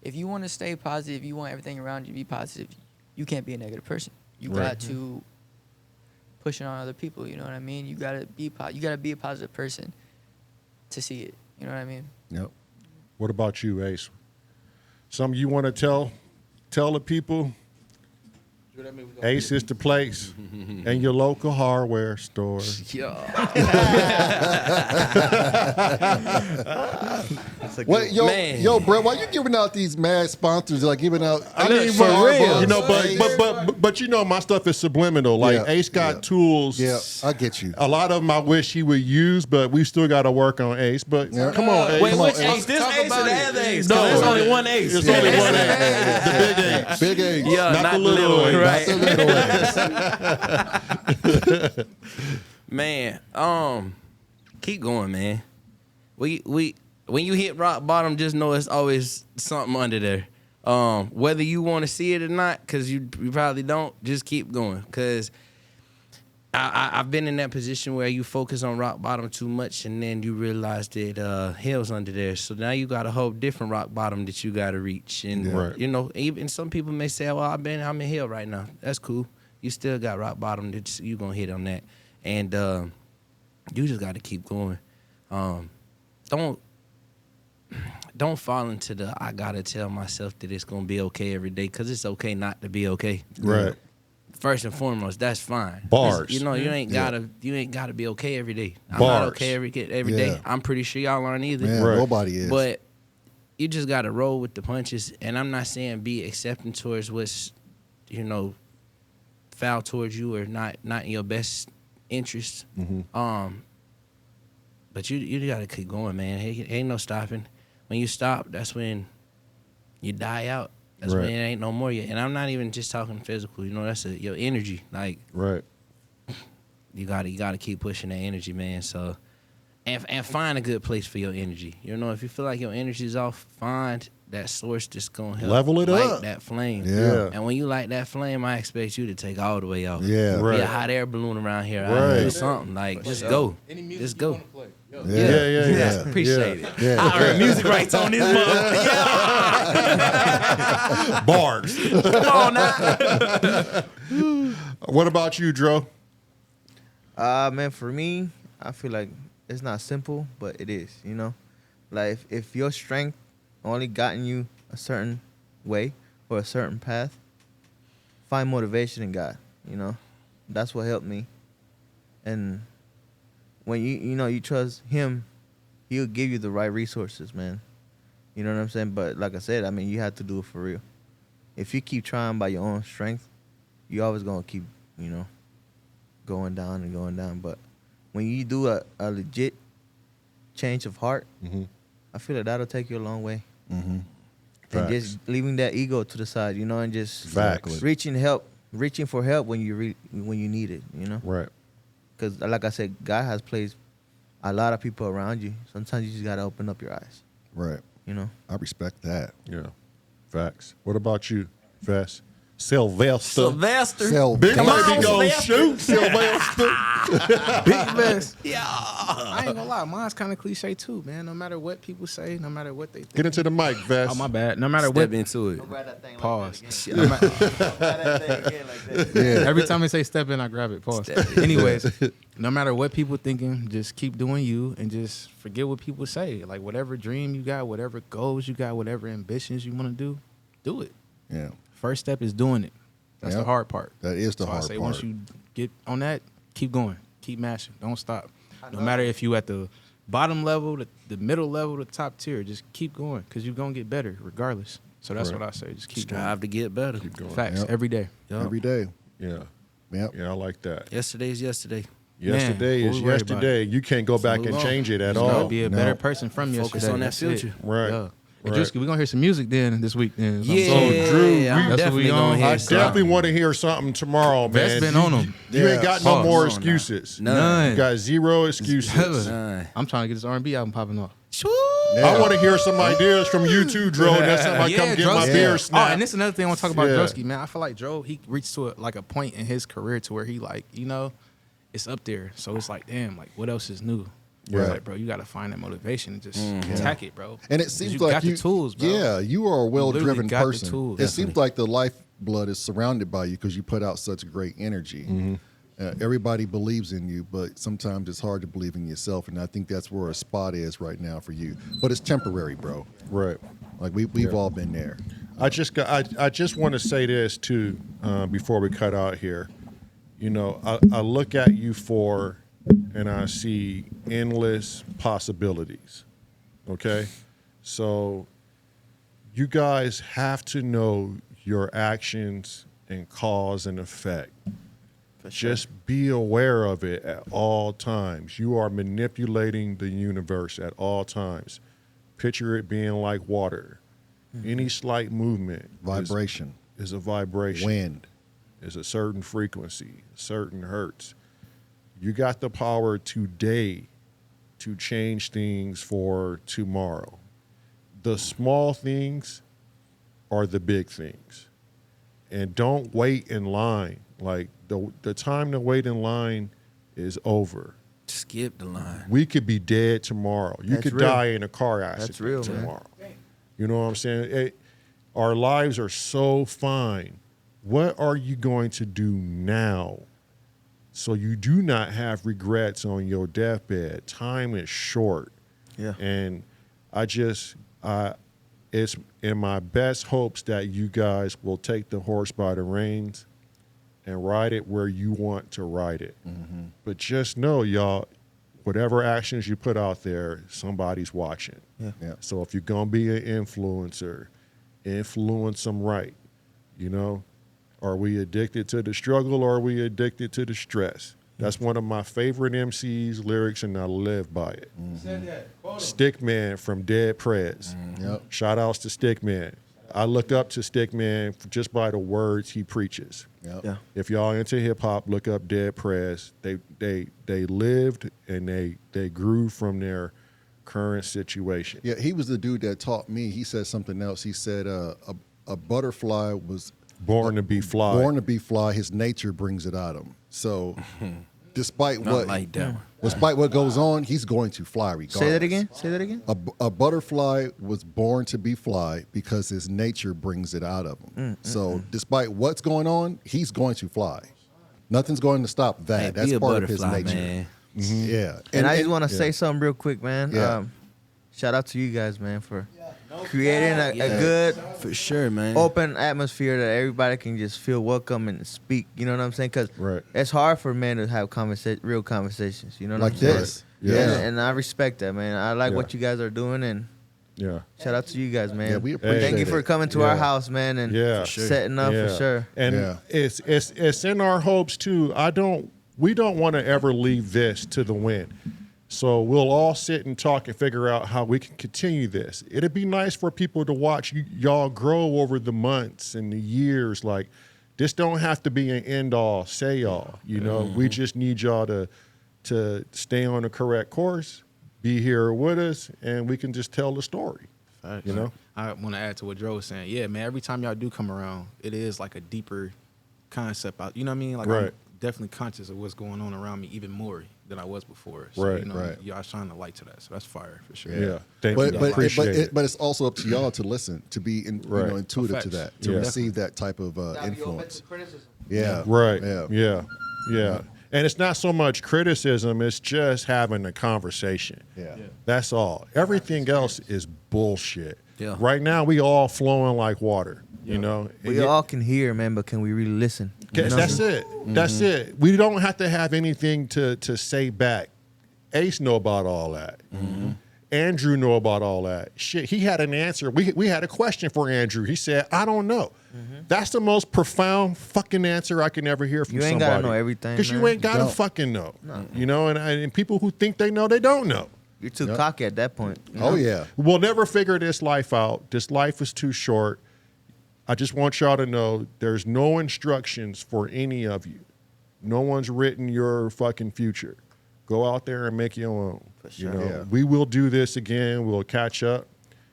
If you want to stay positive, you want everything around you to be positive, you can't be a negative person. You Right. got to push it on other people. You know what I mean? You gotta be a positive person to see it. You know what I mean? Yep. What about you, Ace? Something you want to tell the people? Ace is the place and your local hardware store. Wait, Man. yo, bro, why you giving out these mad sponsors? Like giving out, I mean, for real. you know, but you know, my stuff is subliminal. Like Yeah, Ace got yeah. tools. Yeah, I get you. A lot of them I wish he would use, but we still got to work on Ace. But Yeah. come on, Ace. Wait, Come on, which Ace? This Talk Ace about or the it. other Ace? No, There's only one Ace. There's only one Ace. The big Ace. Big age. Yeah, Not not the the little little one, Ace. right? Not the little Ace. Man, keep going, man. We when you hit rock bottom, just know it's always something under there. Whether you want to see it or not, because you probably don't, just keep going. Because I've been in that position where you focus on rock bottom too much, and then you realize that hell's under there. So now you got a whole different rock bottom that you got to reach. And Right. you know, even some people may say, "Well, I'm in hell right now." That's cool. You still got rock bottom that you gonna hit on that, and you just got to keep going. Don't fall into the I gotta tell myself that it's gonna be okay every day, because it's okay not to be okay. Right. First and foremost, that's fine. Bars. You know, you ain't Yeah. gotta be okay every day. I'm Bars. not okay every day. Yeah. I'm pretty sure y'all aren't either. Man, Right. nobody is. But you just gotta roll with the punches. And I'm not saying be accepting towards what's, foul towards you or not in your best interest. But you gotta keep going, man. Ain't no stopping. When you stop, that's when you die out. That's Right. when it ain't no more yet. And I'm not even just talking physical. That's your energy. Like, Right. you gotta keep pushing that energy, man. So, and find a good place for your energy. If you feel like your energy is off, find that source that's gonna help Level it light up. that flame. Yeah. And when you light that flame, I expect you to take all the way off. Yeah. Right. Be a hot air balloon around here. Right. Do something like just go. Any music Just you go. wanna play? Yo. Yeah. Appreciate it. Yeah. I earn music rights on this motherfucker. Bars. Come on now. What about you, Dro? Man, for me, I feel like it's not simple, but it is, Like, if your strength only gotten you a certain way or a certain path, find motivation in God, That's what helped me. And when you trust Him, He'll give you the right resources, man. You know what I'm saying? But like I said, I mean, you have to do it for real. If you keep trying by your own strength, you always gonna keep, you know, going down and going down. But when you do a legit change of heart, I feel like that'll take you a long way. Mm-hmm. And just leaving that ego to the side, you know, and just Facts. reaching for help when you need it, you know. Right. Because like I said, God has placed a lot of people around you. Sometimes you just gotta open up your eyes, Right. you know. I respect that. Yeah. Facts. What about you, Vess? Sylvester. Big Come baby on, go shoot, Sylvester. Big Vest. Yeah. I ain't gonna lie, mine's kind of cliche too, man. No matter what people say, no matter what they think. Get into the mic, Vess. Oh, my bad. No matter Step what. into it. Grab that thing Pause. Like that again. Grab that thing again like that. Yeah. Every time they say step in, I grab it. Pause. Anyways, no matter what people thinking, just keep doing you and just forget what people say. Like whatever dream you got, whatever goals you got, whatever ambitions you want to do it. Yeah. First step is doing it. That's Yep. the hard part. That is the So hard I say part. once you get on that, keep going, keep mashing, don't stop. No matter if you at the bottom level, the middle level, the top tier, just keep going because you're gonna get better regardless. So that's Right. what I say. Just keep Strive to get better. Going. Facts Yep. every day. Yup. Every day. Yeah. Yep. Yeah, I like that. Yesterday's yesterday. Yesterday Man, is what we worried about? yesterday. You can't go back move and on. change it at You gotta all. be a No. better person from Focus yesterday. on that That's it. future. Right. Yeah. Hey, Right. Drewski, we're gonna hear some music then this week. Then. Yeah, So, Drew, I'm that's what definitely we on. gonna hear I some. definitely want to hear something tomorrow, Vess man. been on 'em. You ain't got no Oh, Pause. more No, excuses. None. You got zero excuses. Nah. I'm trying to get this R&B album popping off. I want to hear some ideas from you too, Dro. Next time I come get my Drewski. beer Oh, snapped. and this is another thing I want to talk about Yeah. Drewski, man. I feel like Dro, he reached to a point in his career to where he like, you know, it's up there. So it's like, damn, like what else is new? Yeah. It's like, bro, you got to find that motivation and just attack it, bro. And it 'Cause seems you like got the tools, bro. Yeah, you are a well-driven literally got the person. tools. It seems like the lifeblood is surrounded by you because you put out such great energy. Everybody believes in you, but sometimes it's hard to believe in yourself, and I think that's where a spot is right now for you. But it's temporary, bro. Right. Like we've all been there. I just want to say this too before we cut out here. You know, I look at you and I see endless possibilities. Okay, so you guys have to know your actions and cause and effect. Just be aware of it at all times. You are manipulating the universe at all times. Picture it being like water. Any slight movement Vibration, is a vibration. wind. Is a certain frequency, certain hertz. You got the power today to change things for tomorrow. The small things are the big things. And don't wait in line. Like the time to wait in line is over. Skip the line. We could be dead tomorrow. You That's could real. die in a car accident That's real, man. tomorrow. You know what I'm saying? Our lives are so fine. What are you going to do now so you do not have regrets on your deathbed? Time is short. Yeah. And it's in my best hopes that you guys will take the horse by the reins and ride it where you want to ride it. But just know, y'all, whatever actions you put out there, somebody's watching. Yeah. So if you're going to be an influencer, influence them right. You know, are we addicted to the struggle or are we addicted to the stress? That's one of my favorite MC's lyrics, and I live by it. Stickman from Dead Prez. Yep. Shout outs to Stickman. I look up to Stickman just by the words he preaches. Yep. Yeah. If y'all into hip hop, look up Dead Prez. They lived and they grew from their current situation. Yeah, he was the dude that taught me. He said something else. He said a butterfly was Born to be fly. born to be fly. His nature brings it out of him. So, despite Not like that one. despite what goes on, he's going to fly regardless. Say that again. Say that again. A butterfly was born to be fly because his nature brings it out of him. So, despite what's going on, he's going to fly. Nothing's going to stop that. Hey, That's be a part of his butterfly, nature. man. Yeah, And I just want to yeah. say something real quick, man. Yeah. Shout out to you guys, man, for creating a good, For sure, man. open atmosphere that everybody can just feel welcome and speak. You know what I'm saying? Because Right. it's hard for men to have real conversations. You know what Like I'm saying? this. Yeah. And I respect that, man. I like Yeah. what you guys are doing, and Yeah. Shout out to you guys, man. Yeah, we appreciate Thank you it. for coming to our house, man, and Yeah. setting up for sure. And Yeah. it's in our hopes too. We don't want to ever leave this to the wind. So we'll all sit and talk and figure out how we can continue this. It'd be nice for people to watch y'all grow over the months and the years. Like, this don't have to be an end all, say all. You know, we just need y'all to stay on the correct course, be here with us, and we can just tell the story. Facts. You know? I want to add to what Dro was saying. Yeah, man, every time y'all do come around, it is like a deeper concept out. You know what I mean? Like, Right. I'm definitely conscious of what's going on around me even more than I was before. So, Right, you know, right. y'all shine the light to that. So that's fire for sure. Yeah. Thank you. Appreciate it. But it's also up to y'all to listen, to be Right. intuitive to that, to Yeah. receive that type of influence. Yeah. Right. Yeah. Yeah. And it's not so much criticism, it's just having a conversation. Yeah. That's all. Everything else is bullshit. Yeah. Right now, we all flowing like water, you know? We all can hear, man, but can we really listen? You know? That's it. That's it. We don't have to have anything to say back. Ace know about all that. Andrew know about all that. Shit, he had an answer. We had a question for Andrew. He said, I don't know. That's the most profound fucking answer I can ever hear from You ain't somebody. gotta know everything, Because you man. ain't got to Don't. fucking know. You know, and people who think they know, they don't know. You're too cocky at that point. you know? Oh yeah. We'll never figure this life out. This life is too short. I just want y'all to know there's no instructions for any of you. No one's written your fucking future. Go out there and make your own. You know, Yeah. we will do this again. We'll catch up.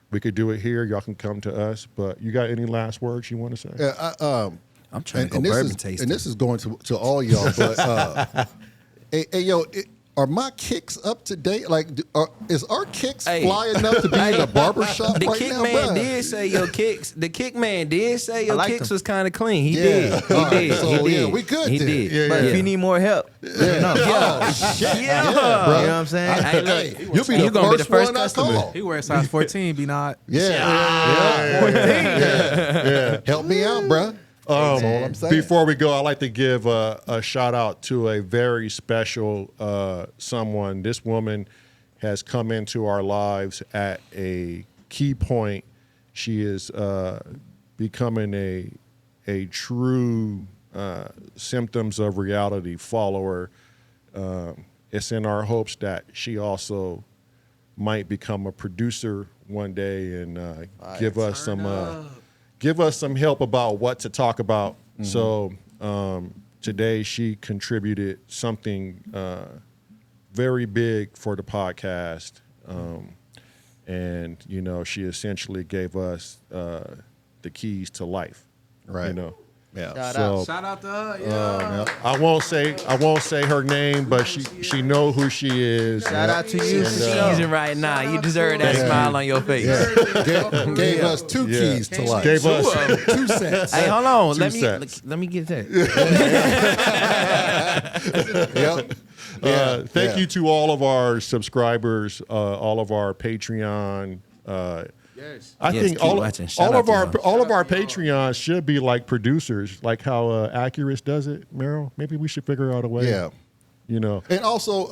We could do it here. Y'all can come to us. But you got any last words you want to say? Yeah, I'm trying to go and this bourbon is, tasting. and this is going to all y'all. But hey, yo, are my kicks up to date? Like, is our kicks Hey. fly enough to be in a barbershop The right kick now, man bruh? did say your kicks. The kick man did say your liked kicks them. was kind of clean. He Yeah. did. He All right. did. So, He did. yeah, we good He then. did. Yeah, But yeah. if you need more help, Oh, shit. Yeah. you know what I'm saying? Hey, look, Hey, you'll be you the gonna be the first first one I customer. call. He wears size 14, be not. Yeah. Help me out, bruh. That's all I'm saying. Before we go, I'd like to give a shout out to a very special someone. This woman has come into our lives at a key point. She is becoming a true symptoms of reality follower. It's in our hopes that she also might become a producer one day and give us some help about what to talk about. So today she contributed something very big for the podcast, and you know she essentially gave us the keys to life. Right. You know. Yeah. So Shout out to her. Yeah. I won't say her name, but she know who she is. Shout out to you. And, Cheesing right now. You deserve that Thank smile you. on your face. Gave us two Yeah. keys to life. Gave us two sets. Hey, hold on. Two Let me sets. let me get that. Yep. Thank you to all of our subscribers, all of our Patreon. Yes. I Yes, think keep watching. Shout all out of to our y'all. all of our Patreons should be like producers, like how Accurus does it. Meryl, maybe we should figure out a way. Yeah. You know. And also,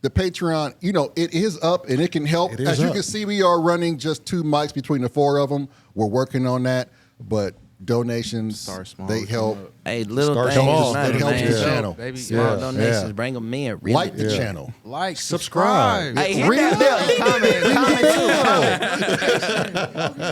the Patreon, you know, it is up and it can help. It is As you up. can see, we are running just 2 mics between the 4 of them. We're working on that, but donations, Start small, they come help. up. Hey, little Start things small. matter, It helps man. the channel. Baby. Small Yeah. donations Yeah. bring them in. Really. Like the channel. Like, Subscribe. Hey, hit that bell. Comment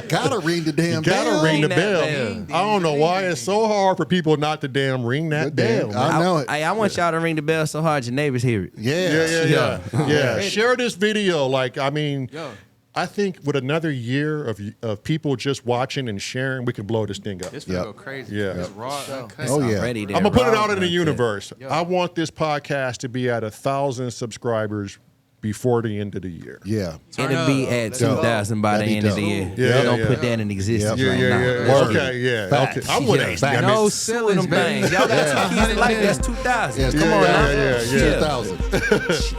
too. Gotta ring the damn Gotta bell. ring the that bell. bell. I don't know why it's so hard for people not to damn ring that bell. Damn, man. I know it. Hey, I want y'all to ring the bell so hard your neighbors hear it. Yeah. Share this video. Like, I mean, Yo. I think with another year of people just watching and sharing, we can blow this thing up. It's gonna Yep. go crazy. Yeah. It's raw. uncut. Oh, yeah. Ready there, I'm gonna put it Rob. out in the Like universe. Yeah. I want this podcast to be at 1,000 subscribers before the end of the year. Yeah. that. It'll be at Let's go. 2,000 by the That'd be end of the dope. year. Yeah, They don't yeah. put that in existence Yep. right Yeah, now. yeah. Word. Okay, yeah. Facts. Okay. I'm with Yeah. Ace. Facts. damn it. No Two of them ceilings, baby. things. Y'all got Yeah. two keys to life. That's 2,000. Yes, Come yeah, on yeah, now. yeah, yeah. 2,000.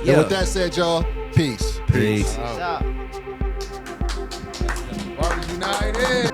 Yeah. And with that said, y'all, peace. Peace. Stop. Barbers United.